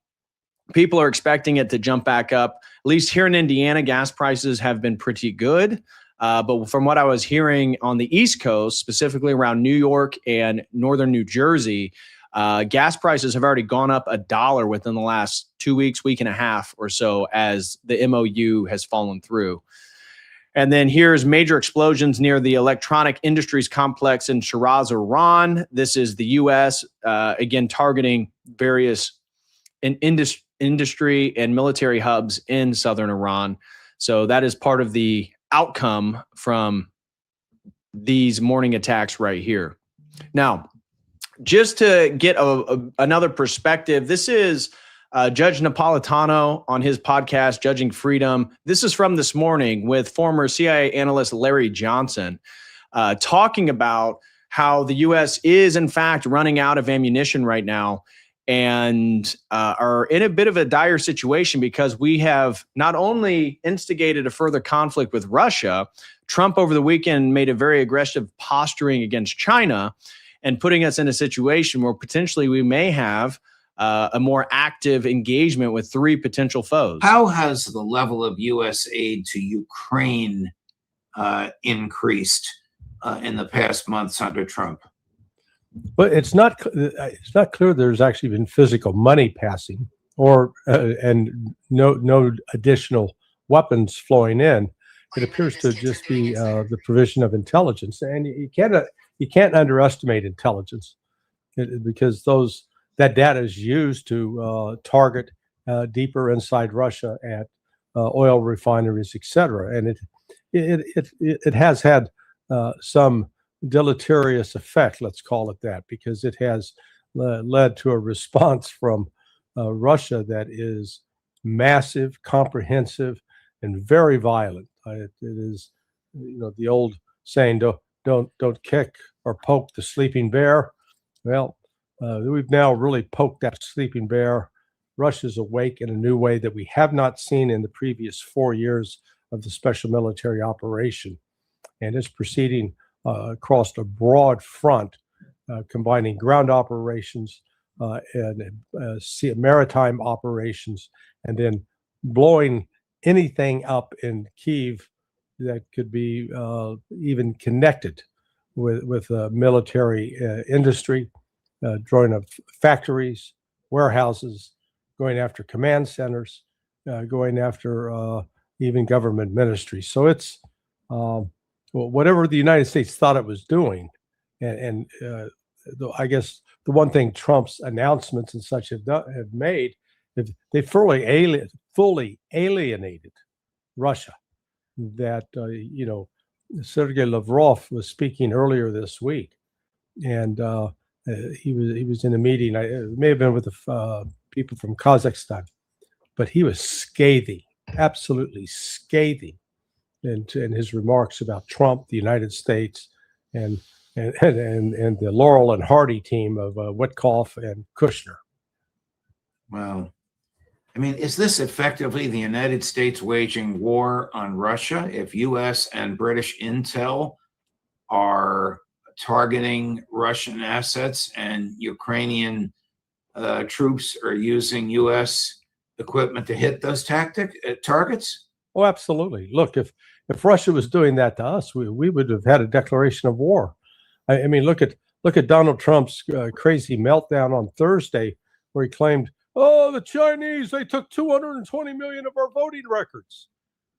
people are expecting it to jump back up. At least here in Indiana, gas prices have been pretty good. But from what I was hearing on the East Coast, specifically around New York and northern New Jersey, gas prices have already gone up $1 within the last 2 weeks, week and a half or so, as the MOU has fallen through. And then here's major explosions near the electronic industries complex in Shiraz, Iran. This is the U.S., again, targeting various industry and military hubs in southern Iran. So that is part of the outcome from these morning attacks right here. Now, just to get another perspective, this is Judge Napolitano on his podcast, Judging Freedom. This is from this morning with former CIA analyst Larry Johnson, talking about how the U.S. is, in fact, running out of ammunition right now and are in a bit of a dire situation because we have not only instigated a further conflict with Russia, Trump over the weekend made a very aggressive posturing against China and putting us in a situation where potentially we may have a more active engagement with 3 potential foes. How has the level of U.S. aid to Ukraine increased in the past months under Trump? But it's not clear there's actually been physical money passing or and no additional weapons flowing in. It appears to just be the provision of intelligence, and you can't underestimate intelligence because that data is used to target deeper inside Russia at oil refineries, etc. And it has had some deleterious effect, let's call it that, because it has led to a response from Russia that is massive, comprehensive, and very violent. It is, the old saying, don't kick or poke the sleeping bear. Well, we've now really poked that sleeping bear. Russia's awake in a new way that we have not seen in the previous 4 years of the special military operation, and it's proceeding across a broad front, combining ground operations and maritime operations, and then blowing anything up in Kyiv that could be even connected with military industry, drawing up factories, warehouses, going after command centers, going after even government ministries. So it's whatever the United States thought it was doing, and I guess the one thing Trump's announcements and such have made, they fully alienated Russia. That Sergei Lavrov was speaking earlier this week, and he was in a meeting. It may have been with the people from Kazakhstan, but he was scathing, absolutely scathing, in his remarks about Trump, the United States, and the Laurel and Hardy team of Witkoff and Kushner. Wow. I mean, is this effectively the United States waging war on Russia if U.S. and British intel are targeting Russian assets and Ukrainian troops are using U.S. equipment to hit those targets? Oh, absolutely. Look, if Russia was doing that to us, we would have had a declaration of war. I mean, look at Donald Trump's crazy meltdown on Thursday, where he claimed oh, the Chinese, they took 220 million of our voting records.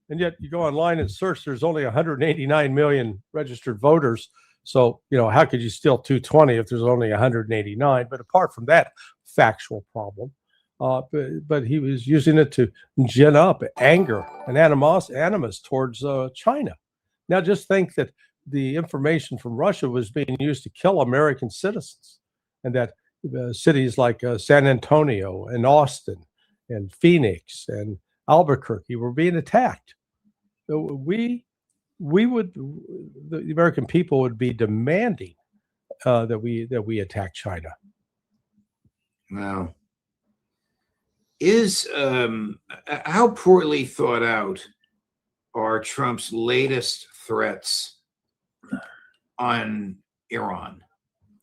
And yet you go online and search, there's only 189 million registered voters. So, how could you steal 220 if there's only 189? But apart from that factual problem, but he was using it to gin up anger and animus towards China. Now, just think that the information from Russia was being used to kill American citizens, and that cities like San Antonio and Austin and Phoenix and Albuquerque were being attacked. So the American people would be demanding that we attack China. Wow. How poorly thought out are Trump's latest threats on Iran?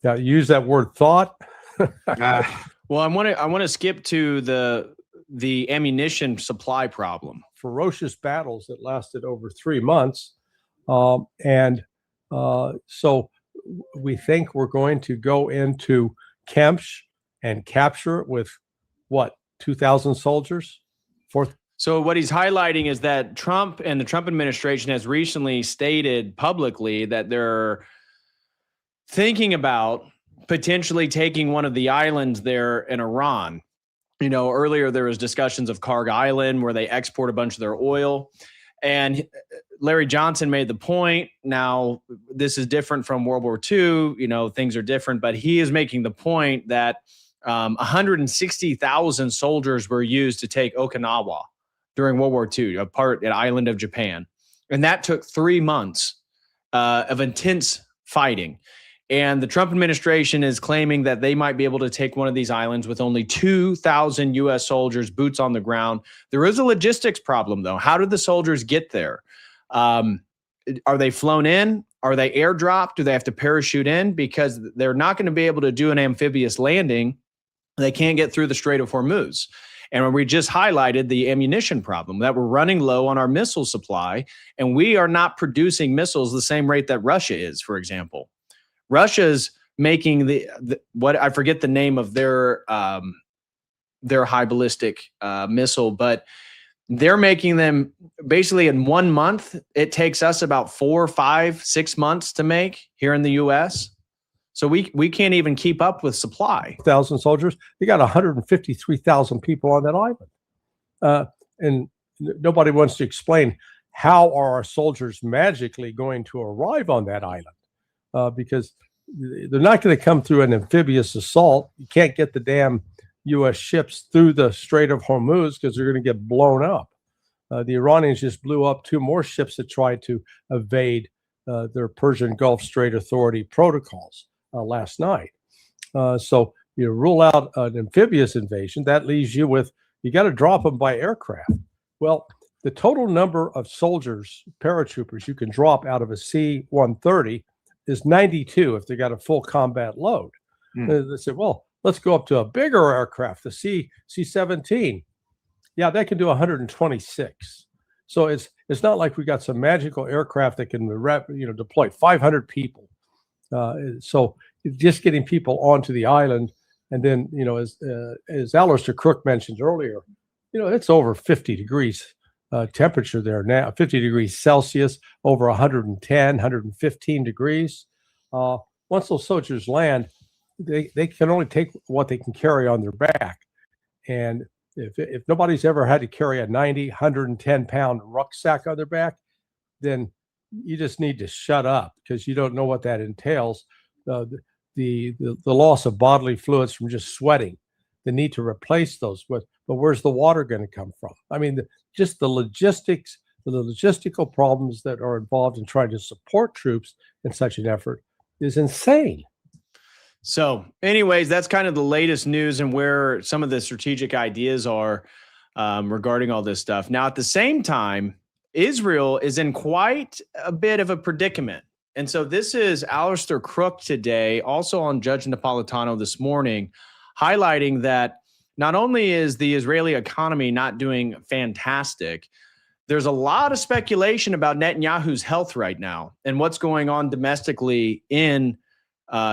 Now, use that word thought. Well, I want to skip to the ammunition supply problem. Ferocious battles that lasted over 3 months, so we think we're going to go into Kempsh and capture it with what, 2,000 soldiers? So what he's highlighting is that Trump and the Trump administration has recently stated publicly that they're thinking about potentially taking one of the islands there in Iran. Earlier there was discussions of Karg Island where they export a bunch of their oil. And Larry Johnson made the point. Now, this is different from World War II. Things are different, but he is making the point that 160,000 soldiers were used to take Okinawa during World War II, an island of Japan. And that took 3 months of intense fighting. And the Trump administration is claiming that they might be able to take one of these islands with only 2,000 U.S. soldiers, boots on the ground. There is a logistics problem, though. How did the soldiers get there? Are they flown in? Are they airdropped? Do they have to parachute in? Because they're not going to be able to do an amphibious landing. They can't get through the Strait of Hormuz. And we just highlighted the ammunition problem, that we're running low on our missile supply, and we are not producing missiles the same rate that Russia is, for example. Russia's making what I forget the name of their high ballistic missile, but they're making them basically in 1 month. It takes us about 4, 5, 6 months to make here in the U.S. So we can't even keep up with supply. 1,000 soldiers. They got 153,000 people on that island, and nobody wants to explain how are our soldiers magically going to arrive on that island, because they're not going to come through an amphibious assault. You can't get the damn U.S. ships through the Strait of Hormuz because they're going to get blown up. The Iranians just blew up 2 more ships that tried to evade their Persian Gulf Strait Authority protocols last night. So you rule out an amphibious invasion. That leaves you with, you got to drop them by aircraft. Well, the total number of soldiers, paratroopers you can drop out of a C-130 is 92 if they got a full combat load. They said, well, let's go up to a bigger aircraft, the C-17. Yeah, that can do 126. So it's not like we got some magical aircraft that can deploy 500 people. So just getting people onto the island, and then as Alistair Crook mentioned earlier, it's over 50 degrees temperature there now, 50 degrees Celsius, over 110, 115 degrees. Once those soldiers land, they can only take what they can carry on their back. And if nobody's ever had to carry a 90, 110 pound rucksack on their back, then you just need to shut up, because you don't know what that entails. The loss of bodily fluids from just sweating, the need to replace those. But where's the water going to come from? I mean, just the logistics, the logistical problems that are involved in trying to support troops in such an effort is insane. So anyways, that's kind of the latest news and where some of the strategic ideas are regarding all this stuff. Now, at the same time, Israel is in quite a bit of a predicament. And so this is Alistair Crook today, also on Judge Napolitano this morning, highlighting that not only is the Israeli economy not doing fantastic, there's a lot of speculation about Netanyahu's health right now and what's going on domestically in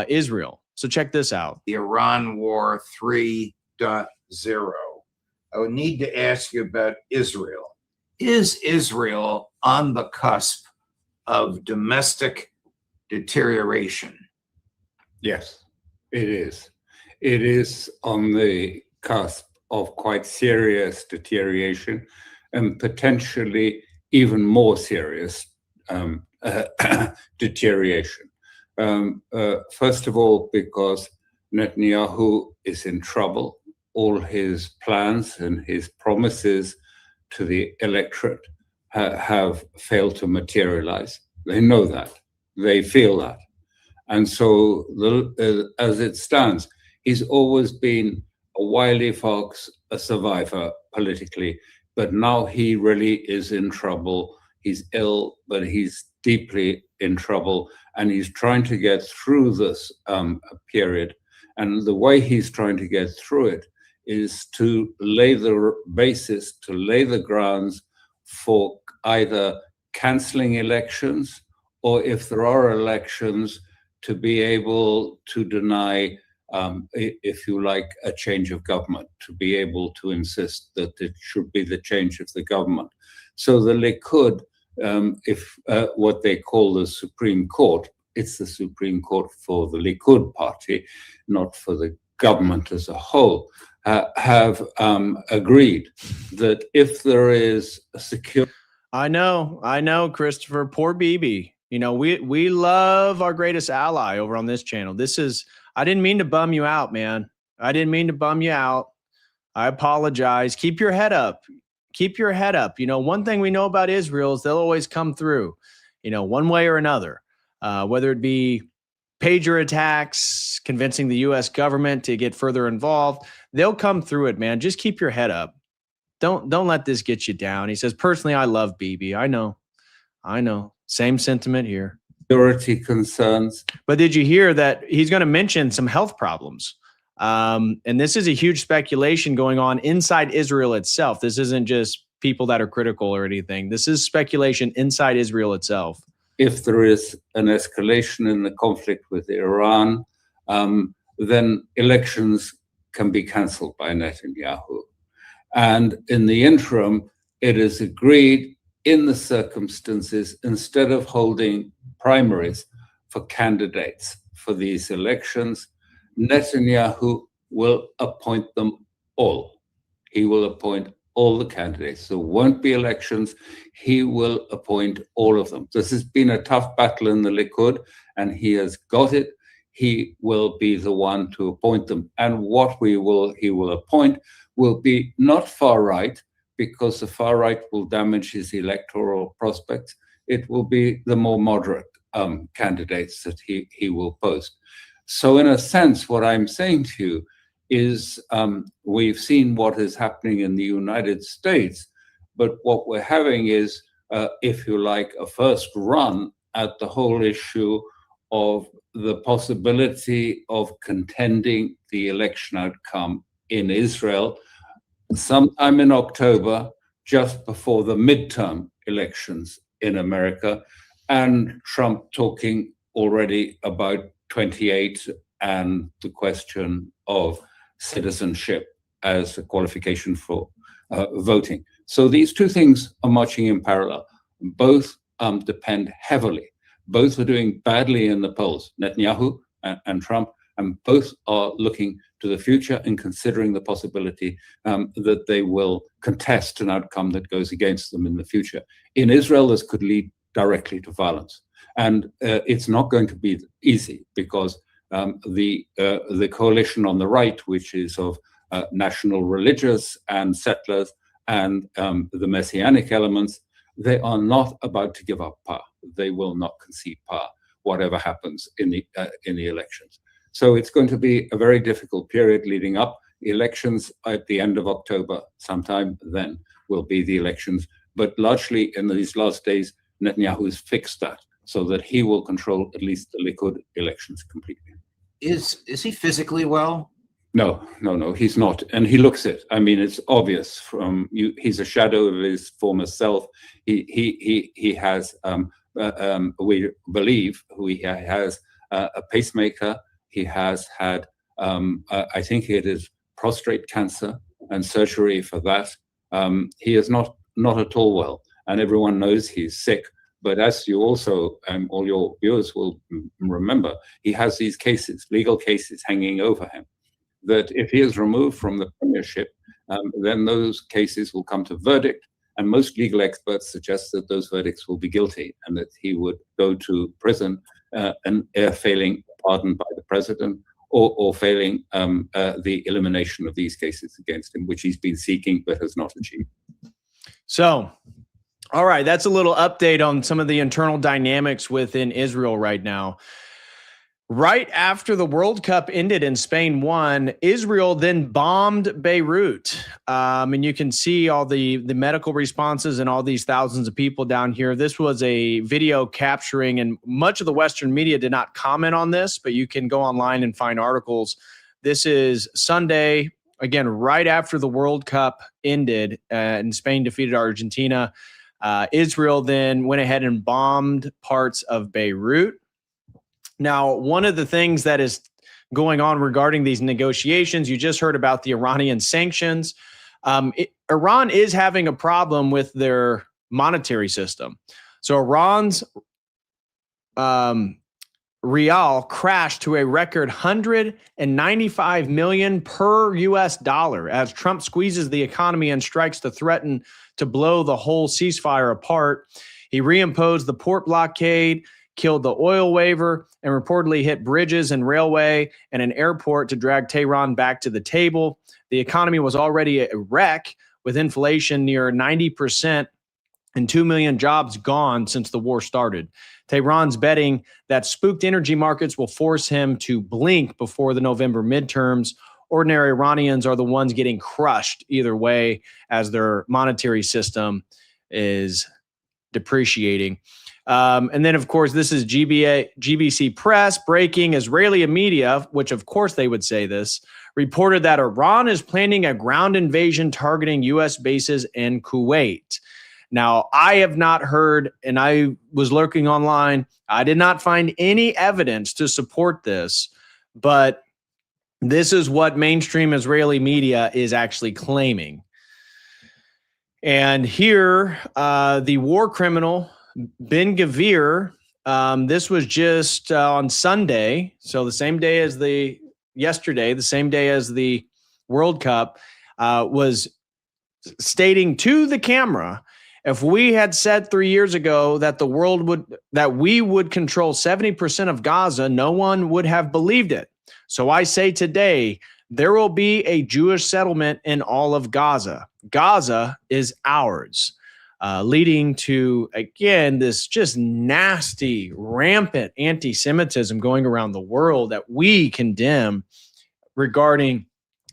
Israel. So check this out. The Iran War 3.0 zero. I would need to ask you about Israel. Is Israel on the cusp of domestic deterioration? Yes, it is. It is on the cusp of quite serious deterioration and potentially even more serious deterioration. First of all, because Netanyahu is in trouble. All his plans and his promises to the electorate have failed to materialize. They know that. They feel that. And so, as it stands, he's always been a wily fox, a survivor politically, but now he really is in trouble. He's ill, but he's deeply in trouble, and he's trying to get through this period. And the way he's trying to get through it is to lay the basis, to lay the grounds for either canceling elections, or if there are elections, to be able to deny, if you like, a change of government, to be able to insist that it should be the change of the government. So the Likud, what they call the Supreme Court, it's the Supreme Court for the Likud party, not for the government as a whole, have agreed that if there is a secure... I know, Christopher. Poor Bibi. You know, we love our greatest ally over on this channel. I didn't mean to bum you out, man. I didn't mean to bum you out. I apologize. Keep your head up. Keep your head up. You know, one thing we know about Israel is they'll always come through, you know, one way or another, whether it be pager attacks, convincing the U.S. government to get further involved. They'll come through it, man. Just keep your head up. Don't let this get you down. He says, personally, I love Bibi. I know. Same sentiment here. Security concerns. But did you hear that he's going to mention some health problems? And this is a huge speculation going on inside Israel itself. This isn't just people that are critical or anything. This is speculation inside Israel itself. If there is an escalation in the conflict with Iran, then elections can be cancelled by Netanyahu. And in the interim, it is agreed in the circumstances, instead of holding primaries for candidates for these elections, Netanyahu will appoint them all. He will appoint all the candidates. There won't be elections. He will appoint all of them. This has been a tough battle in the Likud, and he has got it. He will be the one to appoint them. And what he will appoint will be not far right, because the far right will damage his electoral prospects. It will be the more moderate candidates that he will post. So in a sense, what I'm saying to you is we've seen what is happening in the United States, but what we're having is, if you like, a first run at the whole issue of the possibility of contending the election outcome in Israel sometime in October, just before the midterm elections in America, and Trump talking already about 28 and the question of citizenship as a qualification for voting. So these two things are marching in parallel. Both depend heavily. Both are doing badly in the polls, Netanyahu and Trump, and both are looking to the future and considering the possibility that they will contest an outcome that goes against them in the future. In Israel, this could lead directly to violence. And it's not going to be easy, because the coalition on the right, which is of national religious and settlers and the messianic elements, they are not about to give up power. They will not concede power, whatever happens in the elections. So it's going to be a very difficult period leading up. Elections at the end of October, sometime then, will be the elections. But largely in these last days, Netanyahu has fixed that so that he will control at least the Likud elections completely. Is he physically well? No, he's not. And he looks it. I mean, it's obvious from you. He's a shadow of his former self. He has, we believe, he has a pacemaker. He has had, I think it is prostate cancer and surgery for that. He is not at all well, and everyone knows he's sick. But as you also, all your viewers will remember, he has these cases, legal cases hanging over him, that if he is removed from the premiership, then those cases will come to verdict. And most legal experts suggest that those verdicts will be guilty and that he would go to prison and failing pardon by the president or failing the elimination of these cases against him, which he's been seeking but has not achieved. So, all right, that's a little update on some of the internal dynamics within Israel right now. Right after the World Cup ended and Spain won, Israel then bombed Beirut. And you can see all the medical responses and all these thousands of people down here. This was a video capturing, and much of the Western media did not comment on this, but you can go online and find articles. This is Sunday, again, right after the World Cup ended and Spain defeated Argentina. Israel then went ahead and bombed parts of Beirut. Now, one of the things that is going on regarding these negotiations, you just heard about the Iranian sanctions. Iran is having a problem with their monetary system. So Iran's rial crashed to a record 195 million per US dollar as Trump squeezes the economy and strikes to threaten to blow the whole ceasefire apart. He reimposed the port blockade, killed the oil waiver, and reportedly hit bridges and railway and an airport to drag Tehran back to the table. The economy was already a wreck with inflation near 90% and 2 million jobs gone since the war started. Tehran's betting that spooked energy markets will force him to blink before the November midterms. Ordinary Iranians are the ones getting crushed either way as their monetary system is depreciating. And then, of course, this is GBC Press breaking. Israeli media, which of course they would say this, reported that Iran is planning a ground invasion targeting U.S. bases in Kuwait. Now, I have not heard, and I was lurking online, I did not find any evidence to support this, but this is what mainstream Israeli media is actually claiming. And here, the war criminal Ben Gvir, this was just on Sunday, so the same day as the same day as the World Cup, was stating to the camera, if we had said 3 years ago that we would control 70% of Gaza, no one would have believed it. So I say today, there will be a Jewish settlement in all of Gaza. Gaza is ours. Leading to, again, this just nasty, rampant anti-Semitism going around the world that we condemn regarding,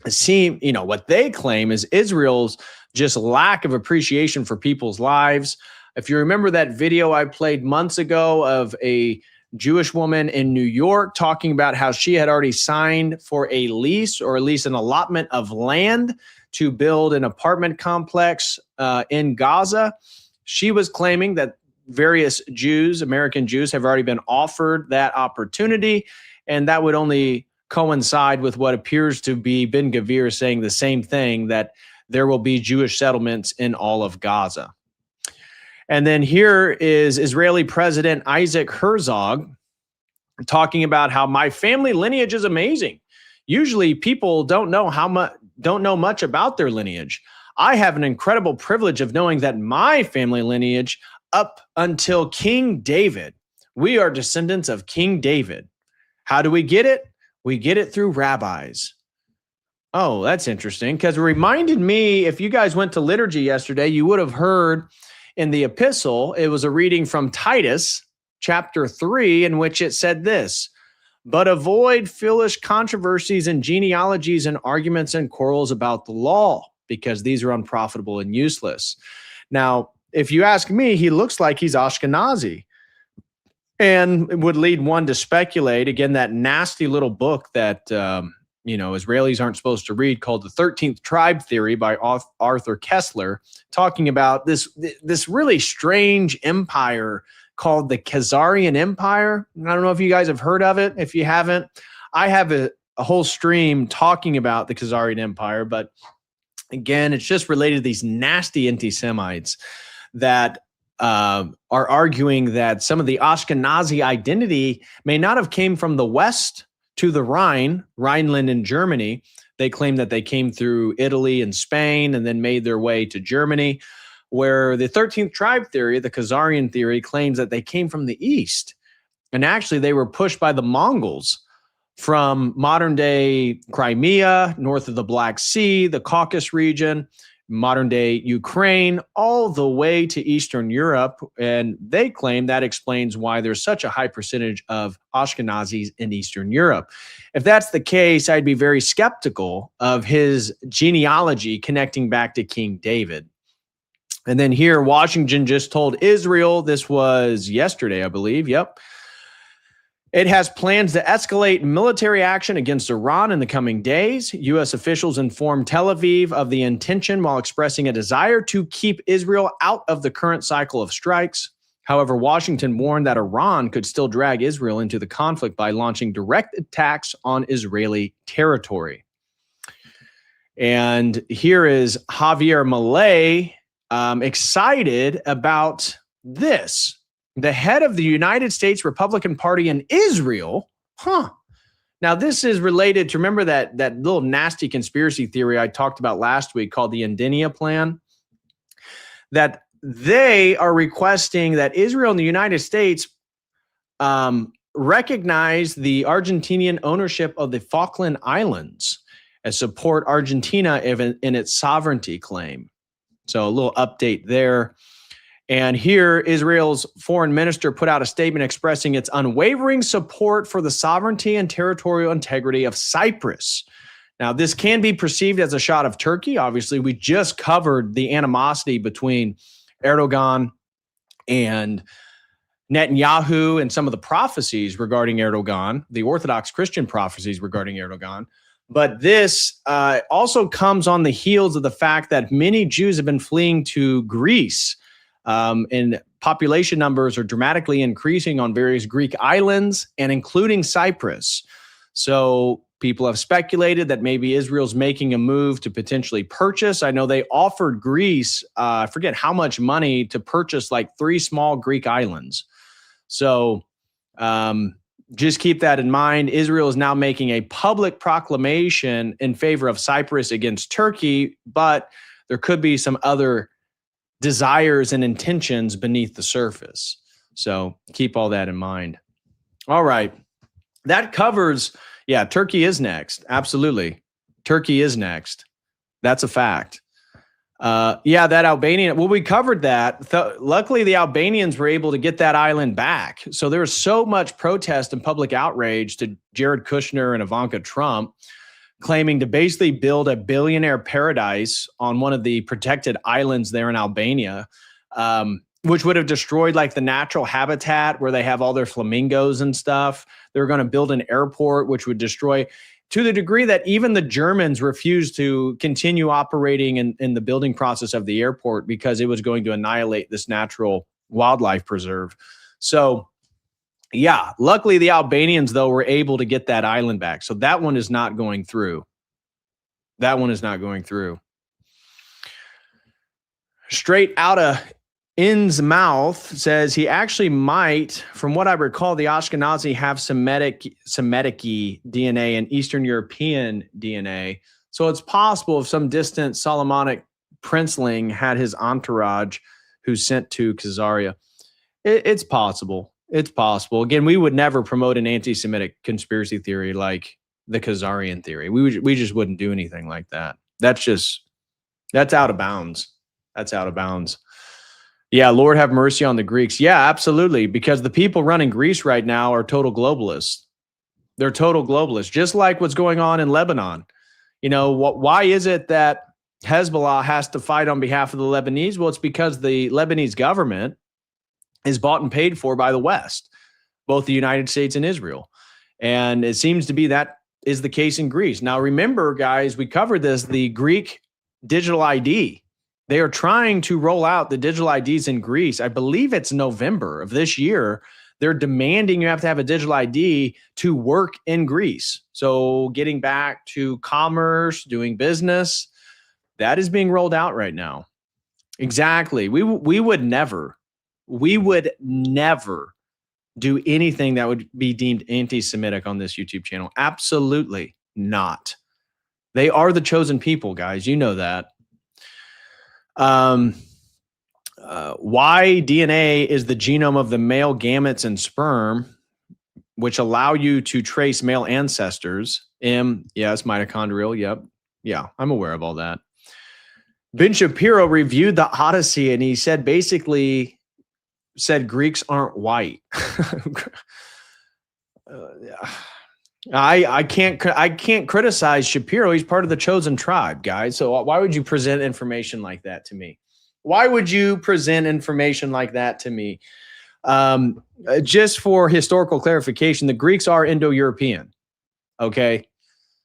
what they claim is Israel's just lack of appreciation for people's lives. If you remember that video I played months ago of a Jewish woman in New York talking about how she had already signed for a lease or at least an allotment of land to build an apartment complex in Gaza. She was claiming that various Jews, American Jews, have already been offered that opportunity, and that would only coincide with what appears to be Ben Gvir saying the same thing, that there will be Jewish settlements in all of Gaza. And then here is Israeli President Isaac Herzog talking about how my family lineage is amazing. Usually people don't know much about their lineage. I have an incredible privilege of knowing that my family lineage up until King David, we are descendants of King David. How do we get it? We get it through rabbis. Oh, that's interesting, because it reminded me, if you guys went to liturgy yesterday, you would have heard in the epistle, it was a reading from Titus chapter 3, in which it said this: but avoid foolish controversies and genealogies and arguments and quarrels about the law, because these are unprofitable and useless. Now, if you ask me, he looks like he's Ashkenazi, and it would lead one to speculate, again, that nasty little book that, Israelis aren't supposed to read, called The 13th Tribe Theory by Arthur Kessler, talking about this really strange empire called the Khazarian Empire. I don't know if you guys have heard of it. If you haven't, I have a whole stream talking about the Khazarian Empire, but again, it's just related to these nasty anti-Semites that are arguing that some of the Ashkenazi identity may not have came from the west to the Rhine, Rhineland in Germany. They claim that they came through Italy and Spain and then made their way to Germany, where the 13th tribe theory, the Khazarian theory, claims that they came from the east. And actually, they were pushed by the Mongols from modern-day Crimea, north of the Black Sea, the Caucasus region, modern-day Ukraine, all the way to Eastern Europe. And they claim that explains why there's such a high percentage of Ashkenazis in Eastern Europe. If that's the case, I'd be very skeptical of his genealogy connecting back to King David. And then here, Washington just told Israel, this was yesterday, I believe, yep, it has plans to escalate military action against Iran in the coming days. U.S. officials informed Tel Aviv of the intention while expressing a desire to keep Israel out of the current cycle of strikes. However, Washington warned that Iran could still drag Israel into the conflict by launching direct attacks on Israeli territory. And here is Javier Milei excited about this. The head of the United States Republican Party in Israel, Now, this is related to, remember that little nasty conspiracy theory I talked about last week called the Indinia Plan? That they are requesting that Israel and the United States recognize the Argentinian ownership of the Falkland Islands and support Argentina in its sovereignty claim. So a little update there. And here, Israel's foreign minister put out a statement expressing its unwavering support for the sovereignty and territorial integrity of Cyprus. Now, this can be perceived as a shot of Turkey. Obviously, we just covered the animosity between Erdogan and Netanyahu and some of the prophecies regarding Erdogan, the Orthodox Christian prophecies regarding Erdogan. But this also comes on the heels of the fact that many Jews have been fleeing to Greece. And population numbers are dramatically increasing on various Greek islands and including Cyprus. So people have speculated that maybe Israel's making a move to potentially purchase. I know they offered Greece, I forget how much money to purchase like 3 small Greek islands. So just keep that in mind. Israel is now making a public proclamation in favor of Cyprus against Turkey, but there could be some other desires and intentions beneath the surface. So keep all that in mind. All right. That covers, Turkey is next. Absolutely. Turkey is next. That's a fact. That Albanian, we covered that. Luckily, the Albanians were able to get that island back. So there was so much protest and public outrage to Jared Kushner and Ivanka Trump, claiming to basically build a billionaire paradise on one of the protected islands there in Albania, which would have destroyed like the natural habitat where they have all their flamingos and stuff. They were going to build an airport, which would destroy, to the degree that even the Germans refused to continue operating in the building process of the airport because it was going to annihilate this natural wildlife preserve. So luckily the Albanians, though, were able to get that island back. So that one is not going through. Straight out of In's mouth says he actually might, from what I recall, the Ashkenazi have Semitic DNA and Eastern European DNA. So it's possible if some distant Solomonic princeling had his entourage who's sent to Khazaria. It's possible. It's possible. Again, we would never promote an anti-Semitic conspiracy theory like the Khazarian theory. We just wouldn't do anything like that. That's out of bounds. That's out of bounds. Yeah, Lord have mercy on the Greeks. Yeah, absolutely. Because the people running Greece right now are total globalists. They're total globalists, just like what's going on in Lebanon. You know, why is it that Hezbollah has to fight on behalf of the Lebanese? Well, it's because the Lebanese government is bought and paid for by the West, both the United States and Israel. And it seems to be that is the case in Greece. Now, remember, guys, we covered this, the Greek digital ID. They are trying to roll out the digital IDs in Greece. I believe it's November of this year. they're demanding you have to have a digital ID to work in Greece. So getting back to commerce, doing business, that is being rolled out right now. Exactly. We would never do anything that would be deemed anti-Semitic on this YouTube channel. Absolutely not. They are the chosen people, guys. You know that. Why DNA is the genome of the male gametes and sperm, which allow you to trace male ancestors. Yes, mitochondrial. Yep. Yeah, I'm aware of all that. Ben Shapiro reviewed the Odyssey, and he said Greeks aren't white. I can't criticize Shapiro. He's part of the chosen tribe, guys. So why would you present information like that to me? Why would you present information like that to me? Just for historical clarification, the Greeks are Indo-European. Okay.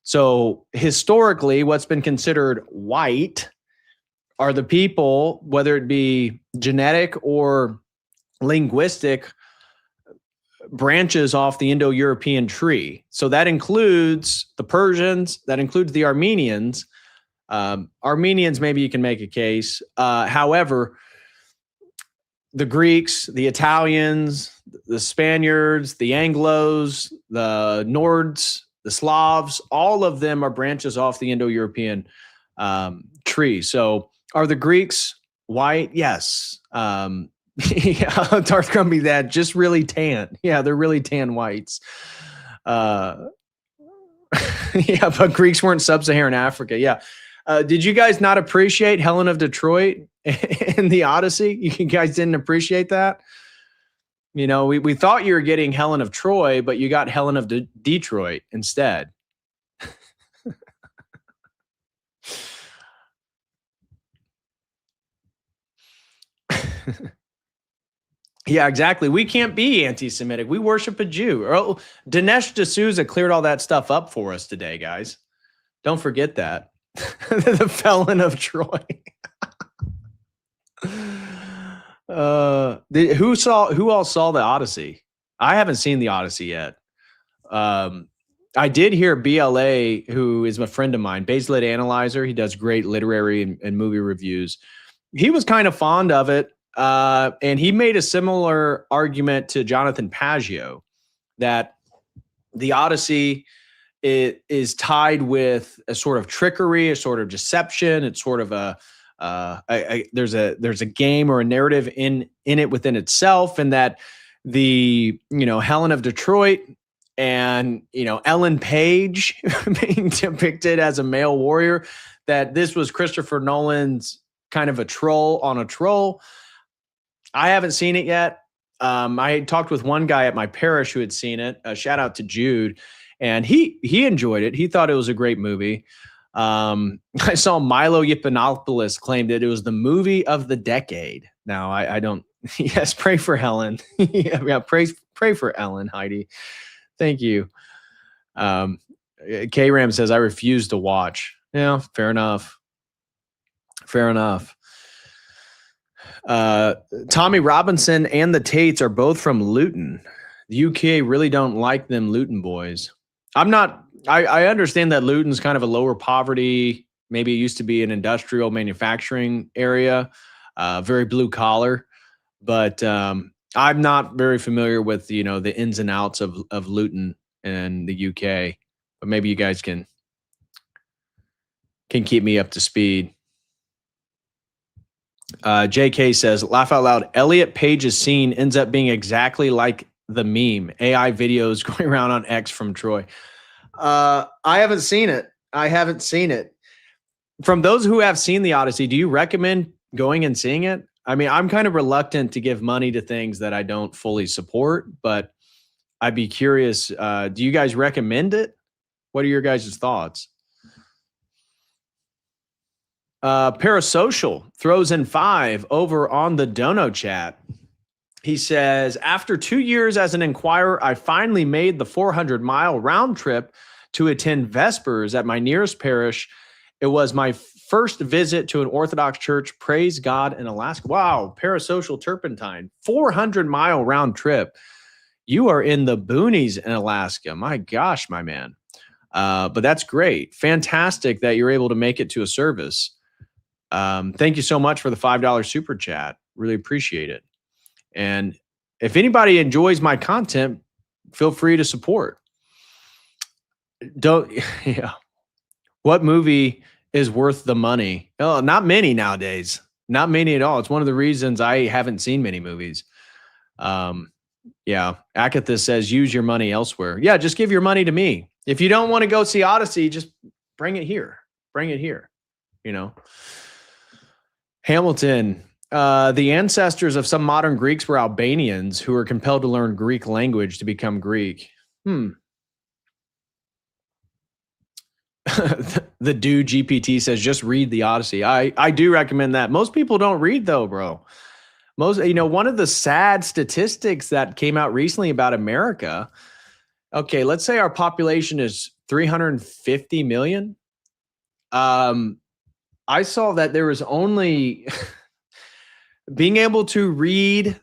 So historically, what's been considered white are the people, whether it be genetic or linguistic, branches off the Indo-European tree. So that includes the Persians, that includes the Armenians. Armenians, maybe you can make a case. However, the Greeks, the Italians, the Spaniards, the Anglos, the Nords, the Slavs, all of them are branches off the Indo-European tree. So are the Greeks white? Yes. Yeah, Darth Grumpy, that just really tan. Yeah, they're really tan whites. Yeah, but Greeks weren't sub-Saharan Africa. Yeah. Did you guys not appreciate Helen of Detroit in the Odyssey? You guys didn't appreciate that? You know, we thought you were getting Helen of Troy, but you got Helen of Detroit instead. Yeah, exactly. We can't be anti-Semitic. We worship a Jew. Oh, Dinesh D'Souza cleared all that stuff up for us today, guys. Don't forget that. The felon of Troy. Who all saw the Odyssey? I haven't seen the Odyssey yet. I did hear BLA, who is a friend of mine, Baselit Analyzer. He does great literary and movie reviews. He was kind of fond of it. And he made a similar argument to Jonathan Pageau that the Odyssey is tied with a sort of trickery, a sort of deception. It's sort of there's a game or a narrative in it within itself, and that the Helen of Detroit and Ellen Page being depicted as a male warrior, that this was Christopher Nolan's kind of a troll on a troll. I haven't seen it yet. I talked with one guy at my parish who had seen it. Shout out to Jude. And he enjoyed it. He thought it was a great movie. I saw Milo Yiannopoulos claim that it was the movie of the decade. Now, I don't. Yes, pray for Helen. Yeah, pray for Ellen, Heidi. Thank you. K-Ram says, I refuse to watch. Yeah, fair enough. Fair enough. Tommy Robinson and the Tates are both from Luton. The UK really don't like them Luton boys. I understand that Luton's kind of a lower poverty. Maybe it used to be an industrial manufacturing area, very blue collar, but I'm not very familiar with, the ins and outs of Luton and the UK, but maybe you guys can keep me up to speed. JK says, laugh out loud. Elliot Page's scene ends up being exactly like the meme. AI videos going around on X from Troy. I haven't seen it. From those who have seen the Odyssey, do you recommend going and seeing it? I mean, I'm kind of reluctant to give money to things that I don't fully support, but I'd be curious. Do you guys recommend it? What are your guys' thoughts? Parasocial throws in 5 over on the Dono chat. He says, after 2 years as an inquirer, I finally made the 400-mile round trip to attend Vespers at my nearest parish. It was my first visit to an Orthodox church. Praise God in Alaska. Wow, Parasocial Turpentine, 400-mile round trip. You are in the boonies in Alaska. My gosh, my man. But that's great. Fantastic that you're able to make it to a service. Thank you so much for the $5 super chat. Really appreciate it. And if anybody enjoys my content, feel free to support. What movie is worth the money? Oh, not many nowadays. Not many at all. It's one of the reasons I haven't seen many movies. Akathis says, use your money elsewhere. Yeah, just give your money to me. If you don't want to go see Odyssey, just bring it here. Bring it here. Hamilton, the ancestors of some modern Greeks were Albanians who were compelled to learn Greek language to become Greek. The dude GPT says, just read the Odyssey. I do recommend that. Most people don't read though, bro. One of the sad statistics that came out recently about America. Okay, let's say our population is 350 million. I saw that there was only being able to read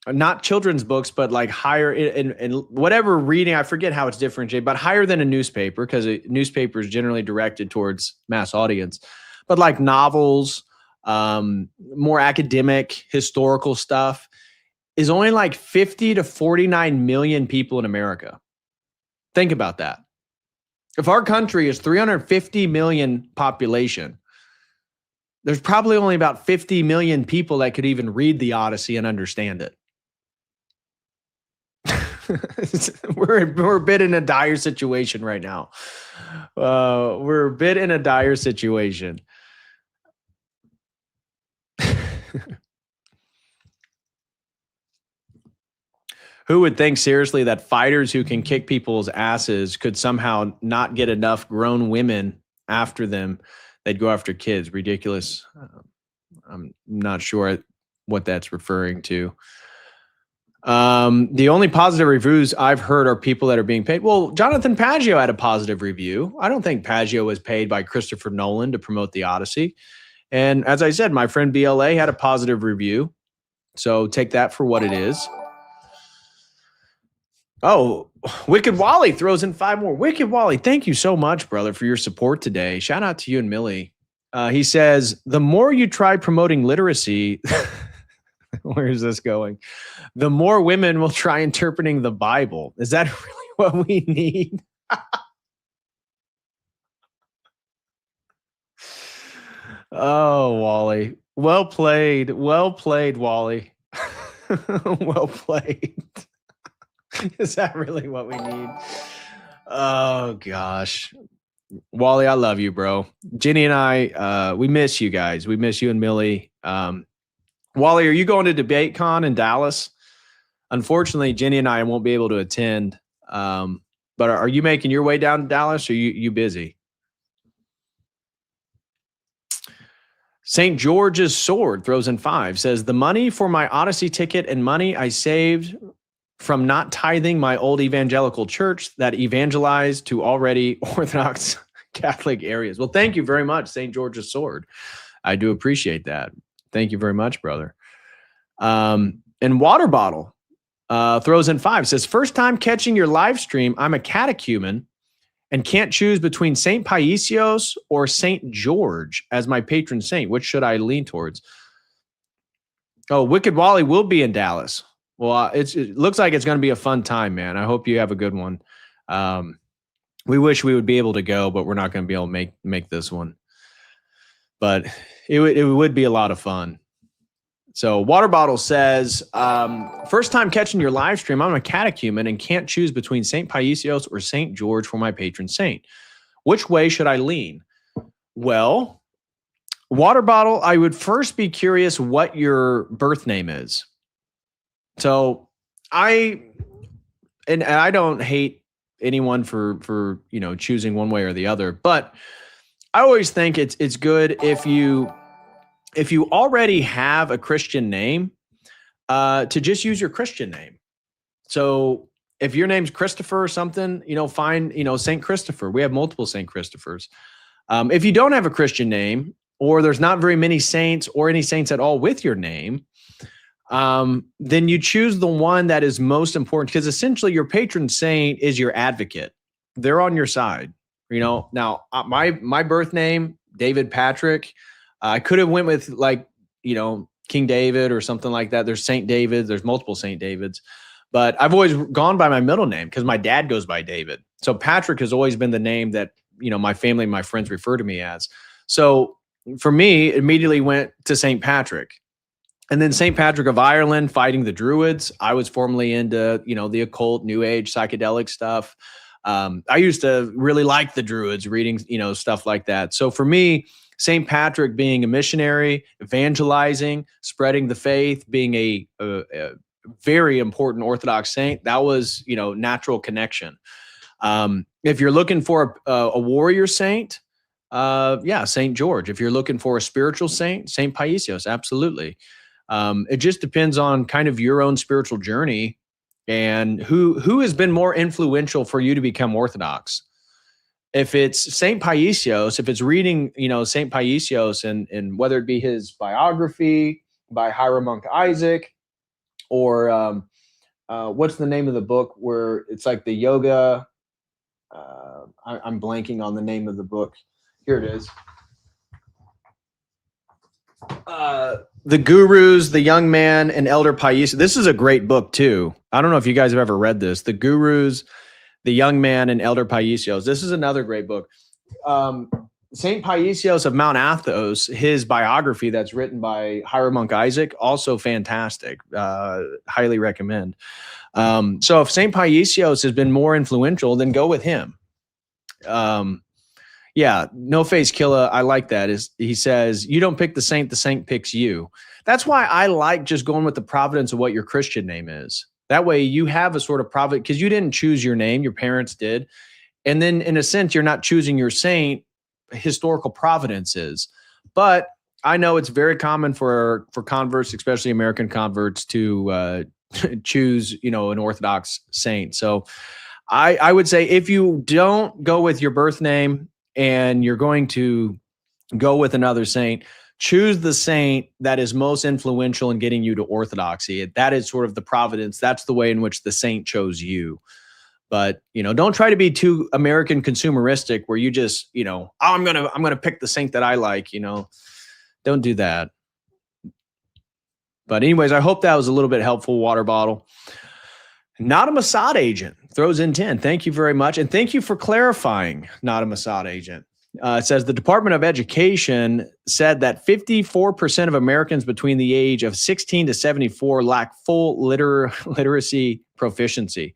not children's books, but higher in whatever reading. I forget how it's differentiated, but higher than a newspaper, because a newspaper is generally directed towards mass audience. But novels, more academic, historical stuff is only 50 to 49 million people in America. Think about that. If our country is 350 million population, there's probably only about 50 million people that could even read the Odyssey and understand it. We're a bit in a dire situation right now. We're a bit in a dire situation. Who would think seriously that fighters who can kick people's asses could somehow not get enough grown women after them? They'd go after kids. Ridiculous. I'm not sure what that's referring to. The only positive reviews I've heard are people that are being paid. Well, Jonathan Paggio had a positive review. I don't think Paggio was paid by Christopher Nolan to promote the Odyssey. And as I said, my friend BLA had a positive review. So take that for what it is. Oh, Wicked Wally throws in 5 more. Wicked Wally, thank you so much, brother, for your support today. Shout out to you and Millie. He says, the more you try promoting literacy, where is this going? The more women will try interpreting the Bible. Is that really what we need? Oh, Wally. Well played. Well played, Wally. Well played. Is that really what we need? Oh, gosh. Wally, I love you, bro. Jenny and I, we miss you guys. We miss you and Millie. Wally, are you going to DebateCon in Dallas? Unfortunately, Jenny and I won't be able to attend. But are you making your way down to Dallas, or are you busy? St. George's Sword throws in 5, says, the money for my Odyssey ticket and money I saved from not tithing my old evangelical church that evangelized to already Orthodox Catholic areas. Well, thank you very much, St. George's Sword. I do appreciate that. Thank you very much, brother. And Water Bottle throws in 5, says, first time catching your live stream. I'm a catechumen and can't choose between St. Paisios or St. George as my patron saint. Which should I lean towards? Oh, Wicked Wally will be in Dallas. Well, it looks like it's going to be a fun time, man. I hope you have a good one. We wish we would be able to go, but we're not going to be able to make this one. But it would be a lot of fun. So Water Bottle says, first time catching your live stream. I'm a catechumen and can't choose between St. Paisios or St. George for my patron saint. Which way should I lean? Well, Water Bottle, I would first be curious what your birth name is. So I don't hate anyone for choosing one way or the other, but I always think it's good if you already have a Christian name, to just use your Christian name. So if your name's Christopher or something, find St. Christopher. We have multiple St. Christophers. If you don't have a Christian name, or there's not very many saints or any saints at all with your name, then you choose the one that is most important, because essentially your patron saint is your advocate. They're on your side. You know, now my birth name, David Patrick, I could have went with like, you know, King David or something like that. There's Saint David. There's multiple Saint Davids, but I've always gone by my middle name because my dad goes by David. So Patrick has always been the name that, you know, my family and my friends refer to me as. So for me, immediately went to St. Patrick. And then St. Patrick of Ireland, fighting the Druids. I was formerly into, you know, the occult, New Age, psychedelic stuff. I used to really like the Druids, reading, you know, stuff like that. So for me, St. Patrick being a missionary, evangelizing, spreading the faith, being a very important Orthodox saint, that was, you know, natural connection. If you're looking for a warrior saint, yeah, St. George. If you're looking for a spiritual saint, St. Paisios, absolutely. It just depends on kind of your own spiritual journey and who has been more influential for you to become Orthodox. If it's St. Paisios, if it's reading, you know, St. Paisios and whether it be his biography by Hiram Monk Isaac, or what's the name of the book where it's like the yoga, I'm blanking on the name of the book. Here it is. The Gurus, the Young Man, and Elder Paisios. This is a great book too. I don't know if you guys have ever read this. The Gurus, the Young Man, and Elder Paisios. This is another great book. St. Paisios of Mount Athos, his biography that's written by Hiram Monk Isaac, also fantastic. Highly recommend. So if St. Paisios has been more influential, then go with him. Yeah, No Face Killer, I like that. He says, you don't pick the saint picks you. That's why I like just going with the providence of what your Christian name is. That way you have a sort of providence, because you didn't choose your name, your parents did. And then in a sense, you're not choosing your saint, historical providence is. But I know it's very common for converts, especially American converts, to choose, you know, an Orthodox saint. So I would say if you don't go with your birth name and you're going to go with another saint, choose the saint that is most influential in getting you to orthodoxy. That is sort of the providence. That's the way in which the saint chose you. But, you know, don't try to be too American consumeristic where you just, you know, oh, I'm going to pick the saint that I like, you know. Don't do that. But anyways, I hope that was a little bit helpful, water bottle. Not a Mossad agent throws in 10. Thank you very much. And thank you for clarifying, not a Mossad agent. It says the Department of Education said that 54% of Americans between the age of 16 to 74 lack full literacy proficiency.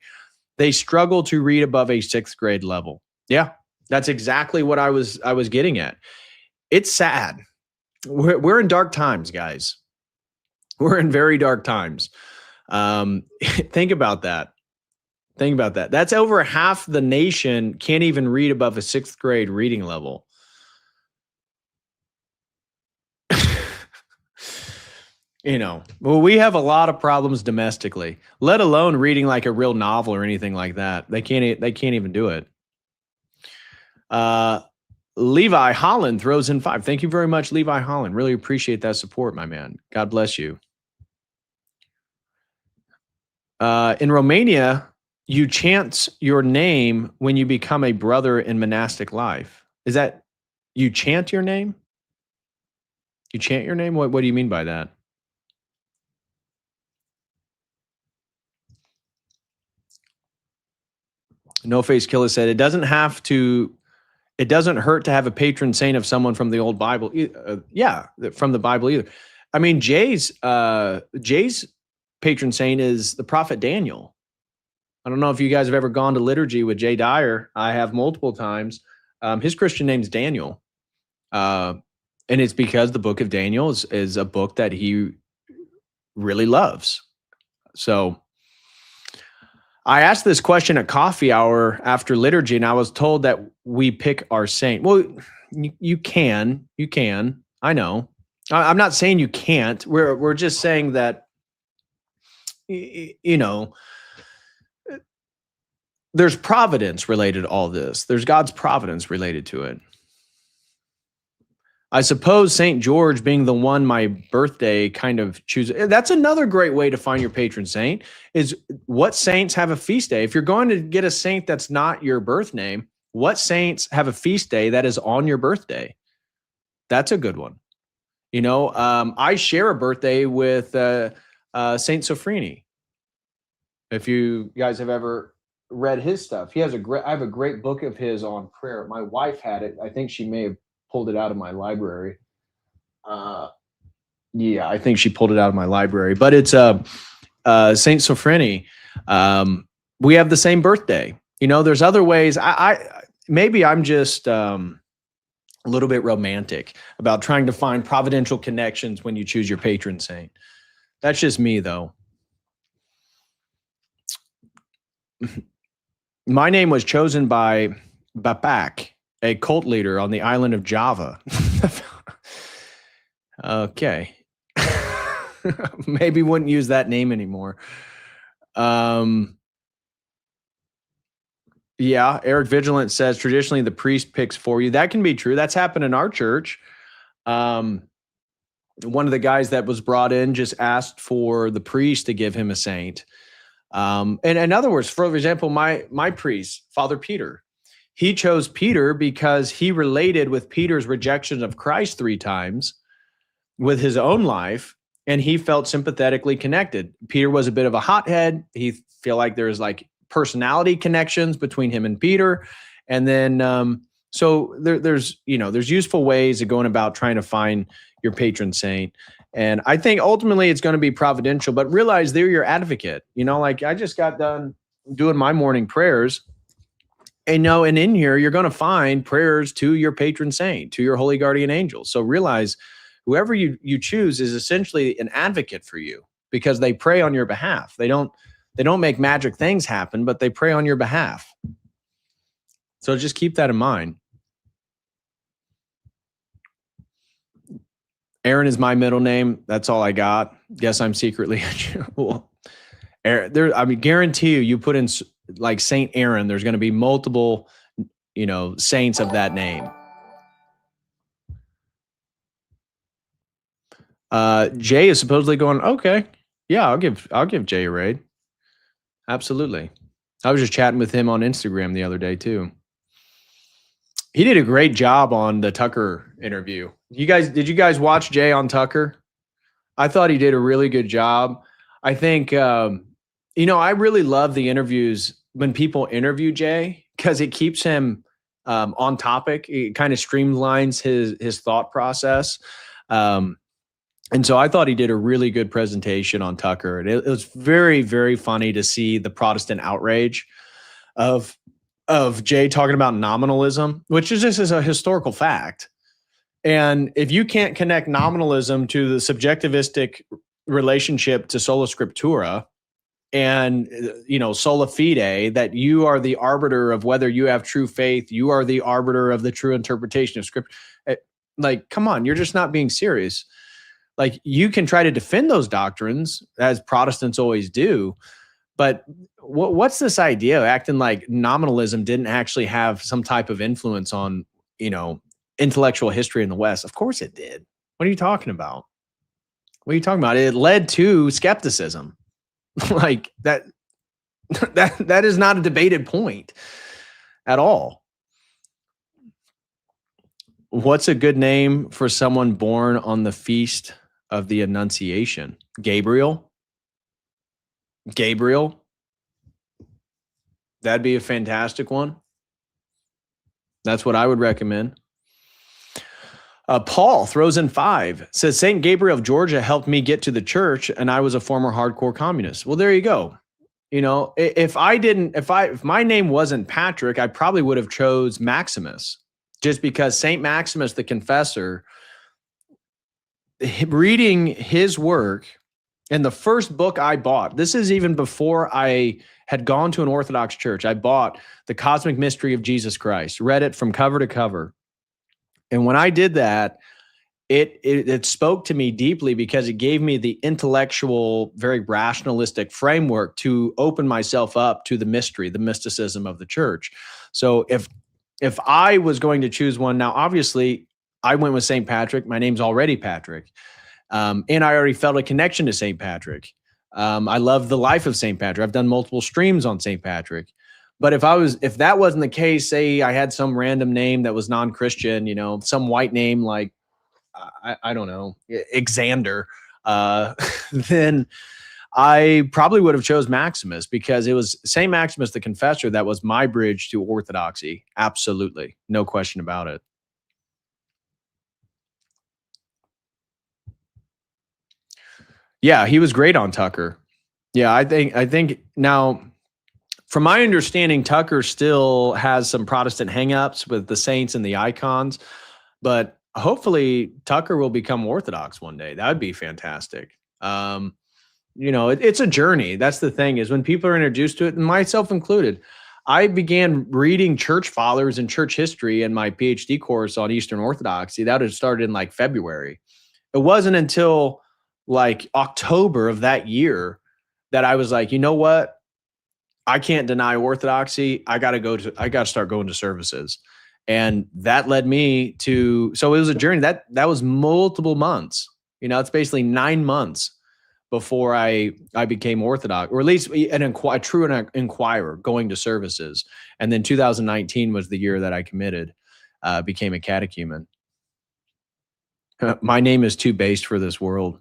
They struggle to read above a 6th grade level. Yeah, that's exactly what I was getting at. It's sad. We're in dark times, guys. We're in very dark times. Think about that. Think about that. That's over half the nation can't even read above a 6th grade reading level. You know, well, we have a lot of problems domestically, let alone reading like a real novel or anything like that. They can't even do it. Levi Holland throws in 5. Thank you very much, Levi Holland. Really appreciate that support, my man. God bless you. In Romania, you chant your name when you become a brother in monastic life. Is that you chant your name? You chant your name? What do you mean by that? No Face Killer said it doesn't hurt to have a patron saint of someone from the old Bible. Yeah, from the Bible either. I mean, Jay's patron saint is the prophet Daniel. I don't know if you guys have ever gone to liturgy with Jay Dyer. I have multiple times. His Christian name's Daniel. And it's because the book of Daniel is a book that he really loves. So I asked this question at coffee hour after liturgy, and I was told that we pick our saint. Well, you can. I know. I'm not saying you can't. We're just saying that, you know, there's providence related to all this. There's God's providence related to it. I suppose St. George being the one my birthday kind of chooses. That's another great way to find your patron saint, is what saints have a feast day. If you're going to get a saint that's not your birth name, what saints have a feast day that is on your birthday? That's a good one. You know, I share a birthday with Saint Sofrini. If you guys have ever read his stuff, I have a great book of his on prayer. My wife had it. I think she may have pulled it out of my library. Yeah, I think she pulled it out of my library, but it's Saint Sofrini. We have the same birthday. You know, there's other ways. Maybe I'm just a little bit romantic about trying to find providential connections when you choose your patron saint. That's just me, though. My name was chosen by Bapak, a cult leader on the island of Java. Okay. Maybe wouldn't use that name anymore. Yeah, Eric Vigilant says traditionally the priest picks for you. That can be true. That's happened in our church. One of the guys that was brought in just asked for the priest to give him a saint. And in other words, for example, my priest, Father Peter, he chose Peter because he related with Peter's rejection of Christ 3 times with his own life, and he felt sympathetically connected. Peter was a bit of a hothead. He feel like there's like personality connections between him and Peter. And then, so there's useful ways of going about trying to find your patron saint. And I think ultimately it's going to be providential, but realize they're your advocate. You know, like I just got done doing my morning prayers, and in here, you're going to find prayers to your patron saint, to your holy guardian angel. So realize whoever you choose is essentially an advocate for you, because they pray on your behalf. They don't make magic things happen, but they pray on your behalf. So just keep that in mind. Aaron is my middle name. That's all I got. Guess I'm secretly a Jew. I mean, guarantee you put in like Saint Aaron, there's going to be multiple, saints of that name. Jay is supposedly going, okay, yeah, I'll give Jay a raid. Absolutely. I was just chatting with him on Instagram the other day too. He did a great job on the Tucker interview. Did you guys watch Jay on Tucker? I thought he did a really good job. I think, I really love the interviews when people interview Jay, because it keeps him on topic. It kind of streamlines his thought process. And so I thought he did a really good presentation on Tucker. And it was very, very funny to see the Protestant outrage of Jay talking about nominalism, which is just a historical fact. And if you can't connect nominalism to the subjectivistic relationship to sola scriptura and, sola fide, that you are the arbiter of whether you have true faith, you are the arbiter of the true interpretation of scripture. Like, come on, you're just not being serious. Like, you can try to defend those doctrines, as Protestants always do, but what's this idea of acting like nominalism didn't actually have some type of influence on, intellectual history in the West? Of course it did. What are you talking about? What are you talking about? It led to skepticism. Like that is not a debated point at all. What's a good name for someone born on the feast of the Annunciation? Gabriel. That'd be a fantastic one. That's what I would recommend. Paul throws in 5, says St. Gabriel of Georgia helped me get to the church, and I was a former hardcore communist. Well, there you go. If my name wasn't Patrick, I probably would have chose Maximus, just because St. Maximus the Confessor, reading his work, and the first book I bought, this is even before I had gone to an Orthodox church, I bought The Cosmic Mystery of Jesus Christ, read it from cover to cover. And when I did that, it spoke to me deeply, because it gave me the intellectual, very rationalistic framework to open myself up to the mystery, the mysticism of the church. So if I was going to choose one, now obviously I went with St. Patrick. My name's already Patrick. And I already felt a connection to St. Patrick. I love the life of St. Patrick. I've done multiple streams on St. Patrick. But if that wasn't the case, say I had some random name that was non-Christian, some white name like, I don't know, Xander, then I probably would have chose Maximus, because it was St. Maximus the Confessor that was my bridge to orthodoxy. Absolutely. No question about it. Yeah, he was great on Tucker. Yeah, I think now, from my understanding, Tucker still has some Protestant hangups with the saints and the icons, but hopefully Tucker will become Orthodox one day. That would be fantastic. It's a journey. That's the thing, is when people are introduced to it, and myself included, I began reading church fathers and church history in my PhD course on Eastern Orthodoxy. That had started in like February. It wasn't until like October of that year that I was like, you know what? I can't deny Orthodoxy. I got to start going to services. And that led me to, so it was a journey that was multiple months. It's basically 9 months before I became Orthodox, or at least a true inquirer, going to services. And then 2019 was the year that I committed, became a catechumen. My name is too based for this world.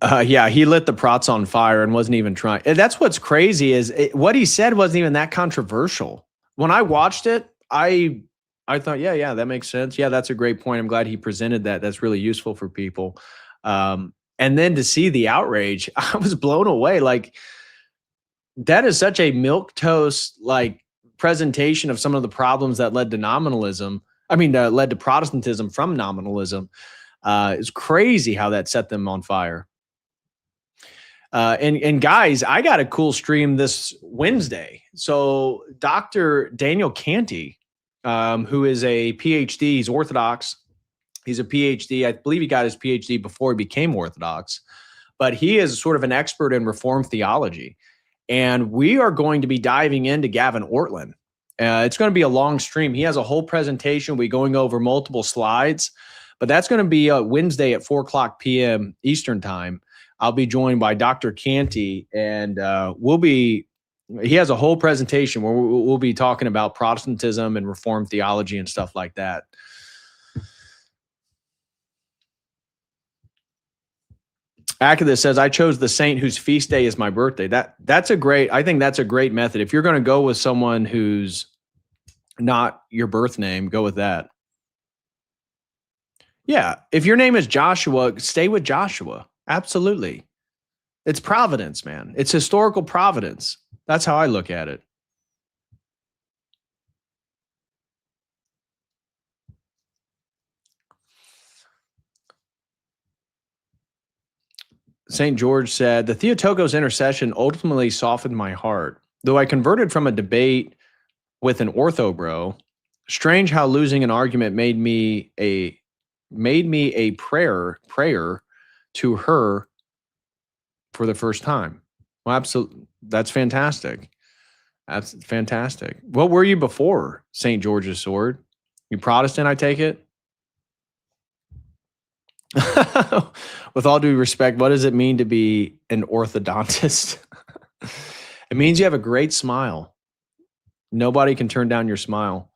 Yeah, he lit the Prots on fire and wasn't even trying. And that's what's crazy, is what he said wasn't even that controversial. When I watched it, I thought, yeah, that makes sense. Yeah, that's a great point. I'm glad he presented that. That's really useful for people. And then to see the outrage, I was blown away. Like, that is such a milquetoast like presentation of some of the problems that led to nominalism. Led to Protestantism from nominalism. It's crazy how that set them on fire. And guys, I got a cool stream this Wednesday. So Dr. Daniel Canty, who is a PhD, he's Orthodox. He's a PhD. I believe he got his PhD before he became Orthodox, but he is sort of an expert in Reformed theology. And we are going to be diving into Gavin Ortlund. It's going to be a long stream. He has a whole presentation. We're going over multiple slides, but that's going to be Wednesday at 4:00 p.m. Eastern time. I'll be joined by Dr. Canty, and he has a whole presentation where we'll be talking about Protestantism and Reformed theology and stuff like that. Akadis says, I chose the saint whose feast day is my birthday. I think that's a great method. If you're going to go with someone who's not your birth name, go with that. Yeah. If your name is Joshua, stay with Joshua. Absolutely. It's providence, man. It's historical providence. That's how I look at it. St. George said, the Theotokos intercession ultimately softened my heart. Though I converted from a debate with an ortho bro, strange how losing an argument made me a prayer to her for the first time. Well, absolutely. That's fantastic. That's fantastic. What were you before St. George's sword? You Protestant, I take it? With all due respect, what does it mean to be an orthodontist? It means you have a great smile. Nobody can turn down your smile.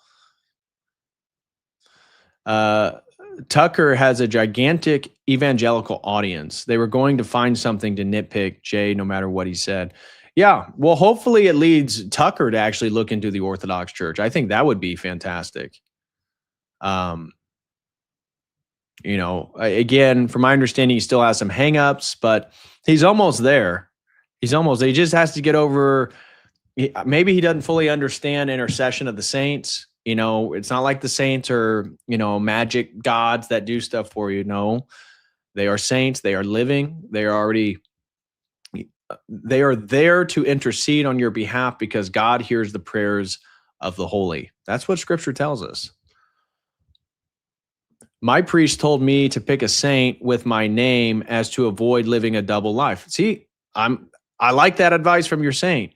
Tucker has a gigantic evangelical audience. They were going to find something to nitpick Jay no matter what he said. Yeah, well, hopefully it leads Tucker to actually look into the Orthodox Church. I think that would be fantastic. Again, from my understanding, he still has some hangups, but he's almost there. He just has to get over, maybe he doesn't fully understand intercession of the saints. It's not like the saints are, magic gods that do stuff for you. No, they are saints. They are living. They are there to intercede on your behalf because God hears the prayers of the holy. That's what Scripture tells us. My priest told me to pick a saint with my name as to avoid living a double life. See, I like that advice from your saint.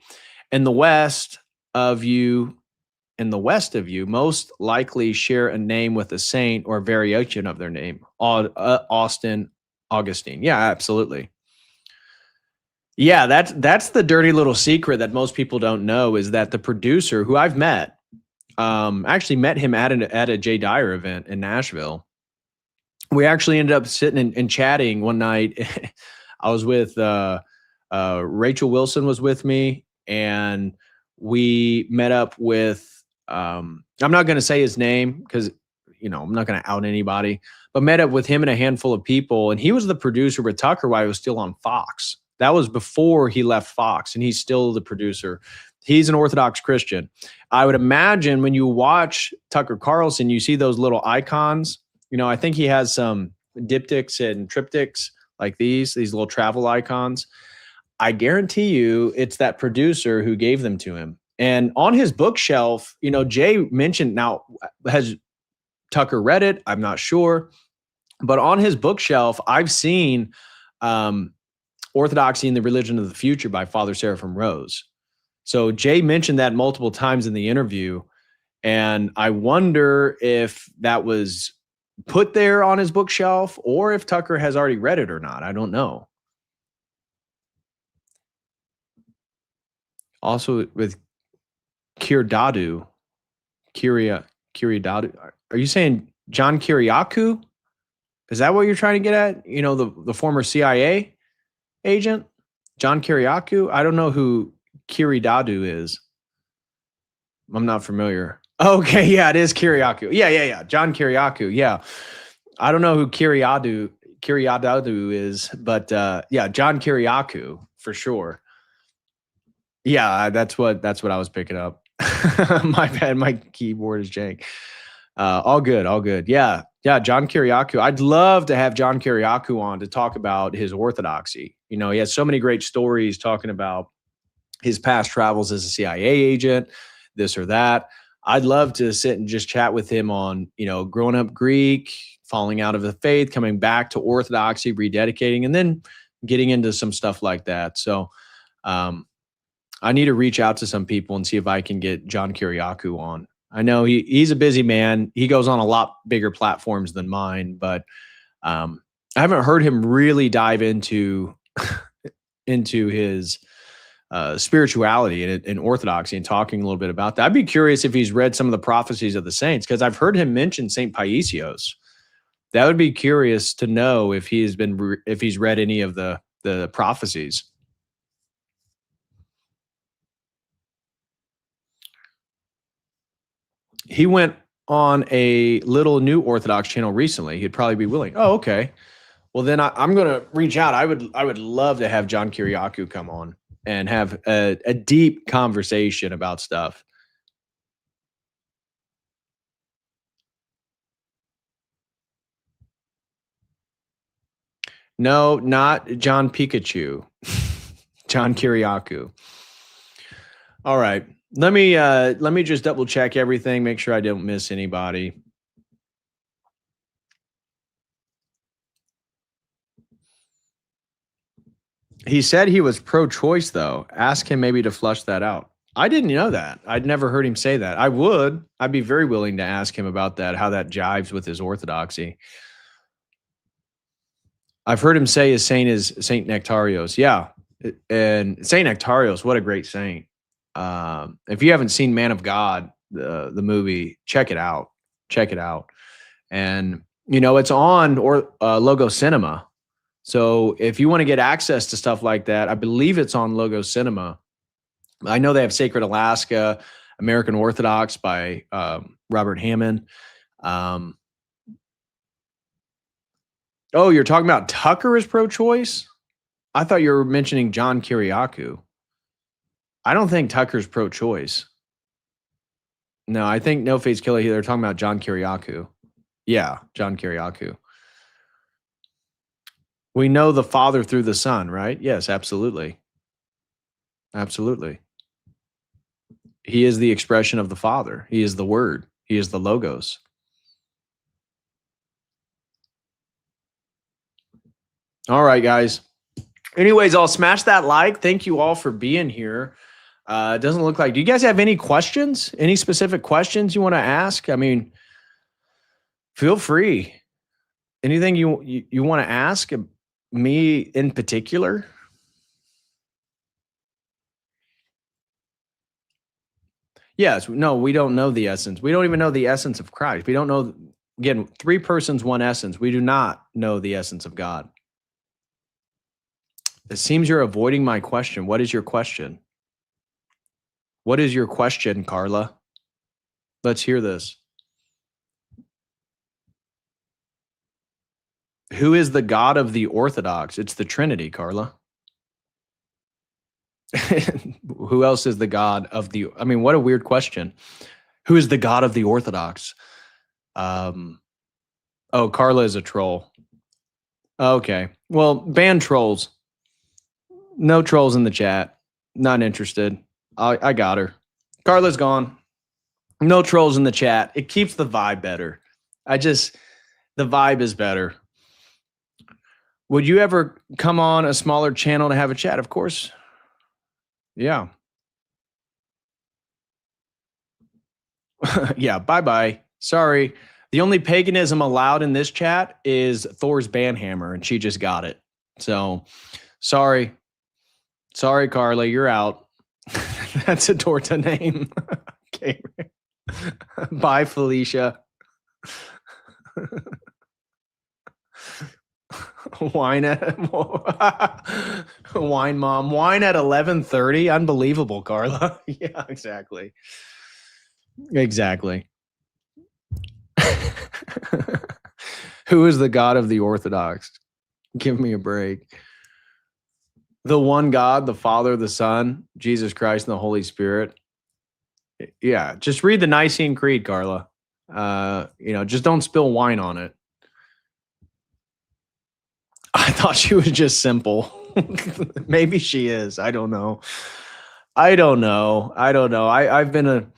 In the West of you, and the west of you most likely share a name with a saint or a variation of their name. Austin, Augustine. Yeah, absolutely. Yeah, that's the dirty little secret that most people don't know, is that the producer, who I've met, actually met him at a Jay Dyer event in Nashville. We actually ended up sitting and chatting one night. I was with Rachel Wilson was with me, and we met up with I'm not going to say his name because I'm not going to out anybody, but met up with him and a handful of people, and he was the producer with Tucker while he was still on Fox. That was before he left Fox, and he's still the producer. He's an Orthodox Christian. I would imagine when you watch Tucker Carlson, you see those little icons. I think he has some diptychs and triptychs like these little travel icons. I guarantee you it's that producer who gave them to him. And on his bookshelf, Jay mentioned, now, has Tucker read it? I'm not sure. But on his bookshelf, I've seen Orthodoxy and the Religion of the Future by Father Seraphim Rose. So Jay mentioned that multiple times in the interview. And I wonder if that was put there on his bookshelf or if Tucker has already read it or not. I don't know. Also with Kiridadu, are you saying John Kiriakou? Is that what you're trying to get at? The former CIA agent, John Kiriakou? I don't know who Kiridadu is. I'm not familiar. Okay, yeah, it is Kiriakou. Yeah. John Kiriakou. Yeah. I don't know who Kiridadu is, but yeah, John Kiriakou for sure. Yeah, that's what I was picking up. My bad, my keyboard is jank. All good. Yeah, John Kiriakou. I'd love to have John Kiriakou on to talk about his orthodoxy. He has so many great stories talking about his past travels as a CIA agent, this or that. I'd love to sit and just chat with him on, growing up Greek, falling out of the faith, coming back to orthodoxy, rededicating, and then getting into some stuff like that. So I need to reach out to some people and see if I can get John Kiriakou on. I know he's a busy man. He goes on a lot bigger platforms than mine, but I haven't heard him really dive into his spirituality and orthodoxy and talking a little bit about that. I'd be curious if he's read some of the prophecies of the saints, because I've heard him mention St. Paisios. That would be curious to know if he's read any of the prophecies. He went on a little new Orthodox channel recently. He'd probably be willing. Oh, okay. Well, then I'm going to reach out. I would love to have John Kiriakou come on and have a deep conversation about stuff. No, not John Pikachu. John Kiriakou. All right. Let me just double check everything, make sure I don't miss anybody. He said he was pro-choice, though. Ask him maybe to flush that out. I didn't know that. I'd never heard him say that. I'd be very willing to ask him about that, how that jives with his orthodoxy. I've heard him say his saint is Saint Nectarios. Yeah. And Saint Nectarios, what a great saint. If you haven't seen Man of God, the movie, check it out. And, it's on Logo Cinema. So if you want to get access to stuff like that, I believe it's on Logo Cinema. I know they have Sacred Alaska, American Orthodox by Robert Hammond. Oh, you're talking about Tucker is pro-choice? I thought you were mentioning John Kiriakou. I don't think Tucker's pro-choice. No, I think No Faith Killer here. They're talking about John Kiriakou. Yeah, John Kiriakou. We know the Father through the Son, right? Yes, absolutely. Absolutely. He is the expression of the Father. He is the Word. He is the Logos. All right, guys. Anyways, I'll smash that like. Thank you all for being here. It doesn't look like. Do you guys have any questions? Any specific questions you want to ask? I mean, feel free. Anything you want to ask me in particular? Yes. No, we don't know the essence. We don't even know the essence of Christ. We don't know, again, 3 persons, 1 essence. We do not know the essence of God. It seems you're avoiding my question. What is your question? What is your question, Carla? Let's hear this. Who is the God of the Orthodox? It's the Trinity, Carla. Who else is the God of the, I mean, what a weird question. Who is the God of the Orthodox? Oh, Carla is a troll. Okay. Well, ban trolls. No trolls in the chat. Not interested. I got her. Carla's gone. No trolls in the chat. It keeps the vibe better. The vibe is better. Would you ever come on a smaller channel to have a chat? Of course. Yeah. Yeah, bye-bye. Sorry. The only paganism allowed in this chat is Thor's banhammer, and she just got it. So, sorry. Sorry, Carla, you're out. That's a Dorta name. Okay. Bye, Felicia. Wine mom. Wine at 11:30. Unbelievable, Carla. Yeah, exactly. Exactly. Who is the God of the Orthodox? Give me a break. The one God, the Father, the Son, Jesus Christ, and the Holy Spirit. Yeah, just read the Nicene Creed, Carla. Just don't spill wine on it. I thought she was just simple. Maybe she is. I don't know. I've been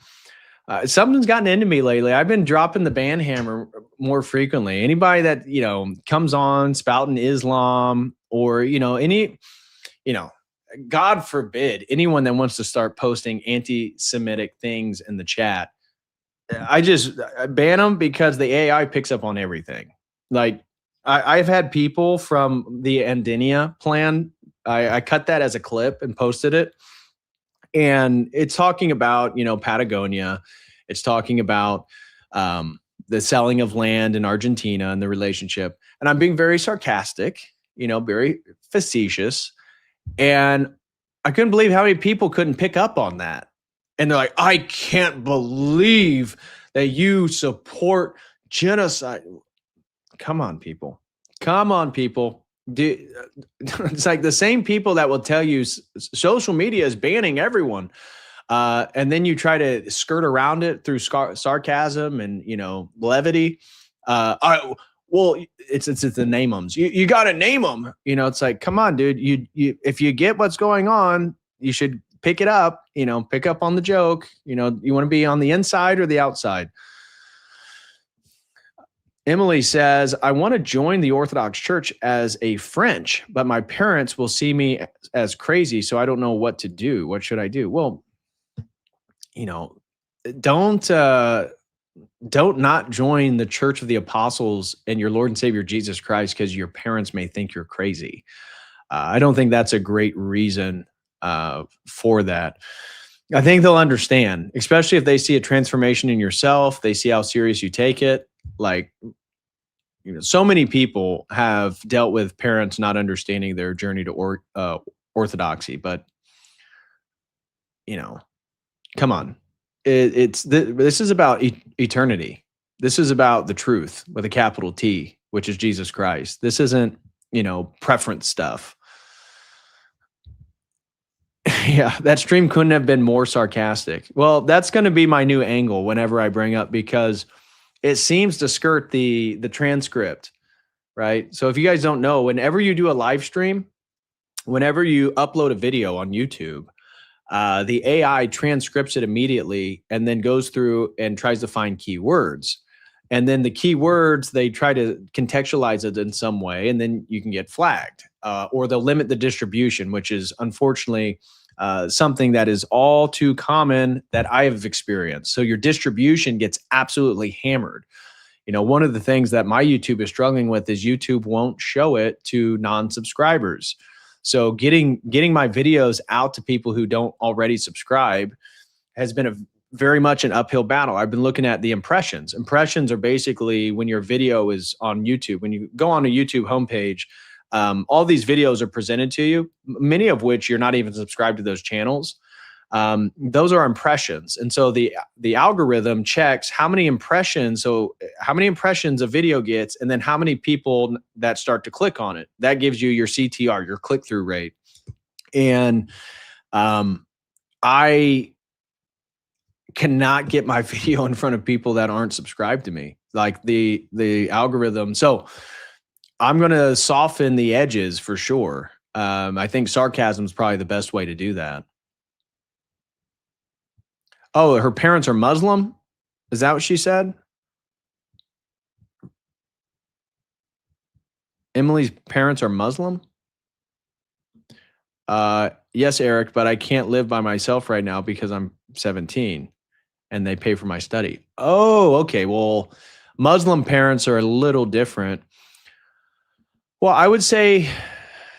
something's gotten into me lately. I've been dropping the ban hammer more frequently. Anybody that, comes on spouting Islam or, God forbid anyone that wants to start posting anti-Semitic things in the chat. I ban them because the AI picks up on everything. Like I've had people from the Andinia plan. I cut that as a clip and posted it. And it's talking about, Patagonia. It's talking about the selling of land in Argentina and the relationship. And I'm being very sarcastic, very facetious. And I couldn't believe how many people couldn't pick up on that. And they're like, I can't believe that you support genocide. Come on, people. It's like the same people that will tell you social media is banning everyone. And then you try to skirt around it through sarcasm and, levity. It's the name them. You got to name them. It's like, come on, dude. You if you get what's going on, you should pick it up. Pick up on the joke. You want to be on the inside or the outside. Emily says, I want to join the Orthodox Church as a French, but my parents will see me as crazy, so I don't know what to do. What should I do? Well, don't not join the Church of the Apostles and your Lord and Savior Jesus Christ because your parents may think you're crazy. I don't think that's a great reason for that. I think they'll understand, especially if they see a transformation in yourself. They see how serious you take it. Like, so many people have dealt with parents not understanding their journey to orthodoxy, but come on. This is about eternity. This is about the truth with a capital T, which is Jesus Christ. This isn't, preference stuff. Yeah, that stream couldn't have been more sarcastic. Well, that's going to be my new angle whenever I bring up, because it seems to skirt the transcript, right? So if you guys don't know, whenever you do a live stream, whenever you upload a video on YouTube, the AI transcripts it immediately and then goes through and tries to find keywords. And then the keywords, they try to contextualize it in some way, and then you can get flagged. or they'll limit the distribution, which is unfortunately something that is all too common that I have experienced. So your distribution gets absolutely hammered. You know, one of the things that my YouTube is struggling with is YouTube won't show it to non-subscribers. So getting my videos out to people who don't already subscribe has been a very much an uphill battle. I've been looking at the impressions. Impressions are basically when your video is on YouTube. When you go on a YouTube homepage, all these videos are presented to you, many of which you're not even subscribed to those channels. Those are impressions. And so the algorithm checks how many impressions, so how many impressions a video gets, and then how many people that start to click on it. That gives you your CTR, your click-through rate. And I cannot get my video in front of people that aren't subscribed to me, like the algorithm. So I'm going to soften the edges for sure. I think sarcasm is probably the best way to do that. Oh, her parents are Muslim? Is that what she said? Emily's parents are Muslim? Yes, Eric, but I can't live by myself right now because I'm 17 and they pay for my study. Oh, okay. Well, Muslim parents are a little different. Well, I would say,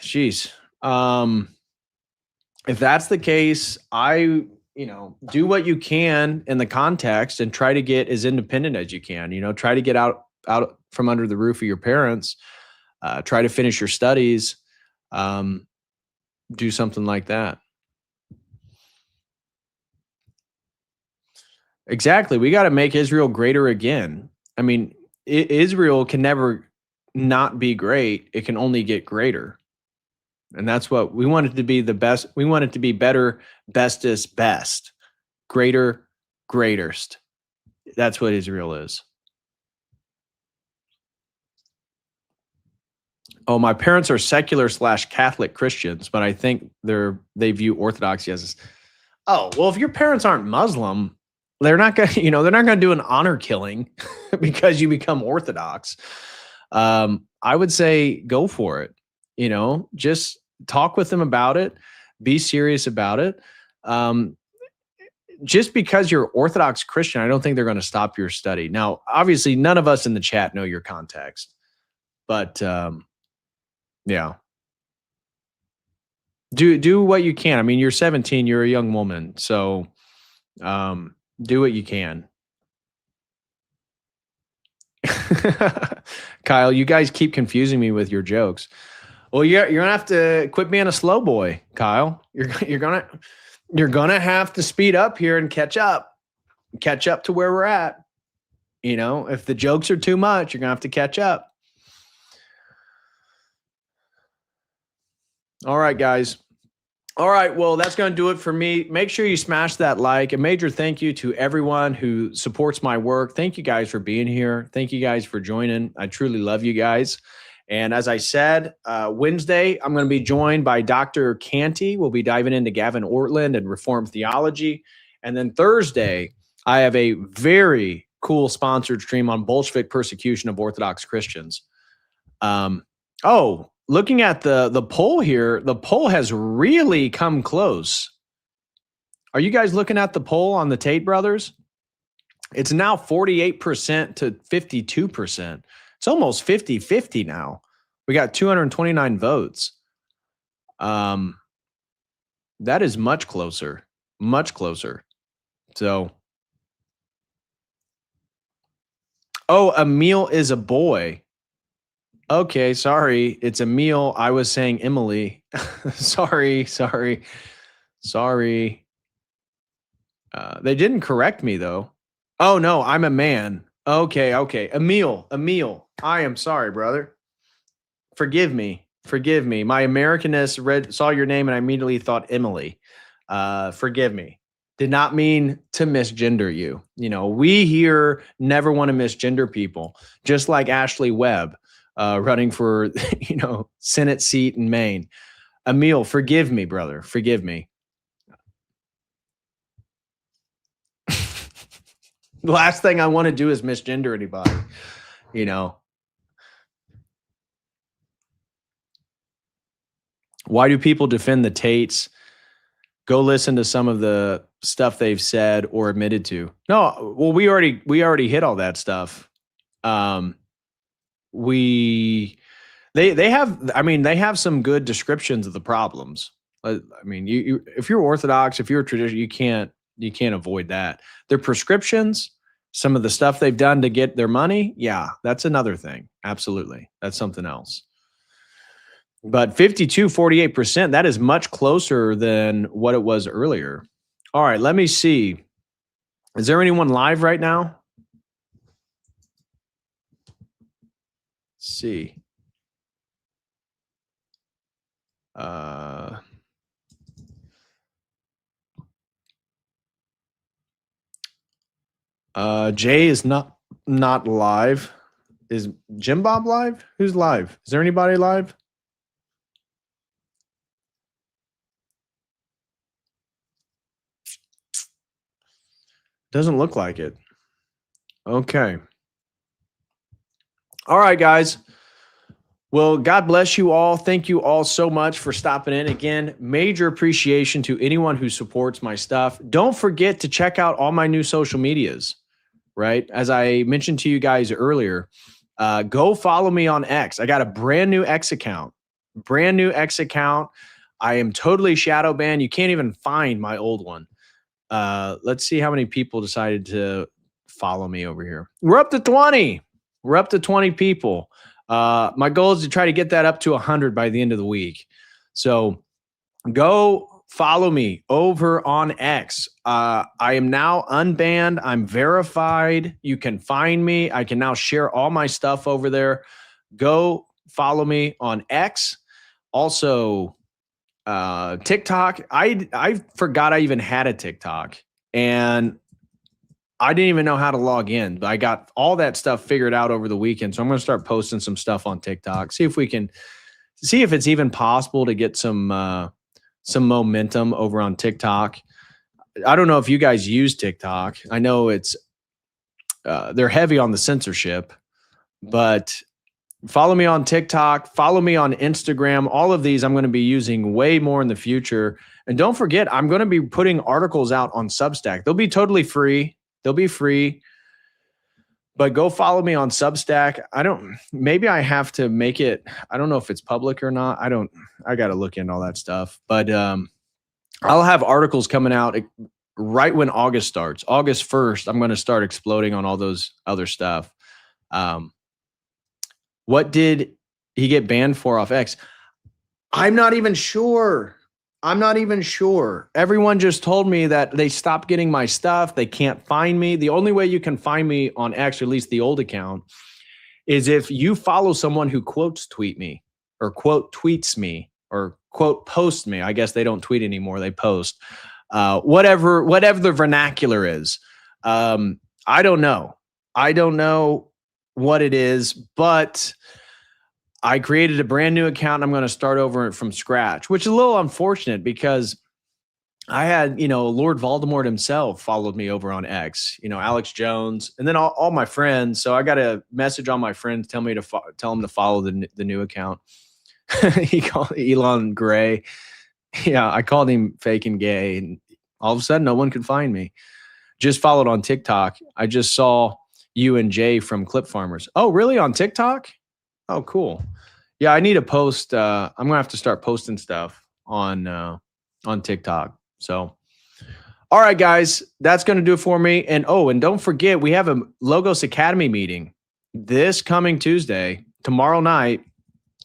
geez, if that's the case, do what you can in the context and try to get as independent as you can. Try to get out from under the roof of your parents. Try to finish your studies. Do something like that. Exactly. We got to make Israel greater again. I mean, Israel can never not be great. It can only get greater. And that's what we want it to be, the best. We want it to be better, bestest, best, greater, greatest. That's what Israel is. Oh, my parents are secular / Catholic Christians, but I think they view Orthodoxy as, oh, well, if your parents aren't Muslim, they're not going to do an honor killing because you become Orthodox. I would say go for it. Just talk with them about it. Be serious about it. Just because you're Orthodox Christian, I don't think they're going to stop your study. Now, obviously, none of us in the chat know your context, but yeah. Do what you can. I mean, you're 17, you're a young woman, so do what you can. Kyle, you guys keep confusing me with your jokes. Well, you're gonna have to quit being a slow boy, Kyle. You're gonna have to speed up here and catch up to where we're at. If the jokes are too much, you're gonna have to catch up. All right, guys. All right, well, that's going to do it for me. Make sure you smash that like. A major thank you to everyone who supports my work. Thank you guys for being here. Thank you guys for joining. I truly love you guys. And as I said, Wednesday, I'm going to be joined by Dr. Canty. We'll be diving into Gavin Ortland and Reformed theology. And then Thursday, I have a very cool sponsored stream on Bolshevik persecution of Orthodox Christians. Looking at the poll here, the poll has really come close. Are you guys looking at the poll on the Tate brothers? It's now 48% to 52%. It's almost 50-50 now. We got 229 votes. That is much closer. Much closer. So, Emil is a boy. Okay, sorry. It's Emil. I was saying Emily. Sorry. They didn't correct me, though. Oh, no, I'm a man. Okay. Emil. I am sorry, brother. Forgive me. My Americanness saw your name and I immediately thought Emily. Forgive me. Did not mean to misgender you. We here never want to misgender people, just like Ashely Webb. Running for, Senate seat in Maine. Emil, forgive me, brother. Forgive me. The last thing I want to do is misgender anybody, Why do people defend the Tates? Go listen to some of the stuff they've said or admitted to. No, well, we already hit all that stuff. They have some good descriptions of the problems. I mean, you if you're Orthodox, if you're a tradition, you can't avoid that. Their prescriptions, some of the stuff they've done to get their money, yeah, that's another thing. Absolutely. That's something else. But 48%, that is much closer than what it was earlier. All right, let me see. Is there anyone live right now? Let's see. Jay is not live. Is Jim Bob live? Who's live? Is there anybody live? Doesn't look like it. Okay. All right, guys. Well, God bless you all. Thank you all so much for stopping in. Again, major appreciation to anyone who supports my stuff. Don't forget to check out all my new social medias, right? As I mentioned to you guys earlier, go follow me on X. I got a brand new X account. I am totally shadow banned. You can't even find my old one. Let's see how many people decided to follow me over here. We're up to 20. We're up to 20 people. My goal is to try to get that up to 100 by the end of the week. So go follow me over on X. I am now unbanned. I'm verified. You can find me. I can now share all my stuff over there. Go follow me on X. Also, TikTok. I forgot I even had a TikTok, and I didn't even know how to log in, but I got all that stuff figured out over the weekend. So I'm going to start posting some stuff on TikTok. See if it's even possible to get some momentum over on TikTok. I don't know if you guys use TikTok. I know it's they're heavy on the censorship, but follow me on TikTok, follow me on Instagram. All of these I'm going to be using way more in the future. And don't forget, I'm going to be putting articles out on Substack. They'll be totally free. They'll be free. But go follow me on Substack. Maybe I have to make it, I don't know if it's public or not. I got to look into all that stuff. But I'll have articles coming out right when August starts. August 1st, I'm going to start exploding on all those other stuff. What did he get banned for off X? I'm not even sure. Everyone just told me that they stopped getting my stuff. They can't find me. The only way you can find me on X, or at least the old account, is if you follow someone who quotes tweet me or quote tweets me or quote post me. I guess they don't tweet anymore. They post. Whatever the vernacular is. I don't know. I don't know what it is, but I created a brand new account. And I'm going to start over from scratch, which is a little unfortunate because I had, Lord Voldemort himself followed me over on X, Alex Jones, and then all my friends. So I got a message on my friends tell him to follow the new account. He called Elon Gray. Yeah, I called him fake and gay, and all of a sudden no one could find me. Just followed on TikTok. I just saw you and Jay from Clip Farmers. Oh, really? On TikTok? Oh, cool. Yeah, I need to post. I'm gonna have to start posting stuff on TikTok. So, all right, guys, that's gonna do it for me. And don't forget, we have a Logos Academy meeting this coming Tuesday. Tomorrow night,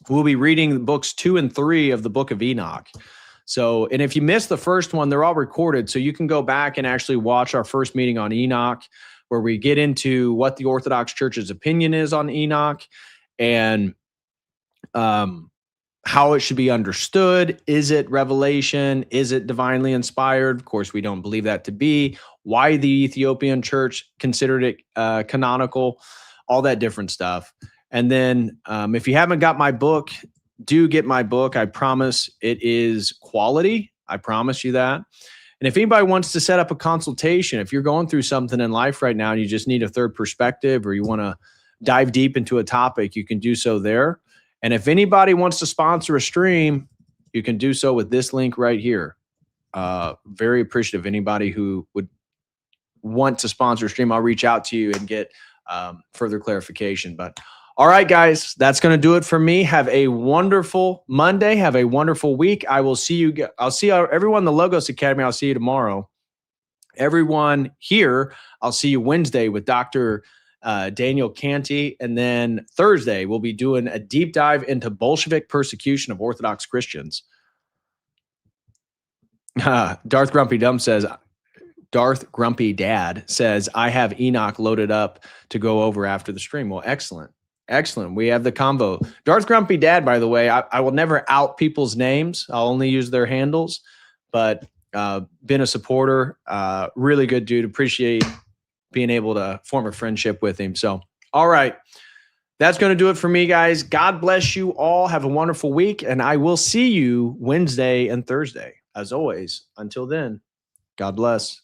we'll be reading books 2 and 3 of the Book of Enoch. So, and if you missed the first one, they're all recorded, so you can go back and actually watch our first meeting on Enoch, where we get into what the Orthodox Church's opinion is on Enoch and how it should be understood. Is it revelation? Is it divinely inspired? Of course, we don't believe that to be. Why the Ethiopian church considered it canonical, all that different stuff. And then if you haven't got my book, do get my book. I promise it is quality. I promise you that. And if anybody wants to set up a consultation, if you're going through something in life right now and you just need a third perspective, or you want to dive deep into a topic, you can do so there. And if anybody wants to sponsor a stream, you can do so with this link right here. Very appreciative of anybody who would want to sponsor a stream. I'll reach out to you and get further clarification. But all right, guys, that's going to do it for me. Have a wonderful Monday. Have a wonderful week. I will see you. I'll see everyone in the Logos Academy. I'll see you tomorrow. Everyone here, I'll see you Wednesday with Dr. Daniel Canty. And then Thursday, we'll be doing a deep dive into Bolshevik persecution of Orthodox Christians. Darth Grumpy Dad says, I have Enoch loaded up to go over after the stream. Well, excellent. Excellent. We have the convo. Darth Grumpy Dad, by the way, I will never out people's names. I'll only use their handles, but been a supporter. Really good dude. Appreciate being able to form a friendship with him. So, all right. That's going to do it for me, guys. God bless you all. Have a wonderful week, and I will see you Wednesday and Thursday. As always, until then, God bless.